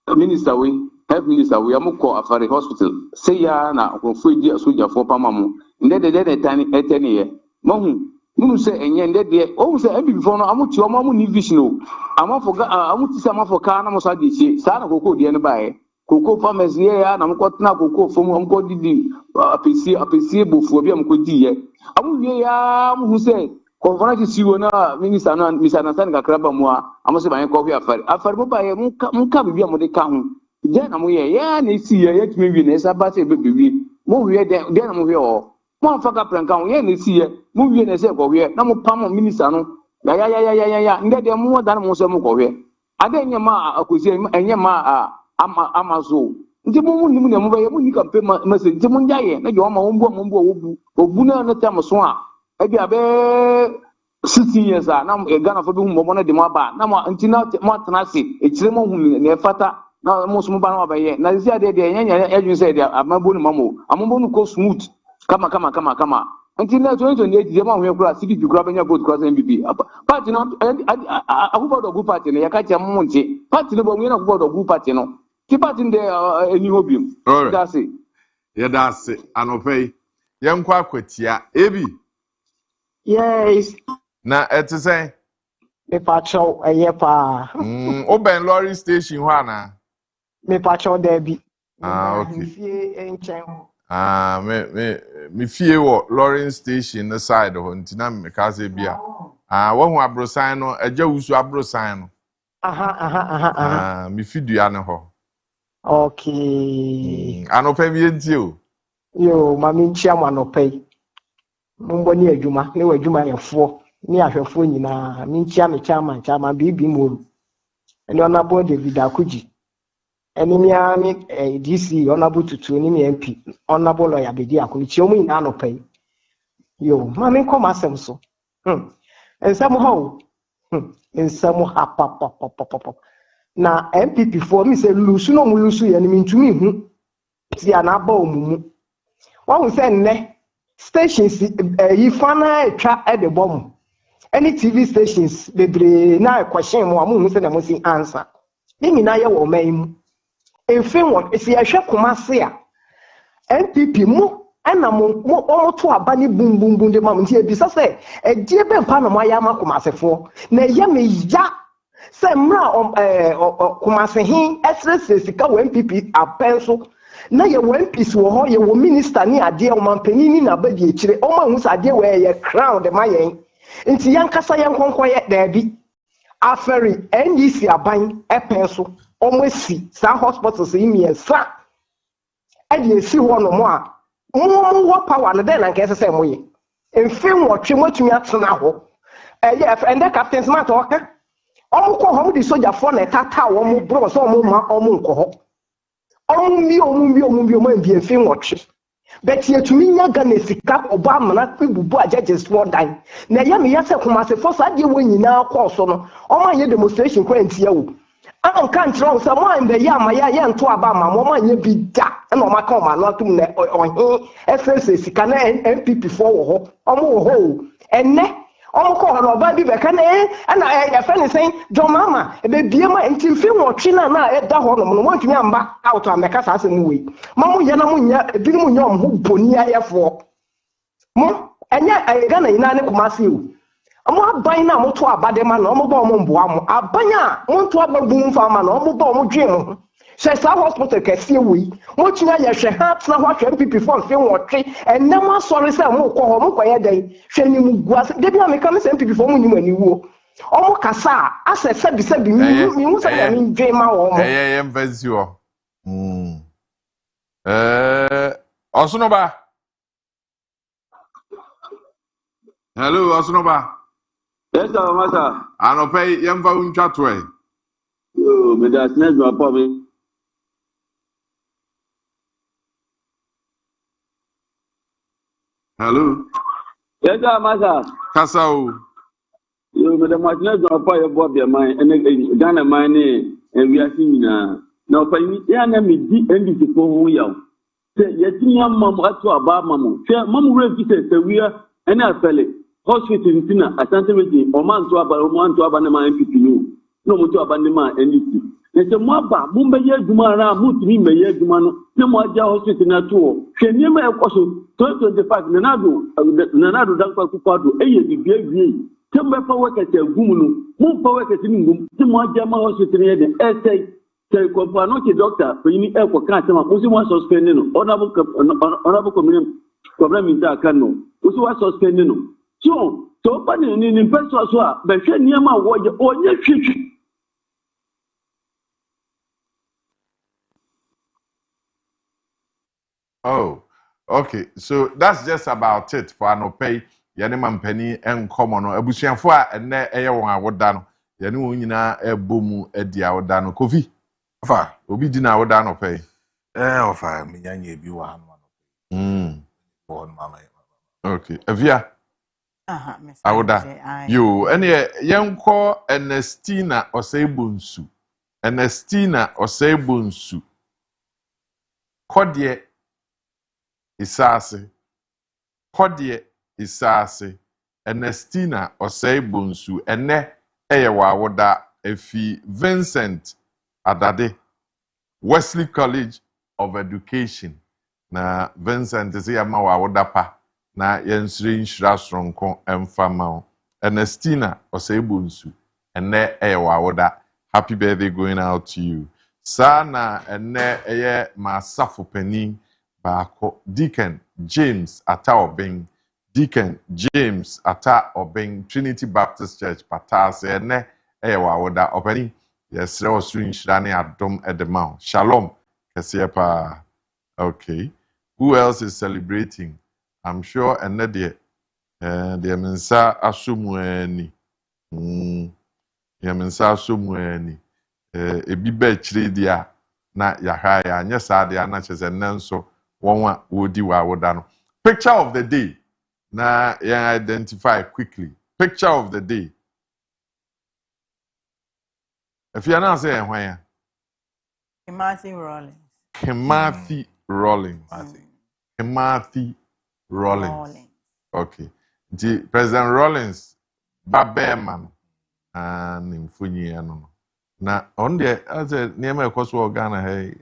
Minister, we health minister, we are more Afari Hospital. Say ya na free dear soldier for Pamamu. And then the tiny 10 year. Mum say, and yet, dear, oh, say, every before no, I'm your mamma need vision. I'm forgot, I'm to some for Kana Mosadi, Sana Coco, the end by Coco farmers here, and I'm got now Coco from Uncle Didi, a PC before we am good dear. I will hear who said, Conference you na Minister, misunderstanding a crab more. I must say, my coffee affair. After by a Munka be a Modecam. Then I'm here, and they see a yet maybe as a batty baby. Move here, then I'm here. One fuck up and count, yeah, see ye, move in a second here, no more palm of minister. Yeah, and get them more than most of them go here. I then your ma, I could say, and your ma, Amazo. The moment you can pay my message, the Munjay, and your mambo, or Buna, no time of swan. I be a 60 years, now a gun of a boom, one of the Maba, now until not Martinasi, it's the moment near Fata, now most mobile over here. Now, the other as you said, I'm a bonny mammo, I'm going to go smooth. Come on. Until now, 2028, the amount we have city to grab your boat because MVP. But you know, I about a good party, I catch a monte. Party no one about a good party, no. Keep it in there, a new opium. That's it. Yeah, that's it. And obey. Young Quaquetia, Ebi. Yes. Now, it's a say. Me pacho, a yepa. Open Lorry Station, Juana. Me pacho, Debbie. Okay. Me fear what Lawrence Station the side of Huntina Mekase Bia. One who abrosino, a Jawusu abrosino. Me feed you anaho. Okay. Ano pay me you. Yo, Mammy Chairman no pay. Mumbo near Juma, no Juma and 4. Near her phone, Mincham Chairman, Bibi Moon. And you're not born David Akuji. Enemy DC honorable to MP honorable lawyer be dia ko chiomu ina no pay yo mama come asem so and somehow pop na MPP for me say lusu no mu lusu ye ni ntumi hu ti ana ba omumu one we say ne stations yi fana etwa e de bom any TV stations bebre na question mo amu say na mo si answer ni mina ye wo man in Finland, if you are Kumasi, NPP mo and a mo to a bunny boom the moment here. Because say a dear Ben Panama Yama Kumasi for ne yami ya say mra Kumasi hin SSS NPP a pencil. Na ye MPs wo ye wo minister ni ade o man panini na ba die kire o man hu sa ade we ye crown de mayen nti yankasa yankonkon ye daabi aferi NDC aban e pencil almost some hospitals in me and sa and you see one or more power and then I guess the same way. In film watching what you have now. And the captain's matter, okay? Almost home the soldier for a tata or more bros or more or more. Only be a film watch. But here to me, you're gonna see cap Obama, not people judges one time. Now, Yami Yasa Kumasi, first I when you now call so. All my demonstration quench you. I can't wrong someone the yama yan to Obama, Mama, you be that, and on my coma, not to on FSS, can MPP for or and ne, call her baby back and I friend saying, John Mama, a baby, until film or China at that one, want to me back out on the Cassas and way. Mamma Yanamunya, Bimunyom, who Bonia for. Mo, and yet I gonna in Kumasi. Amo abanya moto abade ma na omobo ombo am abanya moto ababun fa ma na omobo omdwem se sa hospital kese wi mo tua ye hwe ha tna ho hwe MPP for fe wotwe enam asori se mo ko ho mo koye dan hwe ni mu gua de bia me kam se MPP for mo nyim ani wo omo kasa ase sebi mi hu se ya mi dwe ma wo mo embassy o Osunoba. Hello Osunoba. Yes, sir, master. I don't pay Yamva Unchatway. You, but that's not my problem. Hello. Yes, sir, master. Kasao. You, but the Martinez of Fire Bob, your mind, and Ghana, my name, we are seeing now when we are me NDC for you. Say yet mamma what to about mamma. Say mamma register we are and I fell hospital in Tina Asante or man to abanama MPP no more to abanama NDC. There's a maba Mumbai Jumara Mutmi Mayer Jumano no more hospital na tour. Can you make a question 2025 Nanado Danko Kupado a Timber power at a woman, more power at Ingum, Timor Jama hospital and essay. Say, Companoki doctor, for you need air for cancer, who was suspending, honorable community problem in Dakano, who was suspending. So, in person as well, but Yama was all your future. Oh, okay. So that's just about it for an pay. Yaneman penny and common or Abusian for and there air one would done. Yanuna a boom a dia or dano coffee. Fa obi di na woda no pay ofa me nyanya bi wa no born mama okay Afia miss awoda yo ene yenko Ernestina Osebunsu Ernestina Osebunsu kodie isase Ernestina Osebunsu ene eye wa woda efi Vincent Adade Wesley College of Education na Vincent is here ma wa wodapa na yensri nshira sronko emfama Ernestina Osebunsu ene wa woda happy birthday going out to you sana ene eye masafo pani baako Deacon James Ata Obeng Deacon James Ata Obeng Trinity Baptist Church Patase ene wa woda opani. Yes, I was doing Shani Adom Edemau. Shalom. Kasiepa. Okay. Who else is celebrating? I'm sure Enedia. The Mensa Asumueni. Mensa Asumueni. Ebibe Chridia. Na Yahaya. Yes, I announces and Nanso. One Woody Wawodano. Picture of the day. Na identify quickly. Picture of the day. If you're not saying where Matthew Rollins. Matthew Rollins. Okay. The President Rollins Babeman and Infunyi no. Na on the as a name of course Ghana hey.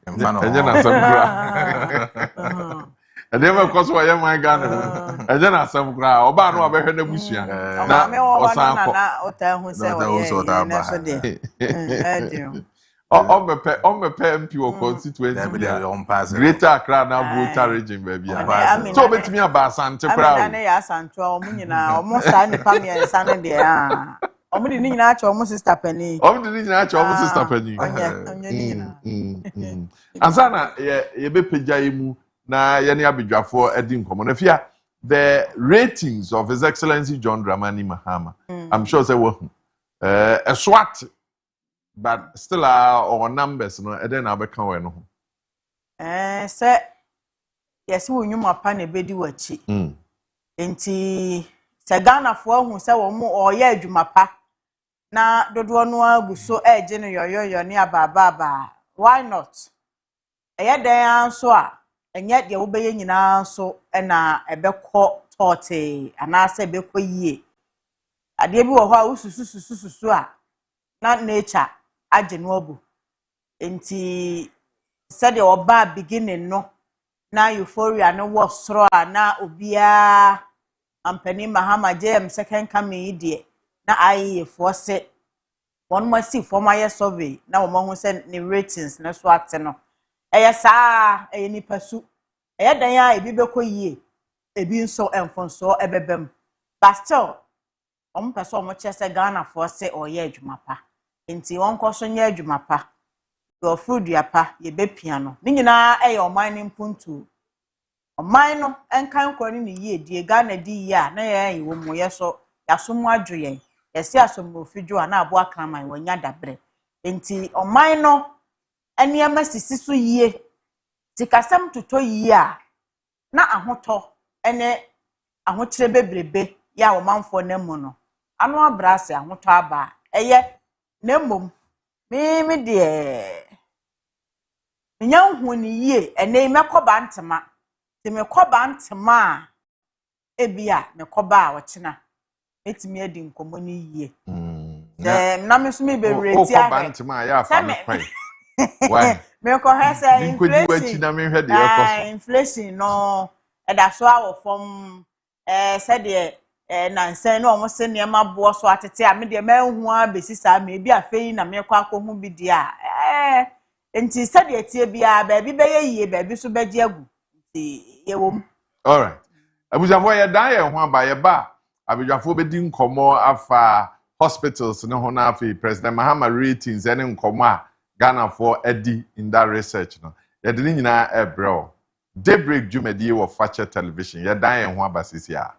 And never cause why am I Ghana? And then I some gra oba no abehwe na busia. Na osanko. On me pay MP or constituency. Greater Accra na voter region baby. So betimi aba asante kra. Na ya asante o mu nyina o mo sa ni pa me ensa ne de ah. O mu di ni nyina acho o mo sister pani. O mu di ni nyina acho o mo sister pani. Onye ni nyina. Ansana ye be pagya mu na yene abedwafo edi nkomo na fia the ratings of His Excellency John Dramani Mahama. I'm sure say wo a SWAT but still our numbers no eden na abeka we no say yes wo nwuma pa na bedi wachi enti se Ghana fo ahu se wo mo oye adwuma pa na dodo no aguso eje no yoyoyo ne ababa why not den so a enye de wo beye nyina so na ebekọ tote anase ebekọ yie ade bi wo ho a usususususu a na nature age no obu enti said the oba beginning no na euphoria no was soro na obia ampani Mahama JM second coming die na aye force one must see for my survey na wo mo say ni ratings na so ate no eye saa eye ni pasu eye dan ya ebi beko yie ebi nso enfonso ebebem but still person mo chese Ghana force oye adwuma pa enti won koso nya adwuma pa your food ya pa ye bepia no ni nyina eye oman ni mpuntu oman no enkan kwani ni yie die Ghana di ya na ye wo mo ye so yasomu adwoyen yesi asomu ofidwo na abo akraman wanya dabre enti oman no ene amasisi so yie tikasam tuto yie a na ahoto ene ahokyere bebrebe ya wo manfo na mu no ano abrase ahoto aba eye na mmom Me dear. Nya hu ni yie ene mekoba ntema. Ti mekoba ntema ebia mekoba a wochena. Etimi adi nkomo ni yie. Na me so me be reti ahe. ahe. Ntema ya fa me kwan. Why? Me ko he say Nkodi wachi inflation. na me hwe de ekoso. Inflation no e da so awo from said de nansen no omo se ne ma bo so atete a me de ma hu a besisa me bi afei na me kwa ko hu bi dia enti said de tie bia ba bi be yie ba bi so beje agu nti ye wom. All right. Abujafo ye dan ye ho aba ye ba abujafo be di nkomo afa hospitals ne ho na afa President Mahama ratings ene nkomo a Ghana for edi in that research no. Ye de nyina ebreo. Daybreak Jumedi wo Fache Television. Ye dan ye ho aba sisi a.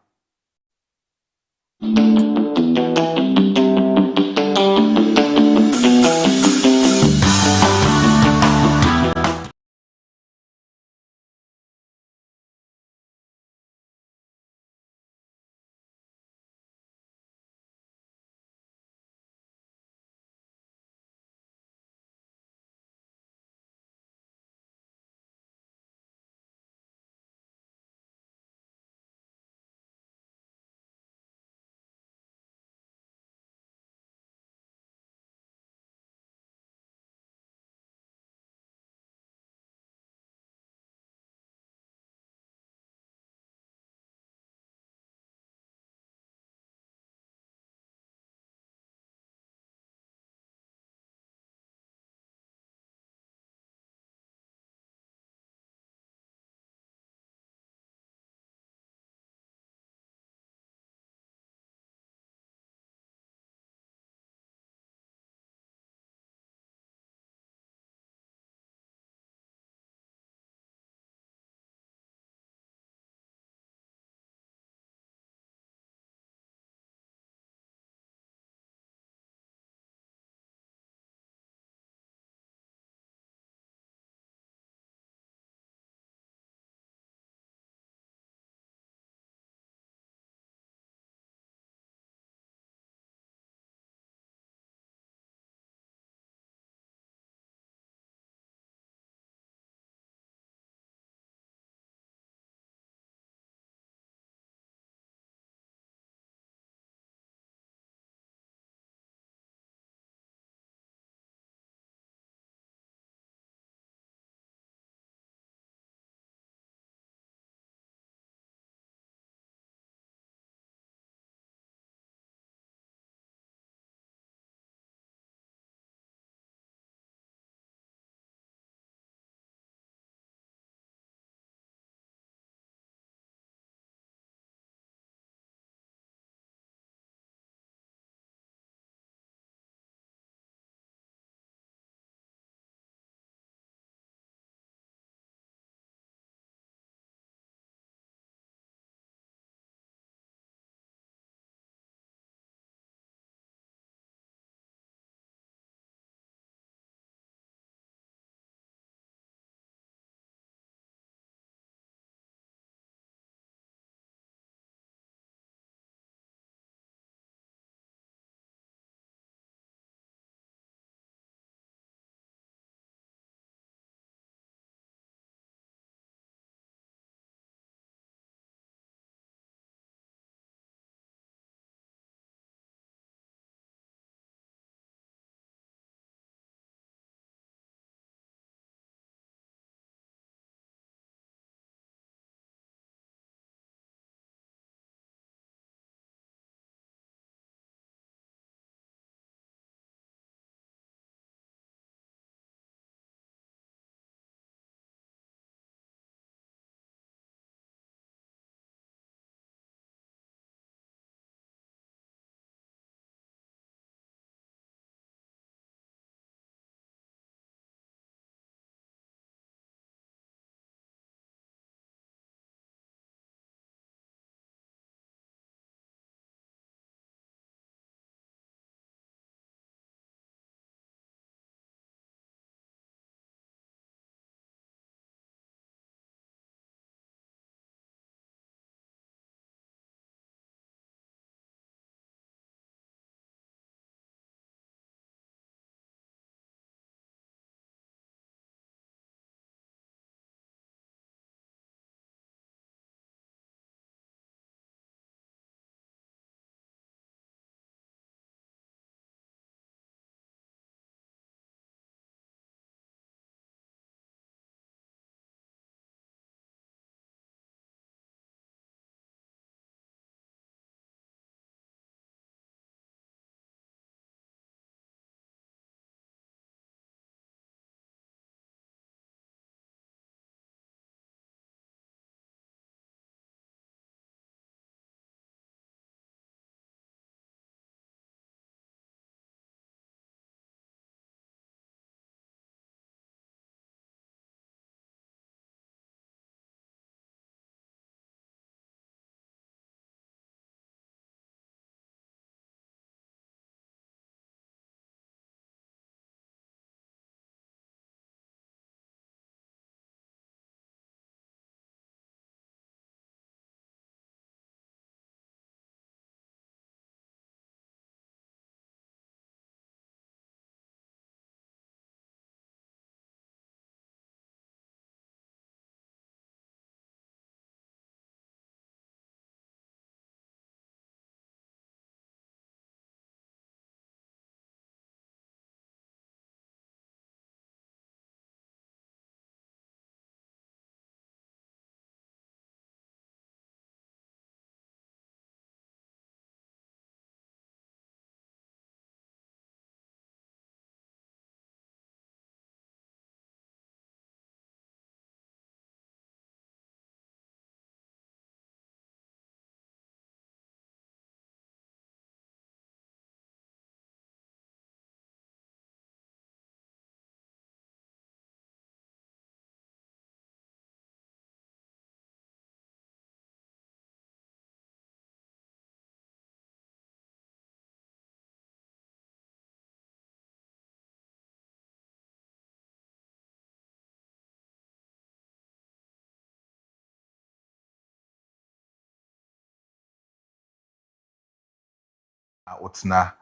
Otna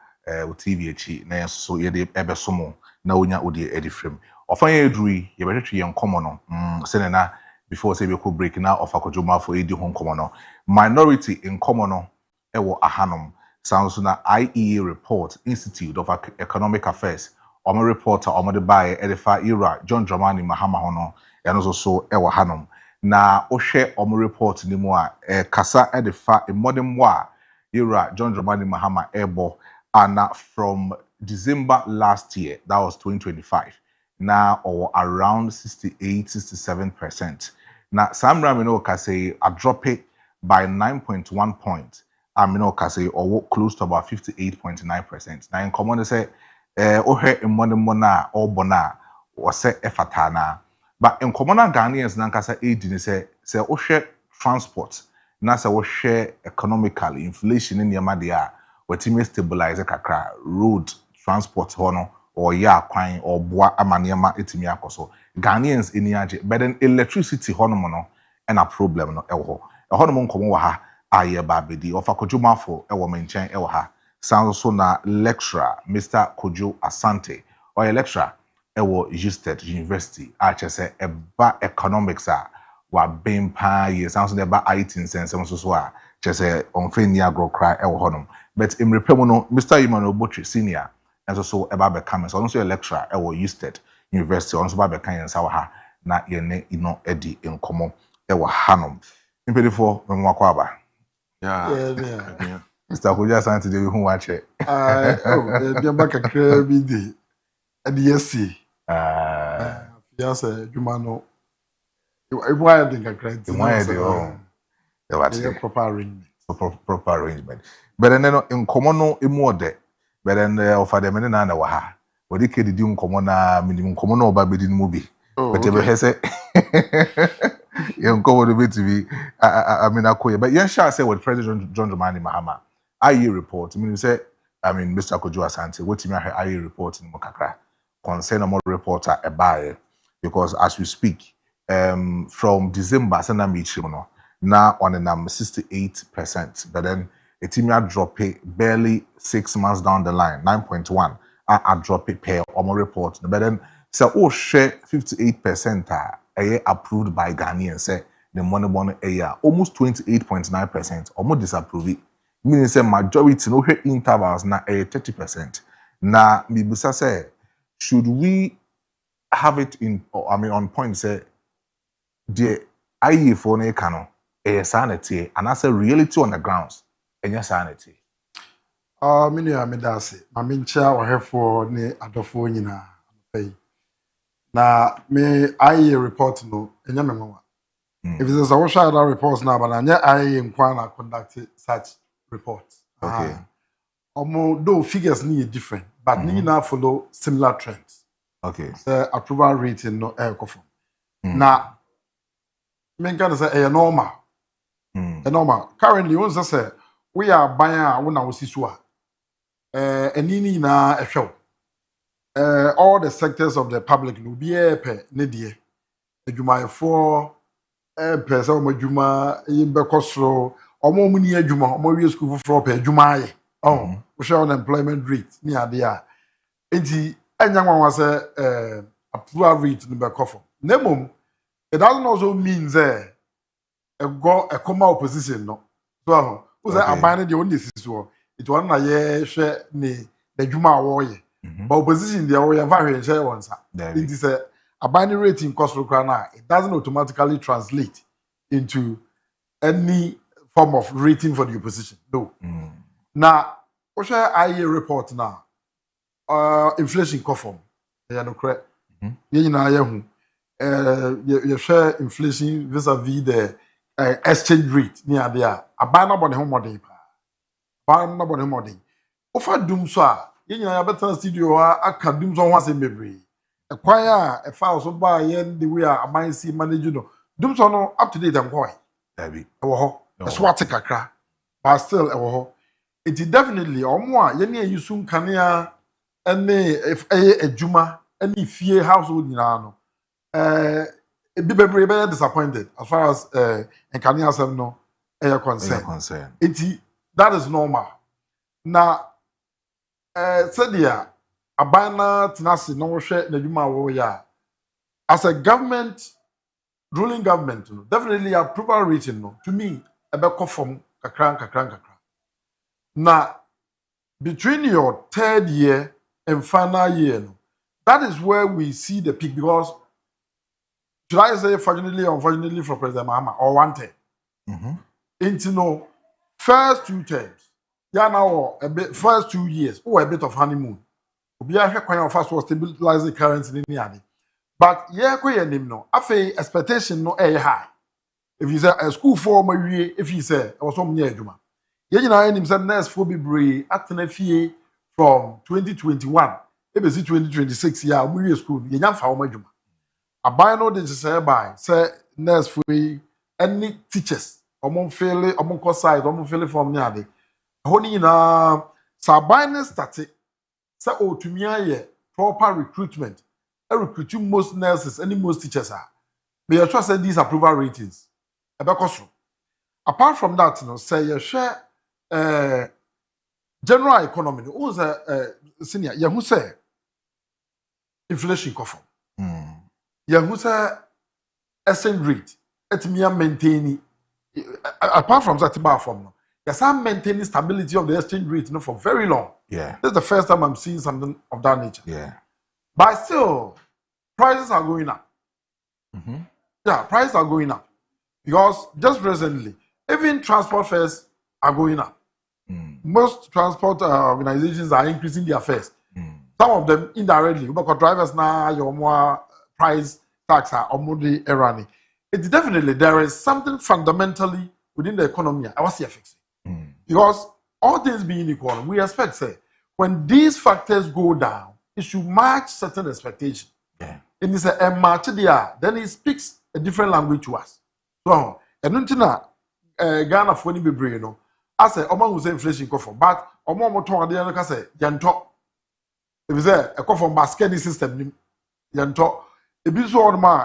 TV echi na so ye de ebesomo na onya odi edifrem ofan ye eduri ye behwehwe ye nkomo no se na before say be ko break na ofa Kojo Marfo edi ho nkomo no minority nkomo no ewo ahanom sounds na IEA report Institute of Economic Affairs omo reporter omo de bae edifa era John Dramani Mahama ho no eno so ewo hanom na ohwe omo report ni mu a kasa edifa modern wa era John Dramani Mahama ebo and from December last year, that was 2025, now or around 68-67%. Now, Sam Ramino can say I drop it by 9.1 points. Amino can say or close to about 58.9%. Now, in common, say, ohe imone mona or bona or say efatana. But in common, Ghanaians, Nankasa aid say ohe transport. Na say we share economically inflation in Yamadia wetime stabilize kakra road transport hono or ya kwan or boa amaniema etimi akoso Ghanaians eni age but then electricity hono no na problem no ewo hono mo nkomo wa ha aye ba bedi ofa Kojo Marfo ewo menchen ewo ha sounds so na lecturer Mr. Kojo Asante or lecturer ewo State University achese eba economics wa ben pa ye sounds de ba IT sense so a chese on fe ni agro cry e wo honom but in repemu no Mr. Imano Botri senior and so eba be come so also a lecturer e wo State University on so ba be kan yensa wa ha na ye ne ino edi enkomo e wo hanom impedifo memwa kwa ba yeah Mr. Kojo Asante de hu wa che de ba kakra bi de adiyesi fiance juma no why I think I cried. Proper arrangement. Proper arrangement. But then in common no de. But then offer them in na waha. What they did in common minimum common or baby didn't movie. But they say you common bit to be I mean but yes shall say what President John Dramani Mahama IE report. I mean say Mr. Kojo Asante what me IE report in Mokakra concern more reporter a buyer because as we speak from December, now on a 68%, but then a team drop it barely 6 months down the line, 9.1. I drop it per or more report, but then so share 58% approved by Ghanaians. Say the money born a year, almost 28.9%, almost disapprove it. Meaning say majority no intervals na 30%. Now, Mibusa say, should we have it in? On point say. The IE for ne kano a sanity and as a reality on the grounds and your sanity. Mini amidasi, my mincha or have for ne adofo nyina pay. Na me IE report no enya memo. If it's a social other reports now, but anya IE nkwana conduct such reports. Okay. Though figures need different, but need now follow similar trends. Okay. The approval rating no air conform. Now men can say a normal. A normal. Currently, once I say we are buying one our sisua. Nini na a show. All the sectors of the public will be a pe nedie. Ejuma for pe so mo juma yimbe kosro omo muni ejuma omo wi school for pe ejuma ye. We show unemployment rate ni ade a. Enti enya nwa say approval rate no be kofo. Nemom it doesn't also mean that a common opposition, no. So, who's abandoning the only sister? It was not a share the Juma warrior. But opposition, the warrior variant share once. It is a binary rating cost for Krana. It doesn't automatically translate into any form of rating for the opposition. No. Now, what's your IE report now? Inflation conform. Yeah, no correct. You share inflation vis-a-vis the exchange rate near there. A ban about the home model. Ban about the model. Offer doom so. You know, better studio. I can doom so once in memory. Acquire a file so by the way I might see manage. Doom so no up to date and boy. Baby. Oh, a swat take a crack. But still, it is definitely or more. You soon can hear any if a juma any fear household in be very disappointed as far as Nkania no concerned. That is normal. Now said yeah, a banner tenacity no share the Juma warrior. As a government, ruling government, definitely approval rating no. To me, a better from kakran. Now, between your third year and final year, no, that is where we see the peak because should I say fortunately or unfortunately for President Mahama or one term? Into no first 2 terms, yeah now a bit first 2 years or a bit of honeymoon. We are here kind of fast was stabilize the currency in the but yeah, no, I feel expectation no high. If you say a school for my if you say I was some near Juma. Yeah, you know, I said next for be at an from 2021, maybe 2026 yeah, we school, you know, for my Juma. I buy no this say by say next for any teachers, among fairly, among cost side, among fairly from near the honey na Sabine started. Say oh to me proper recruitment. I recruit most nurses, any most teachers are. May I trust that these approval ratings. Apart from that, say you share general economy. Who's a senior? Yeah, who say inflation coffin? Yeah, who say exchange rate? It's me maintaining. Apart from that, bar from yes, I'm maintaining stability of the exchange rate for very long. Yeah, this is the first time I'm seeing something of that nature. Yeah, but still, prices are going up. Yeah, prices are going up because just recently, even transport fares are going up. Most transport organizations are increasing their fares. Some of them indirectly, because drivers now your more price tax are already running. It's definitely there is something fundamentally within the economy. I was here fixing because all things being equal, we expect say when these factors go down, it should match certain expectations. Yeah, and it's a match there. Then it speaks a different language to us. So, and until Ghana for any be no. I say, Oman will say inflation coffin, but Oman will talk at the end of say, Yanto. If you say a coffin basket system, Yanto, if you saw on my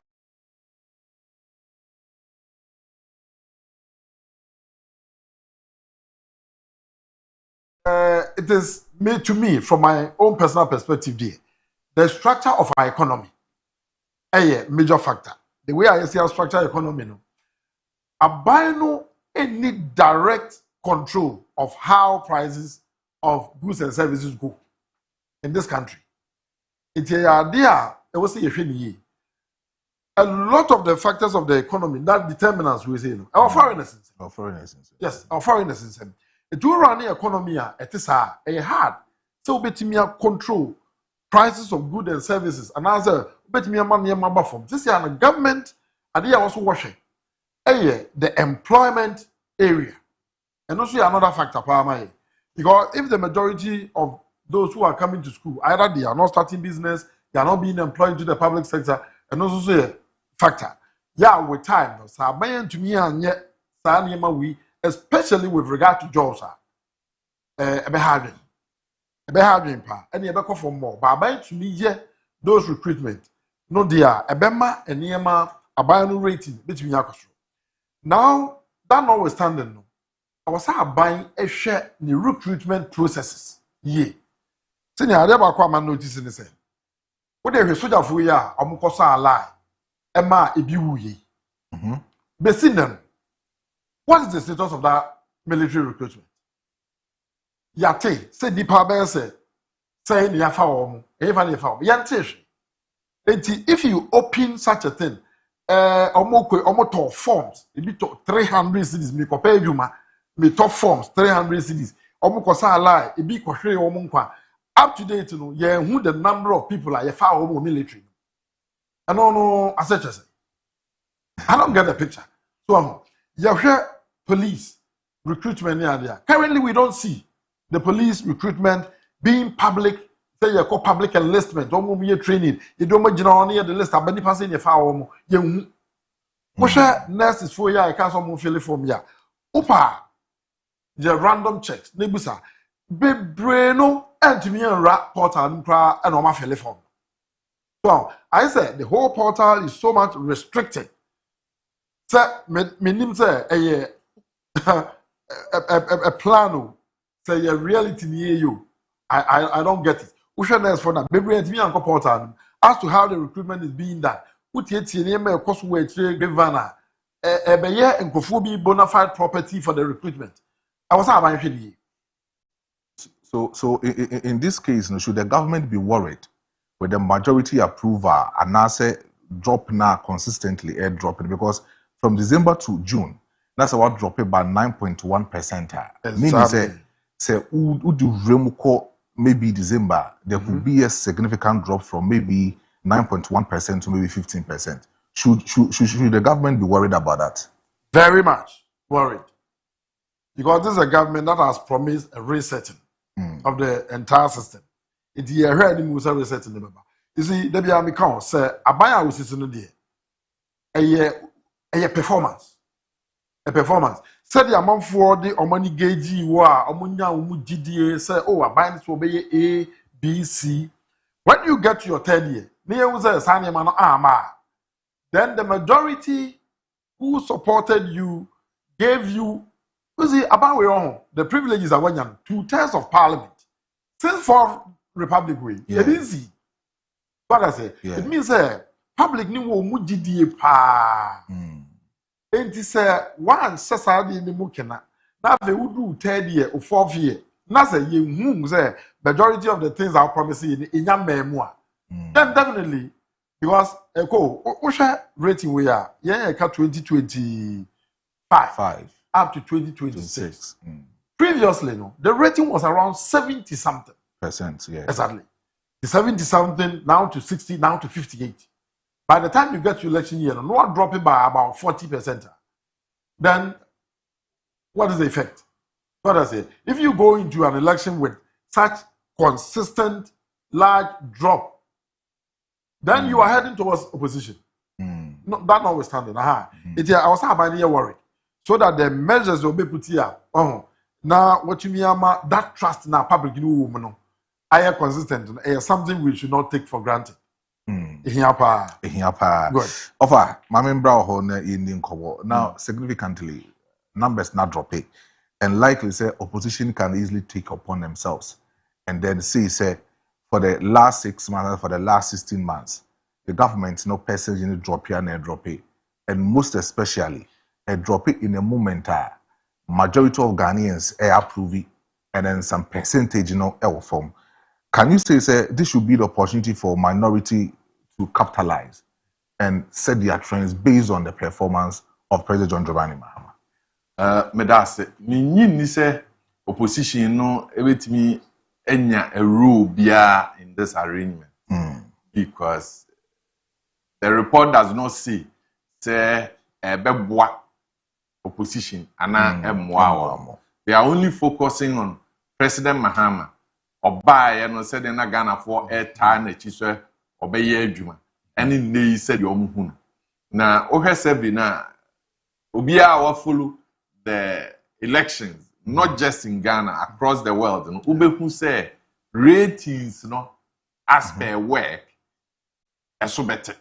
it is made to me from my own personal perspective there. The structure of our economy, a major factor. The way I see our structure economy, no, a buy no any direct control of how prices of goods and services go in this country. It's a idea. It was a lot of the factors of the economy that determinants we say no. Our foreigners. Yes, our foreigners. It do run the economy. It is hard. So betimia control prices of goods and services. And as a betimia money member from this year, the government idea also washing. The employment area. And also another factor, because if the majority of those who are coming to school, either they are not starting business, they are not being employed into the public sector, and also a factor. Yeah, with time, so to me and yet, especially with regard to jobs, and you better for more. But to me, yeah, those recruitment, no, they are a bema and Niema a buying rating between Yakos. Now, that notwithstanding, no. I was buying a share in the recruitment processes. Ye. Senior, I never quite notice in the same. What if you soldier for ya, Amukosa lie? Emma, if you ye. Bessin what is the status of that military recruitment? Yate, say Department say Yafa, even if Yantish. If you open such a thing, almost forms, it be 300 cities, me compare you ma. Me top forms 300 cities. Omukosa lie, it be kwahwe omunkwa. Up to date, who the number of people are far military. I don't know, as such as I don't get the picture. So, police recruitment there. Currently, we don't see the police recruitment being public. Say you call public enlistment. Don't move training. You don't make general near the list. Abani passing your far you. Pusha nurses for ya. I can't some feel from ya. Upa. The random checks, nebusa, bebreno, and to me and rat portal and cry and on my telephone. So I said the whole portal is so much restricted. Say, meaning say a plan, say a reality near you. I don't get it. We should ask for that. Maybe it's me and Portal as to how the recruitment is being done. Put it in a cost way to Gavana. And Kofubi bona fide property for the recruitment. I was having So in this case, should the government be worried with the majority approval and now say drop now consistently air dropping? Because from December to June, that's about dropping by 9.1%. Meaning say would do remuko maybe December, there could be a significant drop from maybe 9.1% to maybe 15%. Should the government be worried about that? Very much worried. Because this is a government that has promised a resetting of the entire system. It's a ready move resetting the You see, the Biamikan say Abaya was in the a performance. A performance. Said the amount for the Omani Gauge wa Omunya GDA say, oh, Abaya will be A, B, C. When you get to your third year, near was a sign man then the majority who supported you gave you see about your own the privileges are 2/3 of parliament. Since for Republic way, it is easy. What I say, it means public ni wo mu GDA pa. Enti say one society ni mu kena. Na ve udu third year or fourth year. Na say ye hu say majority of the things I promise you in your memo. Then definitely because rating we are 2025 up to 2026. Previously, no, the rating was around 70 something percent. Yeah, exactly. The 70 something now to 60, now to 58. By the time you get to election year, no one dropping by about 40%. Then what is the effect? What I say? If you go into an election with such consistent large drop, then you are heading towards opposition. No, that notwithstanding, I was having worried. So that the measures will be put here. Now what you mean that trust in our public no are consistent and something we should not take for granted. Good. Offer, my member in Kobo. Now significantly, numbers not dropping. And likely say opposition can easily take upon themselves. And then say for the last 6 months, for the last 16 months, the government no percentage drop here and drop it. And most especially, a drop it in a moment majority of Ghanaians approve it, and then some percentage form. Can you say this should be the opportunity for minority to capitalize and set their trends based on the performance of President John Dramani Mahama? Medase, ni say opposition no ebetimi enya a rule bia in this arrangement because the report does not say beboa opposition ana emwa. They are only focusing on President Mahama. Oba no said na Ghana for airtime na chiswe obeye adwuma. Any nay said your muhunu. Na ohese na obi a wa follow the elections not just in Ghana across the world. No ubehu say ratings no as per work so better.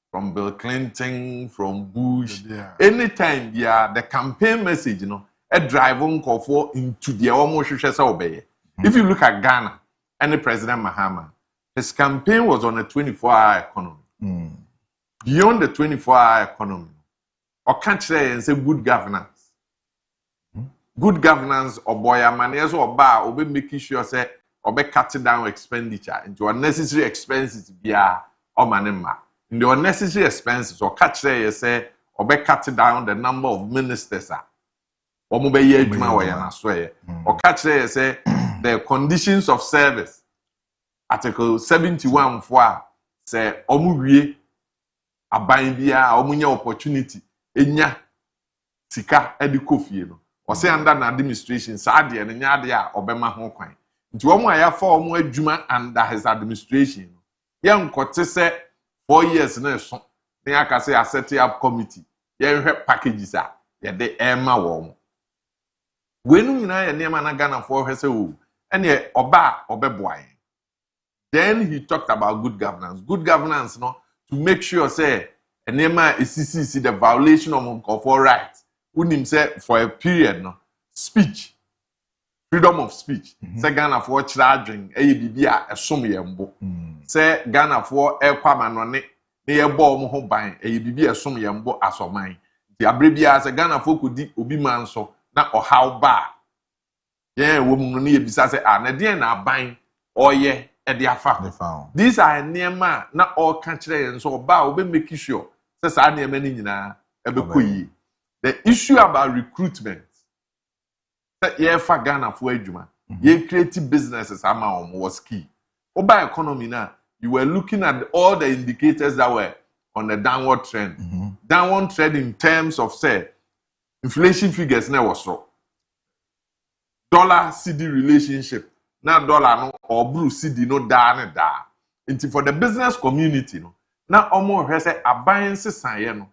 From Bill Clinton, from Bush, anytime the campaign message, a drive on call for into the almost obey. If you look at Ghana and the President Mahama, his campaign was on a 24-hour economy. Beyond the 24-hour economy, or can't say and say good governance. Good governance or boy matters or bar or be making sure say or be cutting down expenditure into unnecessary expenses via or manema. In the unnecessary expenses or catch say or be cutting down the number of ministers or or catch say the conditions of service. Article 71 for say omuwie abandia omunya opportunity enya sika edikofie no or say under an administration sad and nya obema ho kwan nti omu ayafa omu adwuma under his administration yan kote say 4 years na so na aka say set up committee yan hwe packages ya de ema wo wenu nyina ya nema na Ghana for hwe say o ene oba obeboa. Then he talked about good governance. Good governance, no, to make sure say enema ECC the violation of all rights. Unim say for a period, no, speech. freedom of speech. Say Ghana for children, bibia esom yembo. Say Ghana for ekwamanone ne yebo mo ho ban, bibia esom yembo asoman. Ti abrebia say Ghana for kodi obi manso na ohaw ba. Yeah, woman no ne bisa say na den na ban oye e de afa. These are niema na all country and so ba obe make sure say sa niema ni nyina ebe koyi. The issue about recruitment. Yeah, for Ghana for adwuma. Yeah, creative businesses was key. Over economy now, you were looking at all the indicators that were on the downward trend. Downward trend in terms of say inflation figures now was so. Dollar CD relationship. Now dollar no or blue CD no down da. Into for the business community no. Now almost say abuyance sign no.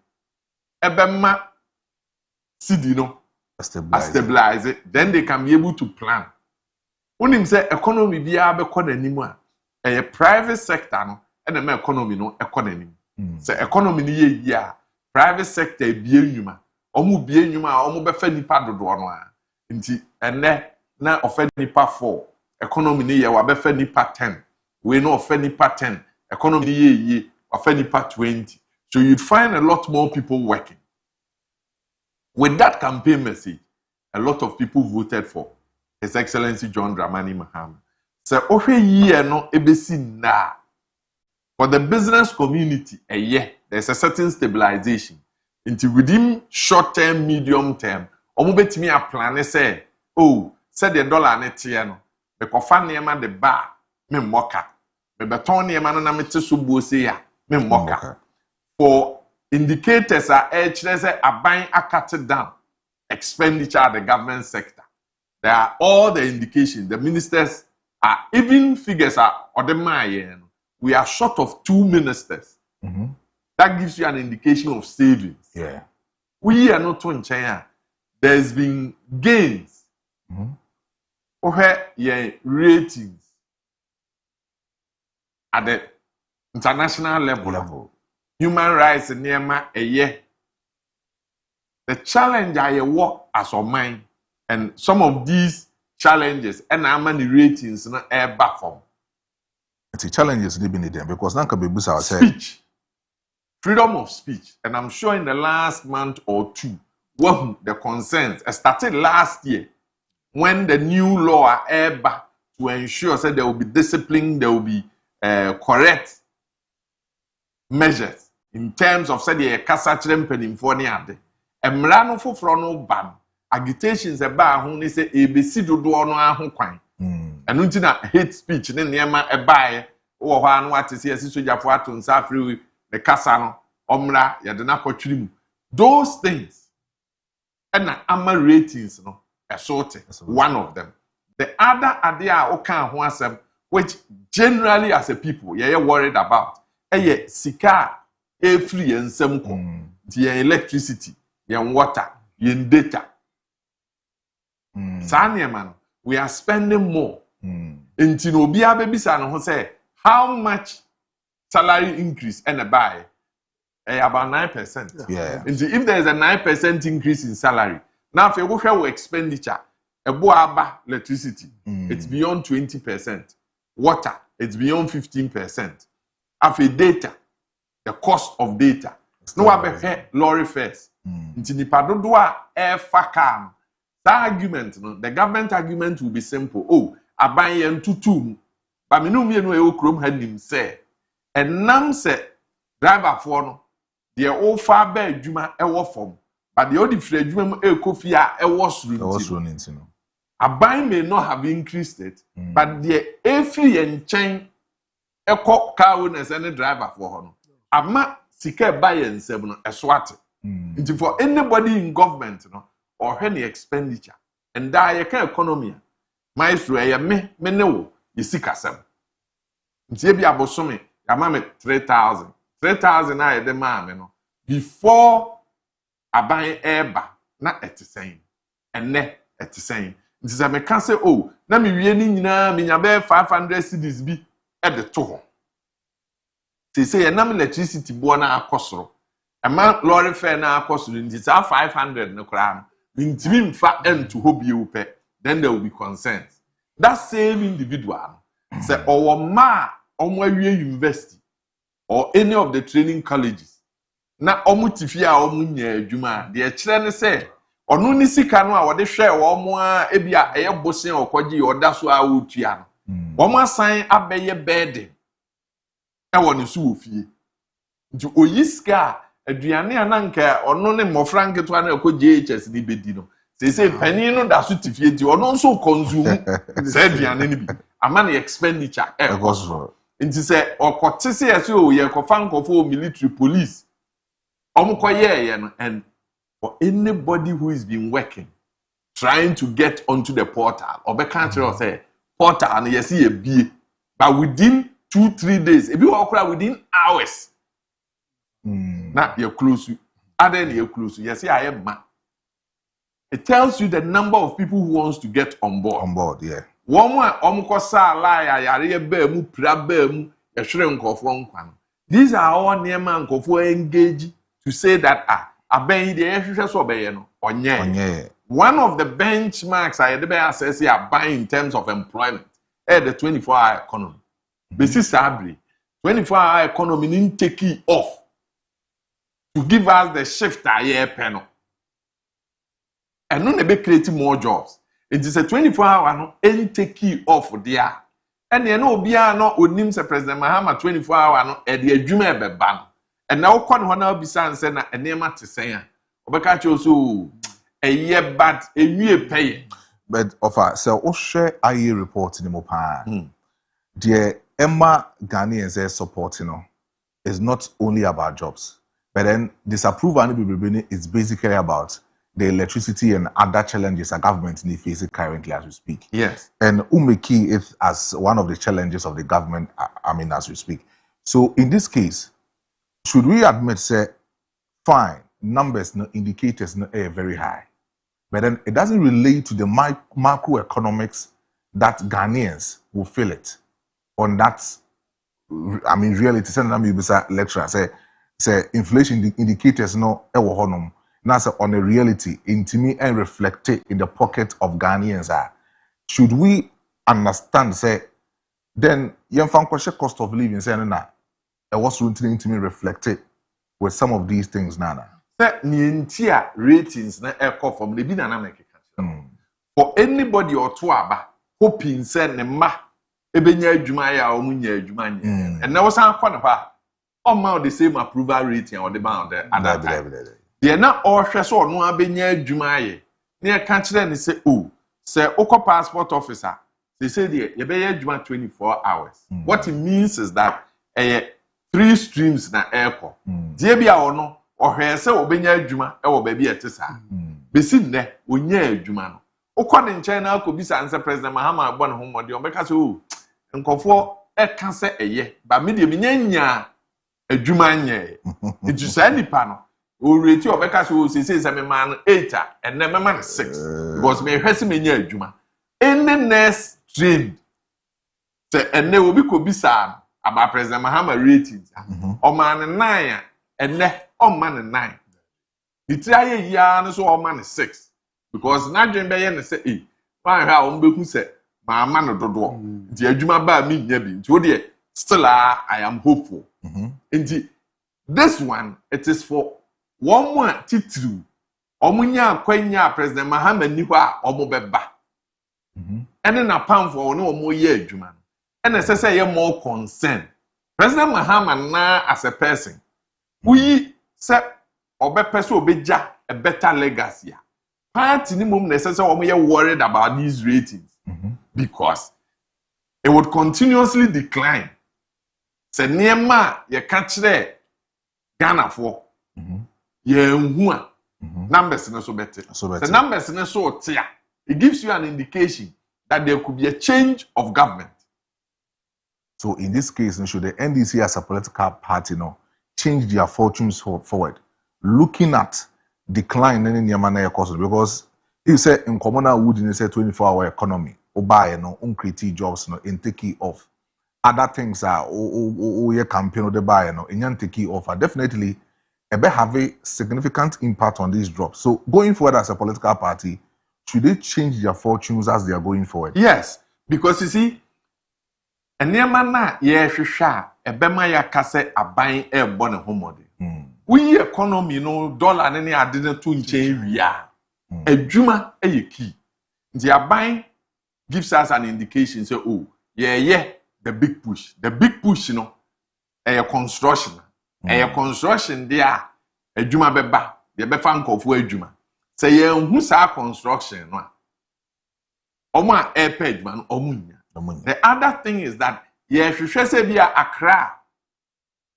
Ebema CD no. Stabilize it, then they can be able to plan. When him say economy be a private sector no, and the economy no economy. Say economy ni ye private sector be enyuma. Omu be enyuma, omu be fe nipa dodo no a. Nti ene na ofe nipa 4. Economy ni ye wa be fe nipa 10. We no ofe nipa 10. Economy ni ye ofe nipa 20. So you'd find a lot more people working. With that campaign message, a lot of people voted for His Excellency John Dramani Mahama. So, no na. For the business community, there's a certain stabilization. Into within short term, medium term, omubetimi a plan say, oh, say the dollar net no. The kofa niema the bar, me moka. Me beton niema no na mete subo se ya, me moka. For indicators are buying a cut down expenditure at the government sector. There are all the indications. The ministers are even figures are or the we are short of 2 ministers. That gives you an indication of savings. Yeah. We are not in China. There's been gains. Ratings at the international level. Human rights in Myanmar a year. The challenge I work as a mind, and some of these challenges and how many ratings na air back from. The challenges they been there because now can be speech, freedom of speech, and I'm sure in the last month or two, when the concerns started last year, when the new law air back to ensure that there will be discipline, there will be correct measures. In terms of say the kasa chirem penimfo ni ade emra no foforo no ban agitations e ba ho ni say ebesi dodo no ahụ kwan enu nti na hate speech ne niema e bae wo ho anu ate se asi sojafo ato nsa afri the kasa no omra ye de na kwatwiri mu those things and ama ratings no assorted one of them the other ade a o kan ho asem which generally as a people ye worried about sika free and some the electricity, yen water, yen data. Man, we are spending more. In Tinobia baby san who say how much salary increase and a buy? About 9%. Yeah. And if there is a 9% increase in salary, now if you go for expenditure, a boaba electricity, it's beyond 20%. Water, it's beyond 15%. After data, the cost of data. No one lorry fares. Nti nipa dodo a fakam. That argument, no, the government argument will be simple. Oh, aban yen tutum. But me no me no e okrom ha nim say. Enam say driver for no. The o fa ba adwuma e wo fom. But the odi free adwuma mu e kofi a e wo suru nti no. Aban may not have increased it, but the every enchen eko car owners and driver for no. Ama sika buy and sell no eswate. Nti for anybody in government no or any expenditure and that you can economy. Maestro me ne wo yesika sem. Nti e bi abosome ya ma me 3,000. 3,000 na de ma me no before aban eba na etisen. Enne etisen. Nti se me kan say oh na me wie ni nyina me nya be 500 cedis bi e de to ho. Say na electricity bo na akosoro. Ama lorry fare na akosoro nti sa 500 no kra no. Ntimi mfa entu ho bi wo pe. then there will be concerns. That same individual, say, or ma, university, or any of the training colleges, na omutifia omunye adwuma, the chere say, ono ni sika no a wode hwe wo a ebia eye bosen okwaji oda so a wotua no. Wo asan abeye bed. E woni so ofie. Nti oyiska aduane ananka ono ne mofra nketo na akwaji HS ni bedi no. Say penny no da so tifie ti ono nso consume say aduane ni bi. Ama na expenditure e go. Nti say okote se yesi o ye kofa nkofo military police. Omukoye no, and for anybody who has been working, trying to get onto the portal, or the country or say portal and you see a B, but within 2-3 days, if you walk around within hours, now you're close. Other than you're close, you see I am. It tells you the number of people who wants to get on board. On board, yeah. One more, omukosa lie, yare bemu, prabemu, yashre nkofo nkwan. These are all near man nkofo engage to say that one of the benchmarks I had assess here buying in terms of employment the 24-hour economy. Basis sabri 24-hour economy didn't take it off to give us the shift year panel. And no be creating more jobs. It is a 24-hour no ain't take it off there. And you know be no onim se President Mahama 24-hour no e de adwuma be ban. And now, one now be saying, "A name at the saying, Obakachi also a year bad, a year pay." But offer so Oshe IE report in Mopa. The Emma Ghanaians support, is not only about jobs, but then disapproval is basically about the electricity and other challenges a government is facing currently as we speak. Yes. And Umeki is as one of the challenges of the government. As we speak. So in this case, should we admit, say, fine, numbers, no indicators, no are very high, but then it doesn't relate to the macroeconomics that Ghanaians will feel it on that. Reality. Send them you lecturer say inflation indicators no ewo honum. Now say on a reality, intimate and reflected in the pocket of Ghanaians are. Should we understand, say, then you find cost of living, say na. What's routine to me reflected with some of these things, Nana? Nientia ratings na echo from the binana make for anybody or two aba hoping send ma ebenya adwuma ya o munya adwuma nye and now san kwa na all the same approval rating or the bound other they na all hwe so no abenya adwuma ye na e kan kire ne say oh say oko passport officer they say there you be adwuma 24 hours what it means is that 3 streams na airco. Die bia ono ohwe se obenya adwuma e wo ba bi etesa. Besi nne onya adwuma no. Okọ ne nchen na akobisa anse President Mahama agbo ne homode obeka se o nkofo e ka se eye ba me de nya adwuma nye. Eju sa nipa no o reti obeka se o se me man 8 and then me man 6 because me hwese me nya adwuma. Any next stream se enne obi kobisa about President Mahama ratings. Man 9 and man 9. The try year so man 6. Because na dream be yen say eh why ha on beku say ma man dodo. The adwuma ba mi nya bi. Nti still I am hopeful. This one it is for one more titru. Omunya kwanya President Mahama ni hɔ a omo beba. Ene na pam for no omo ye adwuma. And as I say, you're more concerned. President Mahama na as a person, we say obe person obeja a better legacy. Party ni mum necessarily worried about these ratings because it would continuously decline. Say niema ye catch there Ghana for ye nhua numbers na so better. The numbers na so tia. It gives you an indication that there could be a change of government. So in this case, should the NDC as a political party change their fortunes forward, looking at decline in Yamana cost? Because you say in commoner wood in a 24-hour economy, or buy create jobs in take off. Other things are your campaign or the buy in take off are definitely have a significant impact on these drops. So going forward as a political party, should they change their fortunes as they are going forward? Yes, because you see, enema na ye hwehwa ebema ya kase aban ebo ne homode. We economy no dollar ne ade ne to nchen wia. Adwuma eye key. The aban gives us an indication say oh, yeah, the big push. The big push, you know, construction. Construction there, adwuma beba, ye be fan kofu adwuma. Say ye hu sa construction no. Oma airpage man omunya. The other thing is that ye hwehwe say bia Accra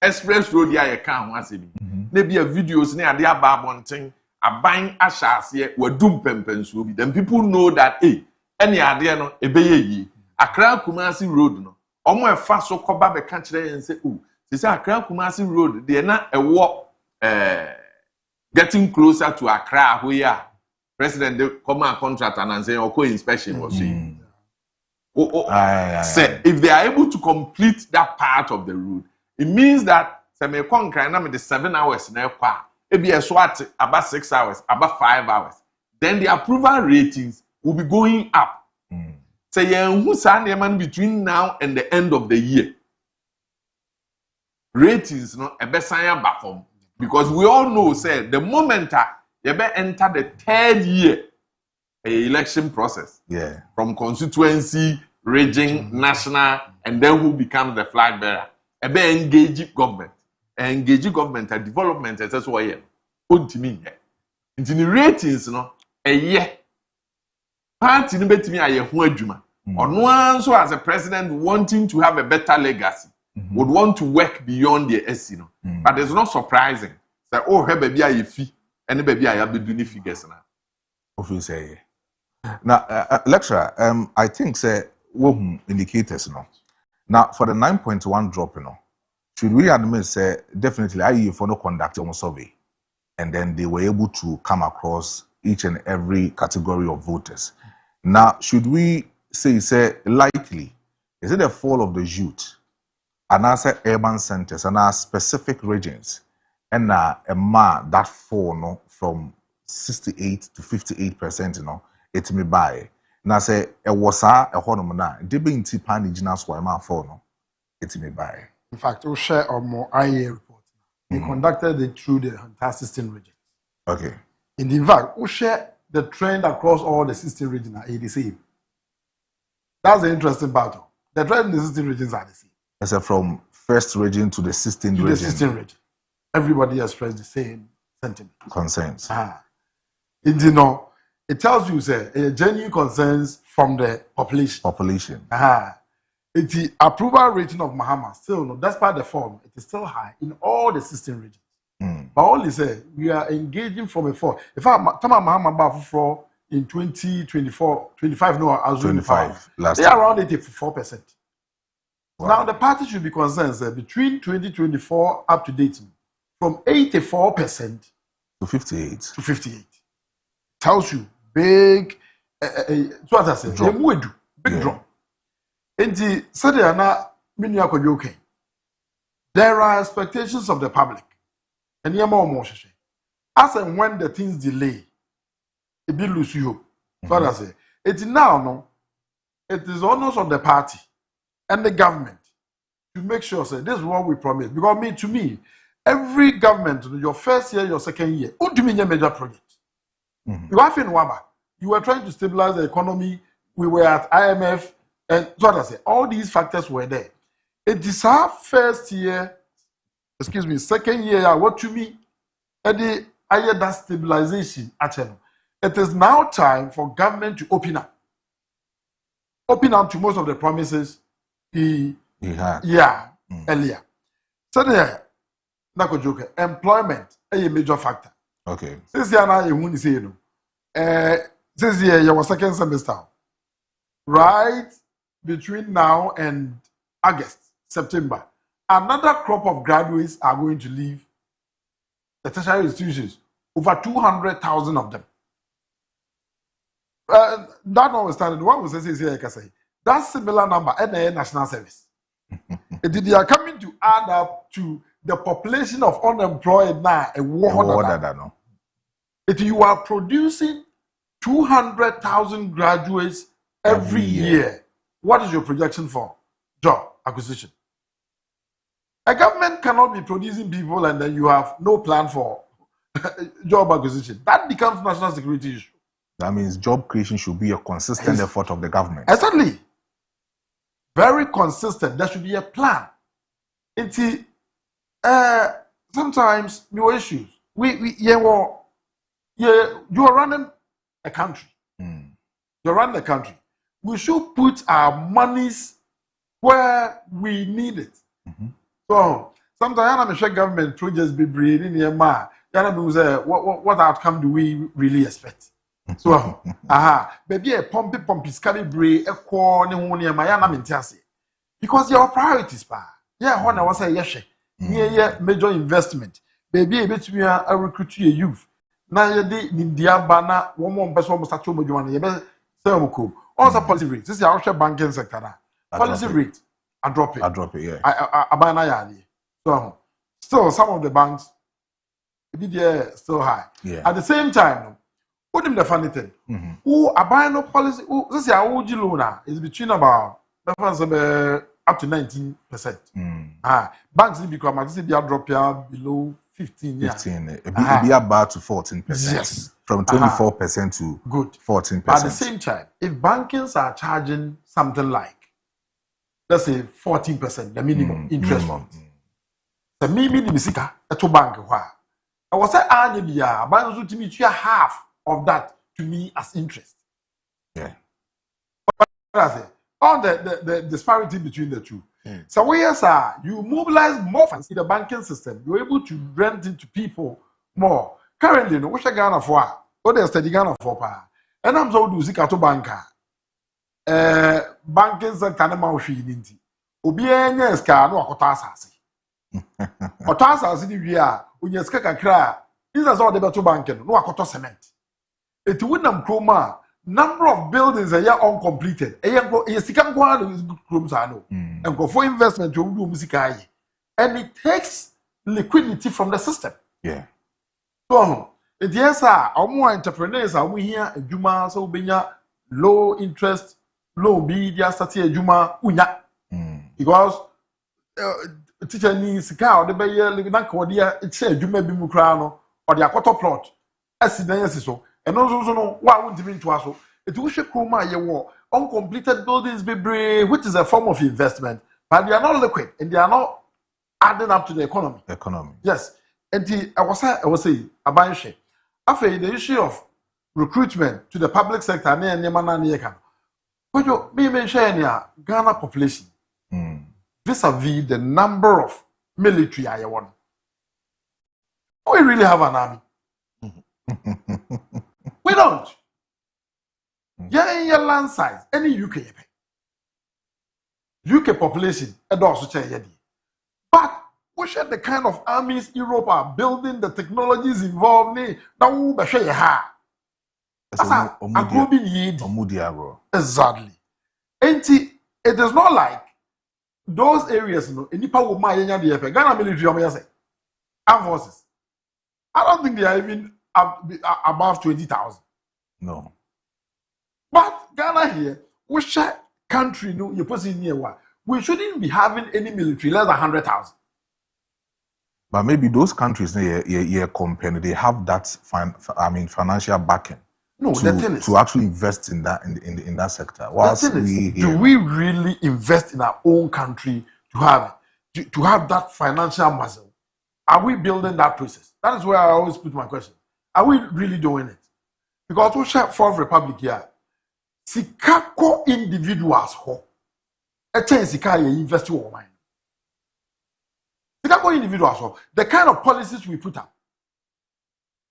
express road ya ye kan ho asebi. Na bia videos na ade aba abonten aban ahyase wadum pempenso bi. Then people know that any ade no ebeye yi. Accra Kumasi road no. Omo efa so koba be ka kire yen say say Accra Kumasi road de na ewo getting closer to Accra where President the command contract and saying or co-inspection was saying. Say if they are able to complete that part of the road, it means that me the 7 hours na kwa it be a swat about 6 hours, about 5 hours. Then the approval ratings will be going up. Say who man between now and the end of the year. Ratings no a best back home. Because we all know say the moment you better enter the 3rd year election process. Yeah. From constituency, region, national, and then who becomes the flag bearer. You better engage government. Engage government and development as well. Ultimately, into the ratings, no, a year. Party no betimi aye ho adwuma. Ono anso as a president wanting to have a better legacy. Would want to work beyond the SC, no. But it's not surprising. Say, oh, hey, baby, I fee, and baby, I have been doing figures now. Obviously, now, lecturer, I think say what indicators, no. Now, for the 9.1 drop, you know, should we admit say definitely IE for no conduct a survey, and then they were able to come across each and every category of voters. Now, should we say likely is it the fall of the youth? And also urban centers and our specific regions, and that fall no from 68 to 58%, you know, it may buy. Now say a wasa a hormona, debate tipan indigenous why fall no, it may buy. In fact, we'll share a more IA report. They conducted it through the entire 16 regions. Okay. In fact, we'll share the trend across all the 16 regions are the same. That's the interesting part. The trend in the 16 regions are the same. So from 1st region to the 16th region. The 16th region. Everybody expressed the same sentiment. Concerns. It tells you, say, a genuine concerns from the population. It's the approval rating of Mahama still, no, that's part of the form. It is still high in all the 16 regions. But all say we are engaging from a fall. If I tell Mahama for in 2024, 25, no, as 25, they are around 84%. Wow. Now, the party should be concerned that between 2024 up to date, from 84% to 58. Tells you big, what I say, big drop. And the Kojo, there are expectations of the public. And as and when the things delay, it be lose you. What I say, it's now, no, it is honors of the party and the government to make sure say this is what we promise. Because to me, every government, your first year, your second year, ultimately major project. You have in Waba, you were trying to stabilize the economy. We were at IMF, and so I say all these factors were there. It is our first year, second year. What to me, and the higher that stabilization. It is now time for government to open up to most of the promises. Earlier. So there, Kojo, employment is a major factor. Okay. This year now you say this year your second semester. Right between now and August, September, another crop of graduates are going to leave the tertiary institutions. Over 200,000 of them. That notwithstanding, what we say here, I can say that similar number in the national service. They are coming to add up to the population of unemployed now. You are producing 200,000 graduates every year. What is your projection for job acquisition? A government cannot be producing people and then you have no plan for job acquisition. That becomes national security issue. That means job creation should be a consistent effort of the government. Exactly. Very consistent. There should be a plan. Sometimes new issues. You are running a country. You're running a country. We should put our monies where we need it. So sometimes I'm sure government projects be breathing near ma. What outcome do we really expect? So baby a pumpy scary bray a corner near my anamintasi. Because your priorities pa. Yeah, when I was a yes, yeah, major investment. Baby a bit me a recruit your youth. Now you did India banner, one more person almost at home. Also policy rate. This is our banking sector. Policy rate. I drop it. Yeah. I buy na. So still some of the banks still high. Yeah. At the same time, what the funny thing? Who are buying no policy? This is our OG loan is between about up to 19%. Banks need become this is they drop here below 15. 15. It be about to 14%. Yes. From 24% to 14%. At the same time, if bankers are charging something like, let's say 14%, the minimum interest rate. The minimum is a bank. I was saying, banks to me half of that to me as interest. Yeah. All the disparity between the two. So where you mobilize more funds in the banking system, you're able to rent into people more. Currently, no, what's a Ghana for? What is the Ghana for? And I'm so do Zikato banker. Banking sector na she ninti. Obi enye ska no akota asase. Akota asase di wi a onye ska kakra. This is all the beto banking no akota cement. Eti wonam kroma number of buildings are uncompleted. E sika nkwa no krom sa no. And for investment you do musika yi. And it takes liquidity from the system. Yeah. So, it yes our entrepreneurs are we here adwuma so benya low interest low be dia start adwuma unya. Because teacher ni sika o de be ye na ka ode ya che adwuma bi mu kra no or the akoto plot asidan yesi so eno so no wa wuntimi ntoa so it wo hwe kroma ye wo uncompleted buildings be brave, which is a form of investment, but they are not liquid and they are not adding up to the economy. Yes. And I was saying about the issue of recruitment to the public sector near Nemana. Kojo, me mention Ghana population. Vis-a-vis the number of military I want. We really have an army. We don't. Yeah, in your land size, any UK population, but we share the kind of armies Europe are building, the technologies involved. Exactly. And it is not like those areas, Ghana military armed forces. I don't think they are even above 20,000. No. But Ghana here, we share country, we shouldn't be having any military less than 100,000. But maybe those countries, company, they have that financial backing. No, the thing is, to actually invest in that in that sector. Do we really invest in our own country to have that financial muscle? Are we building that process? That is where I always put my question. Are we really doing it? Because we share Fourth Republic here. Sikako individuals ho. A chance Sika invest in mine. Sikako individuals ho. The kind of policies we put up.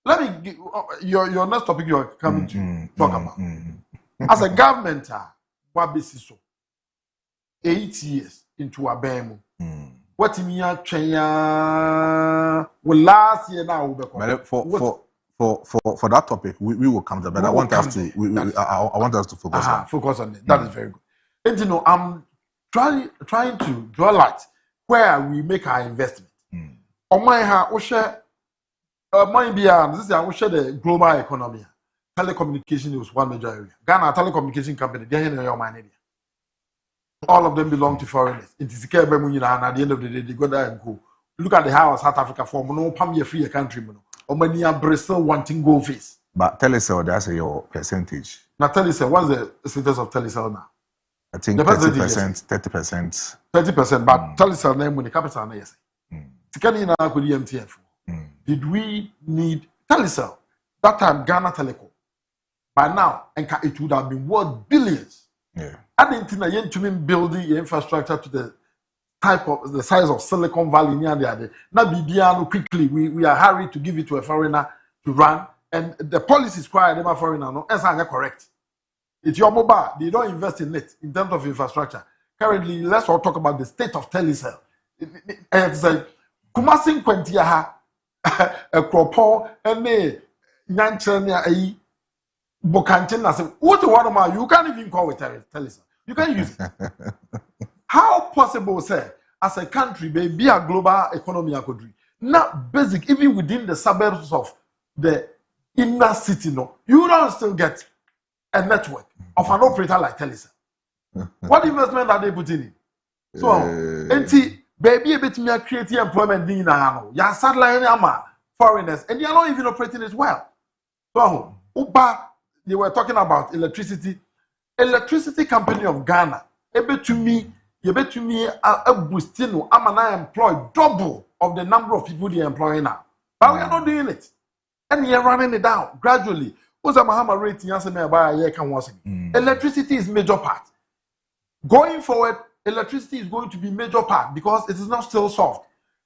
Let me give your next topic you're coming to talk about. As a government, what basis so? 8 years into a BEMU. What in your China will last year now? For that topic, we will come to, but I want us to focus on. Focus on it. That is very good. And I'm trying to draw light where we make our investment. On my hand, we share. Mind be this is we share the global economy. telecommunication was one major area. Ghana telecommunication company, they are your money. All of them belong to foreigners. It is care and at the end of the day, they go there and go. Look at the how South Africa form. No, Pam, free a country. Or many are Brazil wanting go face. But Telecel, that's your percentage. Now, Telecel, what's the status of Telecel now? I think 30%, 30%. 30%, but Telecel name when the capital yes. Did we need Telecel? That time, Ghana Telecom. By now, it would have been worth billions. Yeah. I didn't think that you building the infrastructure to the size of Silicon Valley near there. Now, quickly, we are hurried to give it to a foreigner to run, and the policy is quite a foreigner. No, that's not correct. It's your mobile. They don't invest in it in terms of infrastructure. Currently, let's all talk about the state of Telecel. It's like Kumasin Quentia, a Kropo, and a Yanchania. Bokantin, I said, what one of my you can't even call it Telecel. You can't use it. How possible, sir, as a country, be a global economy, not basic, even within the suburbs of the inner city, no, you don't still get a network of an operator like Telecel. What investment are they putting in? So, baby, a bit me creating employment in your satellite foreigners, and you're not even operating as well. So, Uba. They were talking about electricity. Electricity company of Ghana. A boostino. I employ double of the number of people they employ now. But we are not doing it. And we are running it down gradually. Electricity is major part. Going forward, electricity is going to be major part because it is not still solved.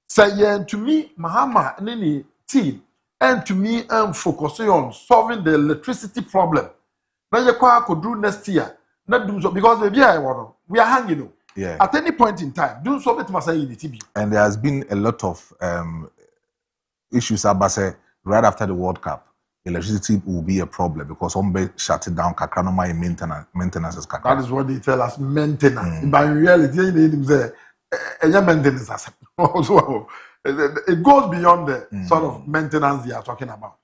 So to me, Mahama and any team. And to me, I'm focusing on solving the electricity problem. Now you could do next year. Not do so because maybe we are hanging. Yeah. At any point in time, do so it must say in the TB. And there has been a lot of issues about say right after the World Cup, electricity will be a problem because somebody shut it down. Kakranoma maintenance is That is what they tell us, maintenance. But in reality, they say maintenance also. It goes beyond the sort of maintenance they are talking about.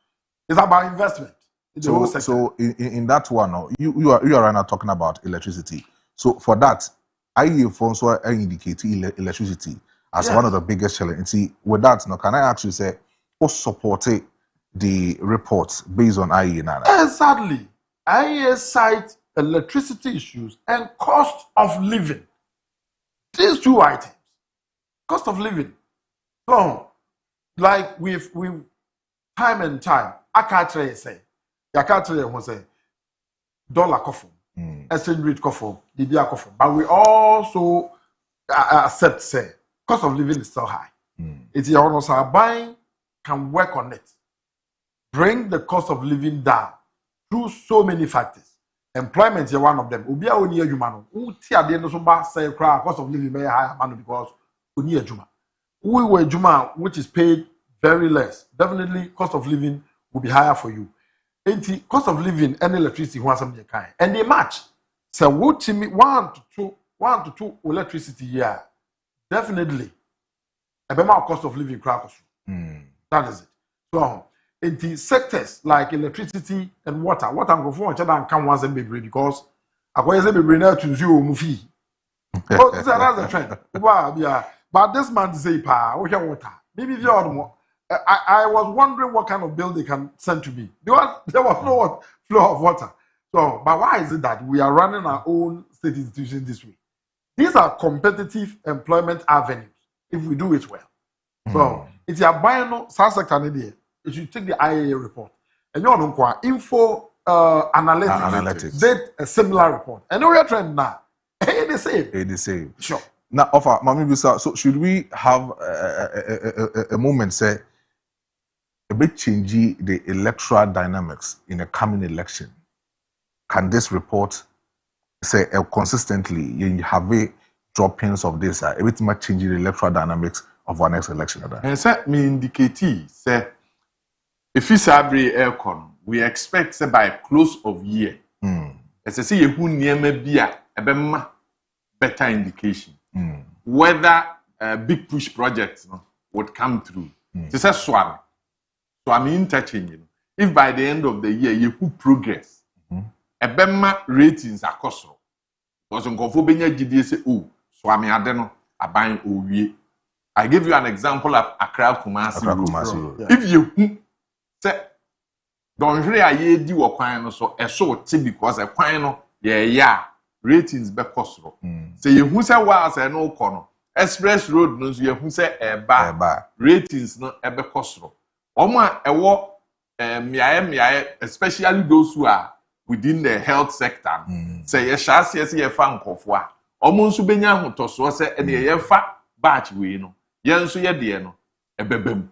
It's about investment. So in that one, you are right now talking about electricity. So for that, I also indicate electricity as one of the biggest challenges. See, with that, now can I actually say, who supported the reports based on IEA now? Sadly, IEA cites electricity issues and cost of living. These two items, cost of living. So, like we've time and time, Kaakyire say, Kaakyire will say, dollar coffee, exchange rate coffee, DBR coffee. But we also accept say, cost of living is still high. It's your honor, so buying can work on it. Bring the cost of living down through so many factors. Employment is one of them. Ubia only a human. Uti at the end of the say, cost of living may higher because only a human. We were Juma, which is paid very less. Definitely, cost of living will be higher for you. And cost of living and electricity who has something kind. And they match. So what to me 1 to 2 electricity here. Definitely. A better cost of living crackers. That is it. So in the sectors like electricity and water I'm going for each other and come once and be because I go say be now to zero movie. Oh, that's the trend. Wow, yeah. But this man say, water. Maybe the other one. I was wondering what kind of bill they can send to me. There was no flow of water. So, but why is it that we are running our own state institutions this way? These are competitive employment avenues if we do it well. So, if you are buying no sector, you should take the IAA report. And you know, info analytics did a similar report. And we are trend now. It's the same. Sure. Now, offer, Mami Bisa, so should we have a moment, say, a bit change the electoral dynamics in a coming election? Can this report say consistently you have a droppings of this, a bit much change the electoral dynamics of our next election? And say me indicate say if it's every aircon, we expect say by close of year. As I say, you who near me be a better indication. Whether big push projects would come through. This is swam. So I'm interchanging. if by the end of the year you could progress, a bema ratings are costly. Because on Confobenia GD say, oh, Swami Adeno, a buying OV. I give you an example of Accra Kumasi Road. Yeah. If you say, don't really a year do a quine so a short because a quine, yeah, ratings be costly. Say you who say was a no corner. Express Road knows you who say a bar ratings no ebe costly. Oma a walk especially those who are within the health sector. Say a chassis as a fan of what almost benya who to so say and ye fa batch we no yen so ye de no e bebem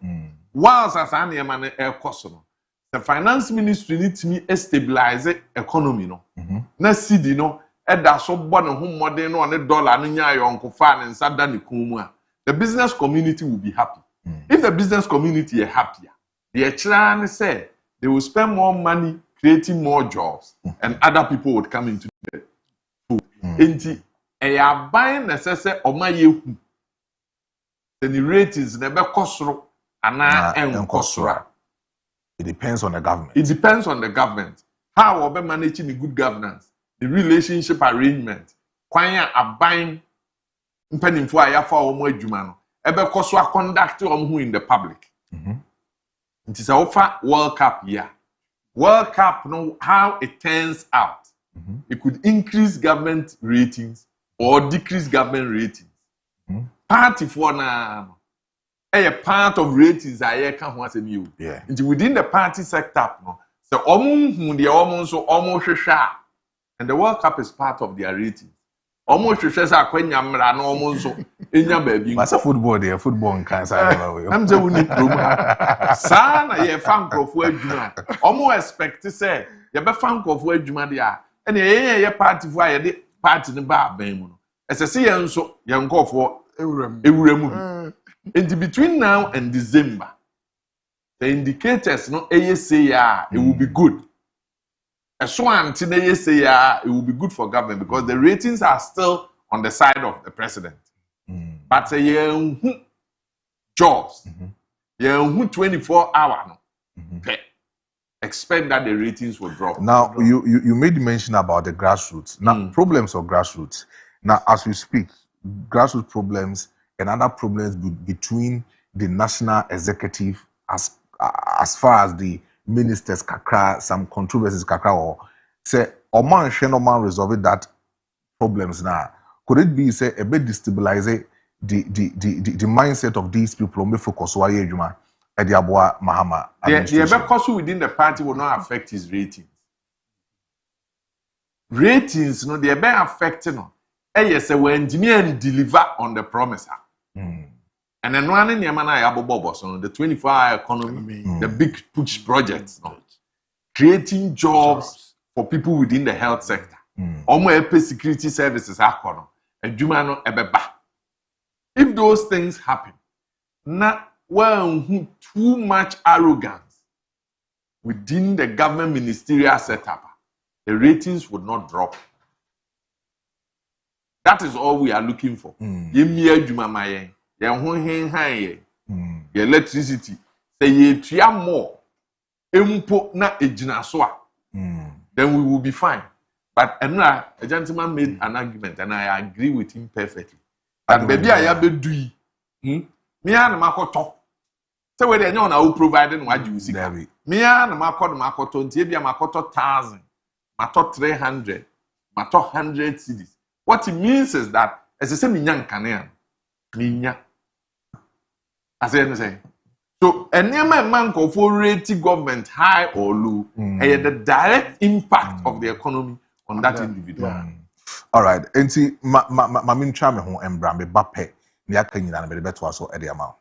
whilst as an man e cost no the finance ministry need to stabilize economy no na cedi no e da so bo ne ho modern no ne dollar no nya yonko fa ne nsa da ne kumu a the business community will be happy. If the business community is happier, the Chan say they will spend more money creating more jobs and other people would come into the food. Enti are buying necessary or my yehu. The ratings never costro and costro. It depends on the government. It depends on the government. How we managing the good governance, the relationship arrangement. Kwanya are buying penny for a for more jumano. Ebe koswa conduct who in the public. It is offer World Cup year. World Cup, no, how it turns out. It could increase government ratings or decrease government ratings. Party for now, a part of ratings I can't want to yeah. Within the party sector, no, so almost and the World Cup is part of their ratings. Almost almost baby. What's a football there? Football in Kansas. I'm the only program. Sana, ye fan of word juma. Almost expect to say, you be fan of word juma there. And ye party for ye party in the bar, baby. As I see, and so young go for Euremu. And between now and December, the indicators no say it will be good. As one today say it will be good for government because the ratings are still on the side of the president. But jobs, 24 hours. Expect that the ratings will drop. Now you made mention about the grassroots. Now problems of grassroots. Now as we speak, grassroots problems and other problems between the national executive as far as the ministers kakra, some controversies kakra or say Oman Shenoman resolve that problems now. Could it be say a bit destabilize the mindset of these people may focus why Juma at the Abua Mahama? The because within the party will not affect his ratings. Ratings, no, they are affecting no. Yes, we engineer and deliver on the promise. And then one in Yamana so the 24-hour economy, the big push projects, no, creating jobs for people within the health sector. Almost security services are and Jumano ebeba. If those things happen, not too much arrogance within the government ministerial setup, the ratings would not drop. That is all we are looking for. Electricity. Say ye more. Na then we will be fine. But a gentleman made an argument, and I agree with him perfectly. And baby, I have been doing. Me and Makoto. So whether you know providing what you see. Me and Makoto, Ntibia Makoto 1,000, Mato 300, Mato 100 cities. What it means is that, as I say, Minyan Kanean, Minya. As I say. So, a man for rating government high or low, and the direct impact of the economy on that individual. All right. And see, my main charm home and Brambe Bape, the Akan and the better so at the amount.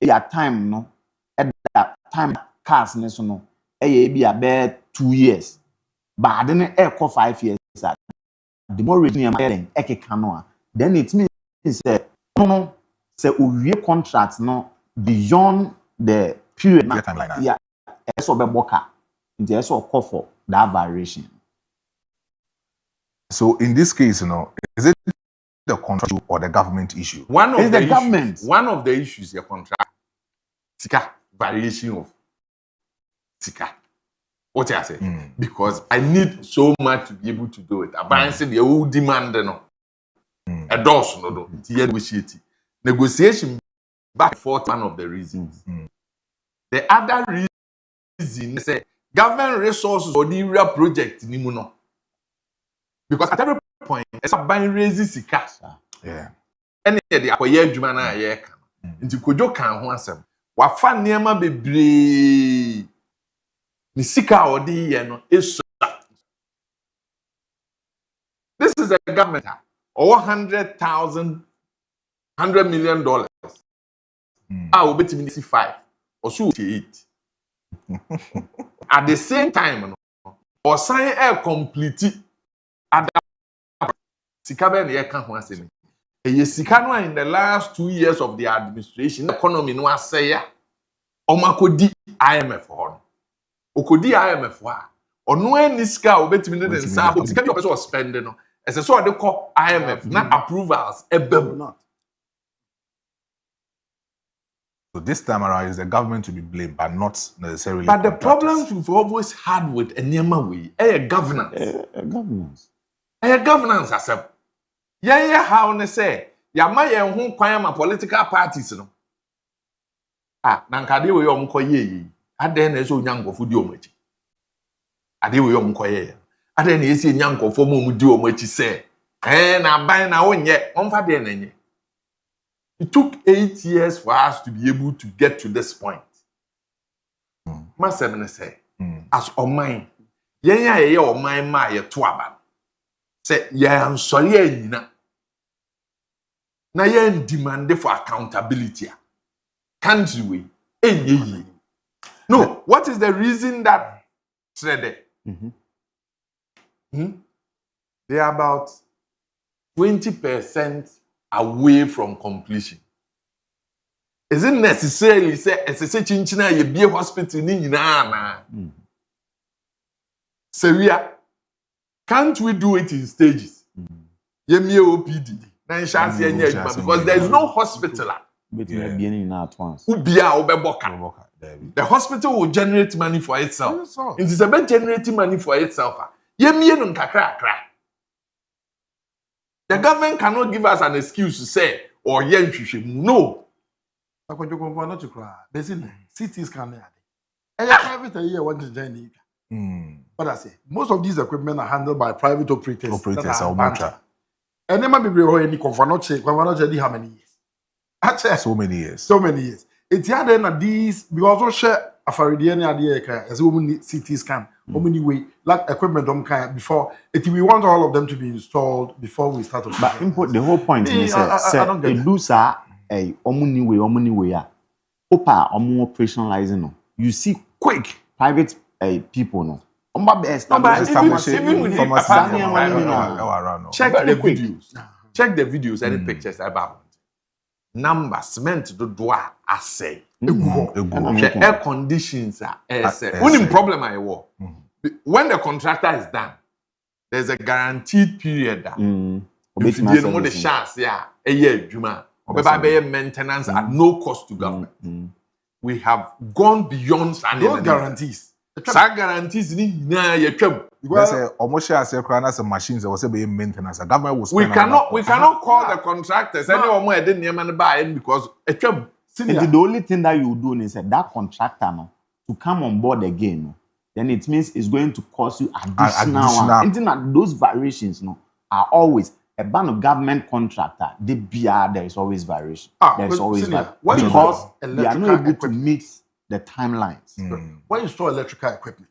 time no at that time cars ne so no be about 2 years but then air 5 years the more reason then it means that no say we contracts no beyond the period timeline. Yeah, so be boka into so call for that variation. So in this case, is it the contract or the government issue? One of the government. One of the issues your contract. Sika variation of sika. What I say? Because I need so much to be able to do it. I say the old demand a dose no negotiation back and forth. One of the reasons. The other reason is government resources or the real project ni mu no. Because at every point, it's about raising sika. Yeah. Any the akoye adwuma na ye ka. Nti Kojo kan ho asem. Wa fa niema bebre. Ni sika odi ye no esu. This is a government over $100 million. Obetimi see 5 or so 8. At the same time, or sign a complete sika be ye kan ho asem. Sika no in the last 2 years of the administration, economy no aseya. Omakodi IMF ho. Okodi IMF ho. Ono ani sika obetimi de nsa ho. Sika bi opeso spend no. Ese so they call IMF, not approvals. Not. So this time around, is the government to be blamed, but not necessarily. But the problems we've always had with Enyema way, governance. Governance. Governance as a how ne say, yama ye ho kwan ma political parties no. Nankade we omko ye. Ade na so nyankofo di omachi. Ade we omko ye. Ade na esi nyankofo mo di omachi say, na ban na wonye, onfa de na nye. It took 8 years for us to be able to get to this point. Masem ne say, as oman, yen ya ye oman ma ye to aba. Say ye am sorry anyina. Na yen demand for accountability. Country way, enye. No, what is the reason that said they are about 20% away from completion. Is it necessarily say chinchina ye be hospital ni nyina na? Seria, can't we do it in stages? Ye me OPD. Na chance ye because there is no hospital. At once. The hospital will generate money for itself. It is about generating money for itself. Ye me no kakra. The government cannot give us an excuse to say, or no. Not to cry. Basically, cities can everything here want to join. But I say, most of these equipment are handled by private operators. And there might be any convanoche how many years? So many years. So many years. It's here then these we also share a Faridian idea as a woman CT scan. How many way like equipment before we want all of them to be installed before we start. But input the whole point is I don't get do sir omuni way opa operationalizing. You see quick private people no. Even with check the videos. Check the videos and the pictures about numbers cement do doa assay. Air conditions are only problem I war. When the contractor is done, there's a guaranteed period that if you don't know the chance, a year juma, maintenance at no cost to government. We have gone beyond those guarantees. Some guarantees almost share some machines that was a maintenance. The government was we cannot call the contractors anyone didn't buy it because the only thing that you do is that contractor to come on board again. Then it means it's going to cost you additional. Those variations are always a band of government contractor. There is always variation. There's always because they are not able to meet the timelines. When you store electrical equipment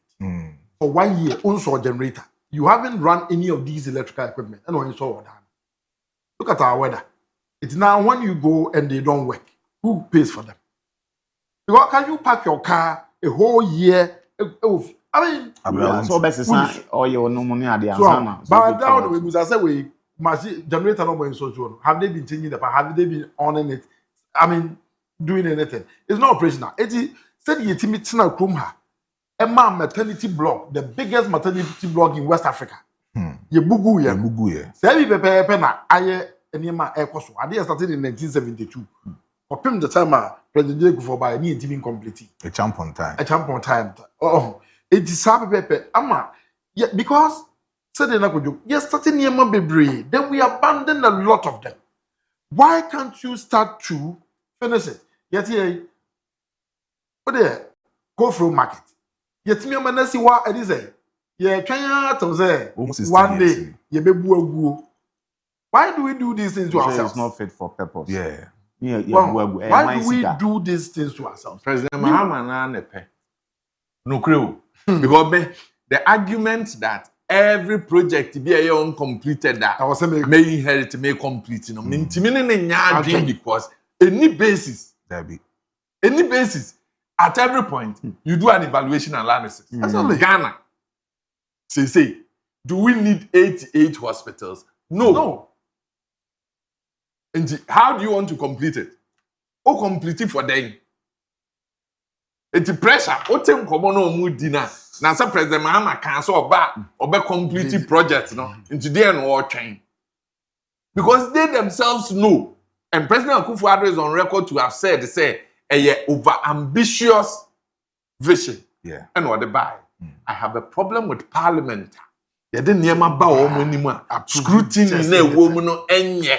for 1 year, also a generator, you haven't run any of these electrical equipment. And when you saw that, look at our weather. It's now when you go and they don't work, who pays for them? Because can you park your car a whole year? I mean, so best is or you no money at the answer. But down we must say we must generator no more so. Have they been changing the have they been on it? I mean, doing anything. It's not operational. It is said the team tina krom ha. Emma maternity block, the biggest maternity block in West Africa. Ye bugu ye. Say be pepe na aye enema ekoso. Ade started in 1972. Opim the time President Jacob for by any team complete. A champ on time. A champ on time. Oh, it is happy pepe. Ama, yeah, because said in Akojo, yes, starting near Bebre, then we abandon a lot of them. Why can't you start to finish it? Yet here, but there, go through market. Yet me man see what it is. Yeah, can you say one day you be go. Why do we do these things to ourselves? It's not fit for purpose. Yeah. Why do we do these things to ourselves? President Mahama no crew. Because the argument that every project be a uncompleted that may inherit, may complete, because any basis, at every point, you do an evaluation analysis. That's only Ghana. Say, do we need 88 hospitals? No. And how do you want to complete it? Oh, complete it for them. It's pressure. What time come on mood dinner? Now, some President Mahama can so bad complete projects no into the end or chain. Because they themselves know, and President Akufo-Addo is on record to have said, a over ambitious vision. Yeah. And what they buy. I have a problem with Parliament. You didn't hear my bow anymore. Scrutiny in a woman enye.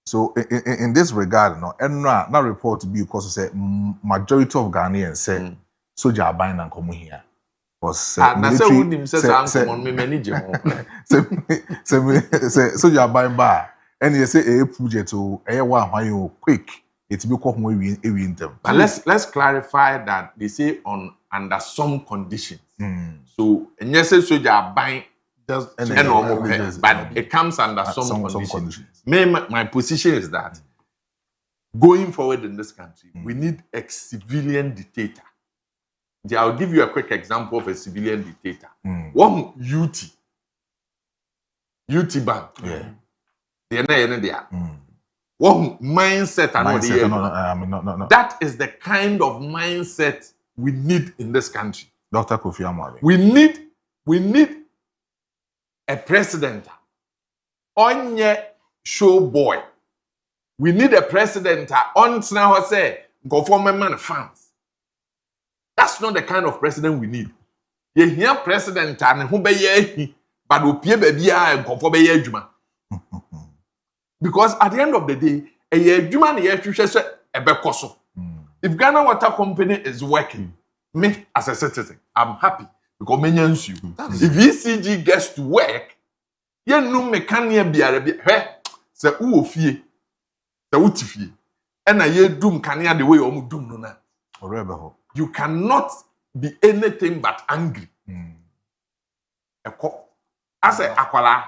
So in this regard, and not report to be because say majority of Ghanaians say soldier buying and come here. Because soldier buying bar and you say a project to a one quick. It's because we in them. But let's clarify that they say under some conditions. So and yes, soldier buying. But it comes under some conditions. My position is that going forward in this country, we need a civilian dictator. I'll give you a quick example of a civilian dictator. One UT Bank. One mindset. That is the kind of mindset we need in this country. Dr. Kofi Amari. We need a president, onye show boy. We need a president on now say go for man fans. That's not the kind of president we need. You hear president and who be ye, but we pay baby and go for be juma. Because at the end of the day, a juma na say e be koso. If Ghana Water Company is working, me as a citizen, I'm happy. Because mentions you. If ECG gets to work, you know mechania biara bi se wo fie se wo tifie and na ye dum kania the way omu dum no na. You cannot be anything but angry. As a akwala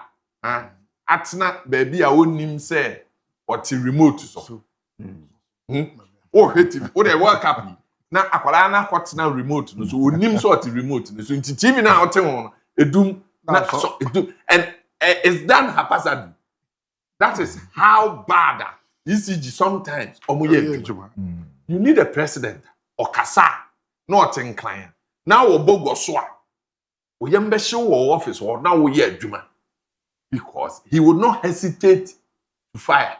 atna baby a wonim say what remote so. Oh hate what they work happy. Na akwala na hotna remote no so onim so what remote no so nti TV na hote won edum na so edum and it's done haphazardly. That is how bad ECG sometimes. You need a president or kasa not inclined. Now obogo soa. Oyembe show office or now we hear juma. Because he would not hesitate to fire.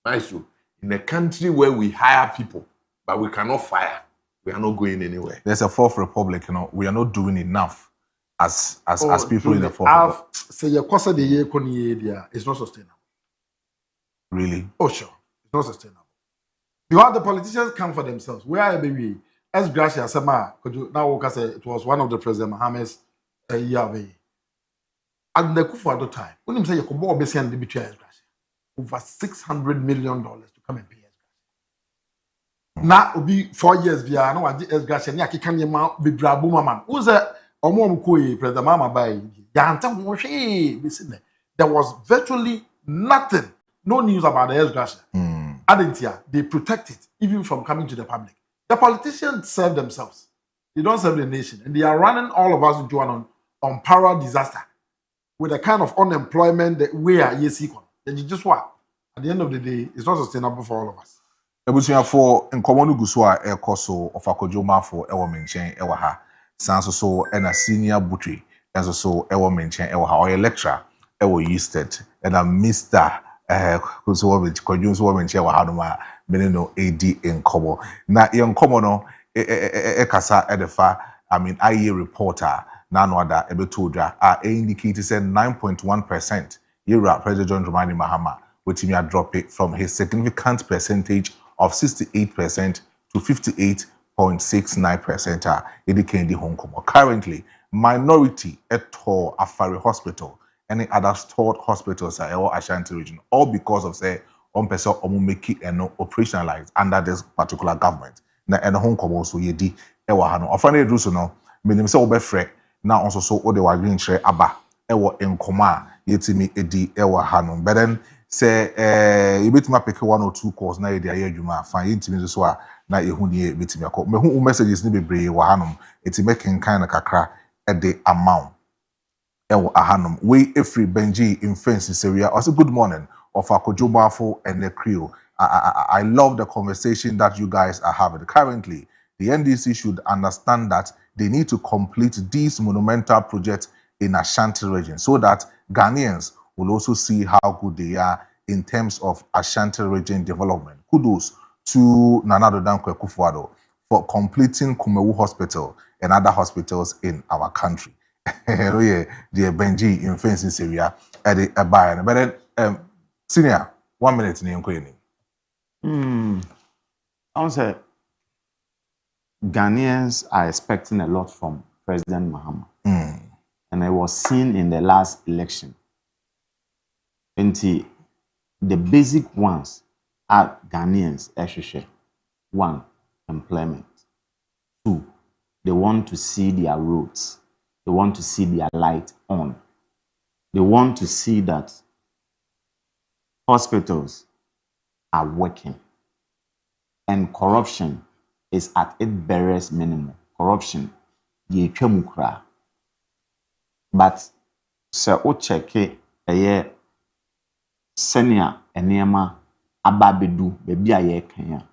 Maestro, in a country where we hire people, but we cannot fire, we are not going anywhere. There's a fourth republic, we are not doing enough as people in the fourth republic. Say your cost of the year is not sustainable. Really? Oh sure, it's not sustainable. Because the politicians come for themselves. Where are baby? As Gracia Sama, now it was one of the President Mohammed's year. At the Kufuor time, when you say you could more busy and debate over $600 million to come and pay us. Now will be 4 years via no as Gracia Yaki can you mount be Brabuma man. Who's a Omon President Mama by Yanta? There was virtually nothing, no news about the Gracia. Adentia, they protect it even from coming to the public. The politicians serve themselves. They don't serve the nation. And they are running all of us into an unparalleled disaster with the kind of unemployment that we are seeing. And you just what? At the end of the day, it's not sustainable for all of us. For in common gusua e koso of Kojo Marfo ewo menchen ewa ha sanso so and a senior butchery and so ewo menchen ewa ha or lecturer ewo Easted and a Mr. Kojo menchen ewa ha no ma meneno AD in common na in common no kasa edefa I mean IE reporter na no ada ebetodra indicated said 9.1% Yura President John Dramani Mahama with him drop it from his significant percentage of 68% to 58.69%. Indicating Hong Kong. Currently, minority at all Afari Hospital, any other stored hospitals are all Ashanti region, all because of say on person make it and operationalized under this particular government. Na and Hong Kong also yedi ewa hano. Ofane do so no, meaning say obefre na also so o de wa green share aba ewa enkoma yetimi edi ewa hano. But then say you bet my pick 1 or 2 calls na ye dia adwuma fa yintimi so a na ehu die betimi akọ mehu messages ni bebre wa hanom eti making kind kakra e the amount ewo ahanum we every Benji in fence area also good morning of Kojo Marfo and the crew. I love the conversation that you guys are having currently. The NDC should understand that they need to complete these monumental projects in Ashanti region so that Ghanaians will also see how good they are in terms of Ashanti region development. Kudos to Nana Dankwe Kufuado for completing Kumewu Hospital and other hospitals in our country. The Benji in fencing area at the Bayern. But then, senior, 1 minute in Ukraine. I would say Ghanaians are expecting a lot from President Mahama. And I was seen in the last election. And the basic ones are Ghanaians, especially. 1, employment. 2, they want to see their roads. They want to see their light on. They want to see that hospitals are working. And corruption is at its barest minimum. Corruption, but se o check senior enema ababedu baby aye kan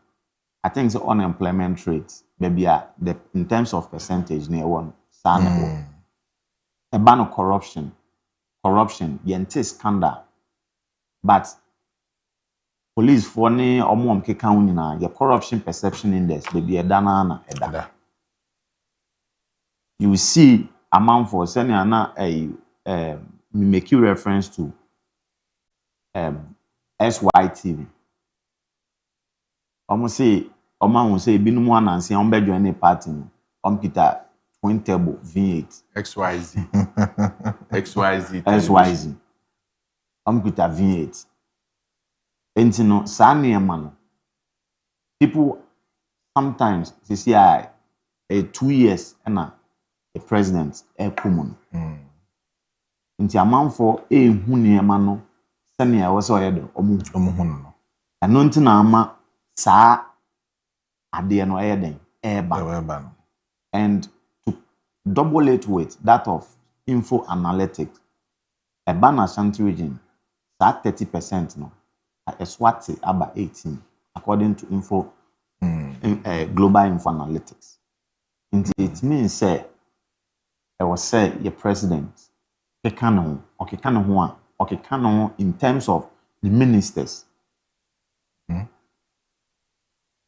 I think the unemployment rate baby in terms of percentage near one sana a ban of corruption yente scandal but police for ne omom keka nyina your corruption perception index baby edana na eda you see amount for senior na make you reference to SYTV. Almost say binum one and say join a party. Kita twin table V8. XYZ. XYZ. Kita V8. And you know, Sani man. People sometimes they say a 2 years and a president common. Inti amount for huni emano senior was oyedo omuhunu. Ano nti na ama saa ade no eyeden eba. And to double it with that of info analytics, a ban Ashanti region, that 30% no, a swati about 18, according to info global info analytics. It means say I was say your president in terms of the ministers.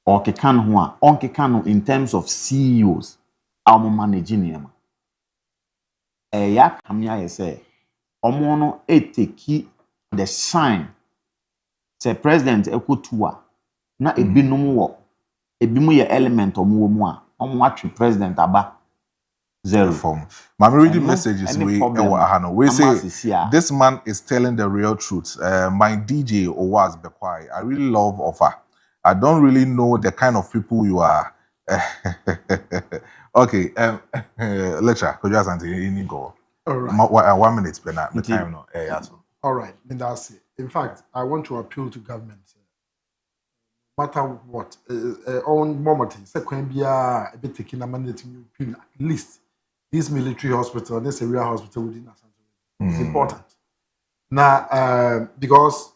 Or in terms of CEOs, our managing them. Ya kamya say, omono take the shine. Say president ekutua na ebinom wo ebimu ye element omo mu a omo atwe president aba zero form. My reading messages we say this man is telling the real truth. My DJ Owaz Bekwai, I really love offer. I don't really know the kind of people you are. Okay, lecture. Could you ask Auntie go? All right. 1 minute, but not time. All right, that's it. In fact, I want to appeal to government. matter what, on moment, second year, a bit taking a mandate at least this military hospital, this area hospital within Asante. It's important. Now, because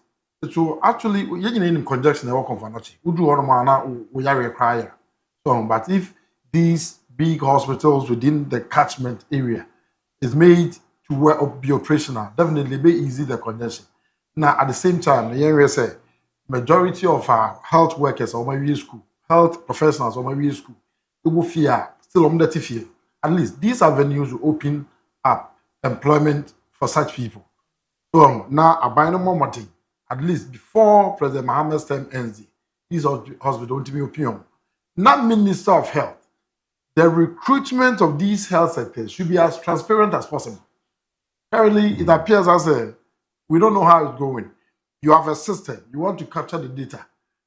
so actually, you're in conjunction, I work on Fanachi. We do one we are required. So, but if these big hospitals within the catchment area is made to be operational, definitely be easy the congestion. Now, at the same time, the area say majority of our health workers or my school, health professionals or my school, it will fear still on that fear. At least these avenues will open up employment for such people. So now, a binary money. At least before President Mohammed's term ends, these hospitals will be open. Not Minister of Health. The recruitment of these health sectors should be as transparent as possible. Currently, it appears as we don't know how it's going. You have a system. You want to capture the data.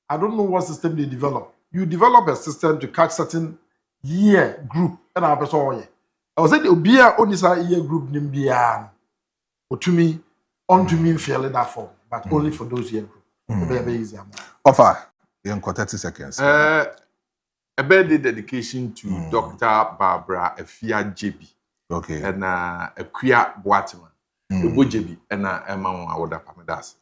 I don't know what system they develop. You develop a system to catch certain year group. And I was saying, there will be a year group named Bian. Or to me, on to me, fairly that form. But only for those year group. Very easy. Offer in 30 seconds. A birthday dedication to Dr. Barbara Afia JB. Okay. And a queer Boatman. JB and Emma Awoda Pamadas.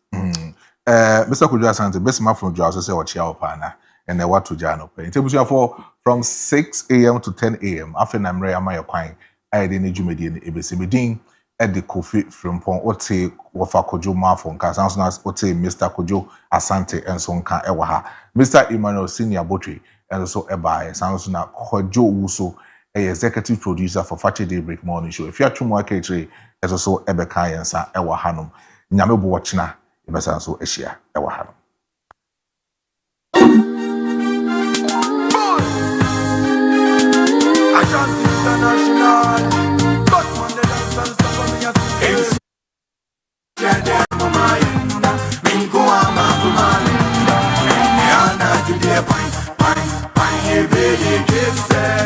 Mr. Kojo Asante, best man from Joao say or Chia Opana and the what to Jano. Table for from 6 a.m. to 10 a.m. After Namre Amaya Quine, I didn't Jumedian Ebesibidin. At the Kofi from Pon Ote Wafa Kojo Marfo and Kasansnas Ote Mr. Kojo Asante and Sonka Ewaha. Mr. Emmanuel Senior Botry and also Eba Sansuna Kojo Uso, a executive producer for Fache Daybreak Morning Show. If you are too more catering, as also Ebeka and Sa Ewahanum. Nyamebu Watchna, Ebesanso Asia Ewahanum. International.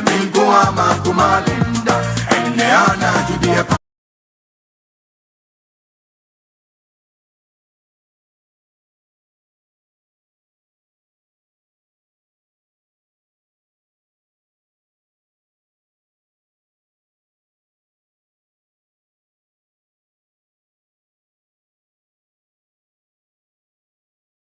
Mingo ama kumalinda, ene ana judie.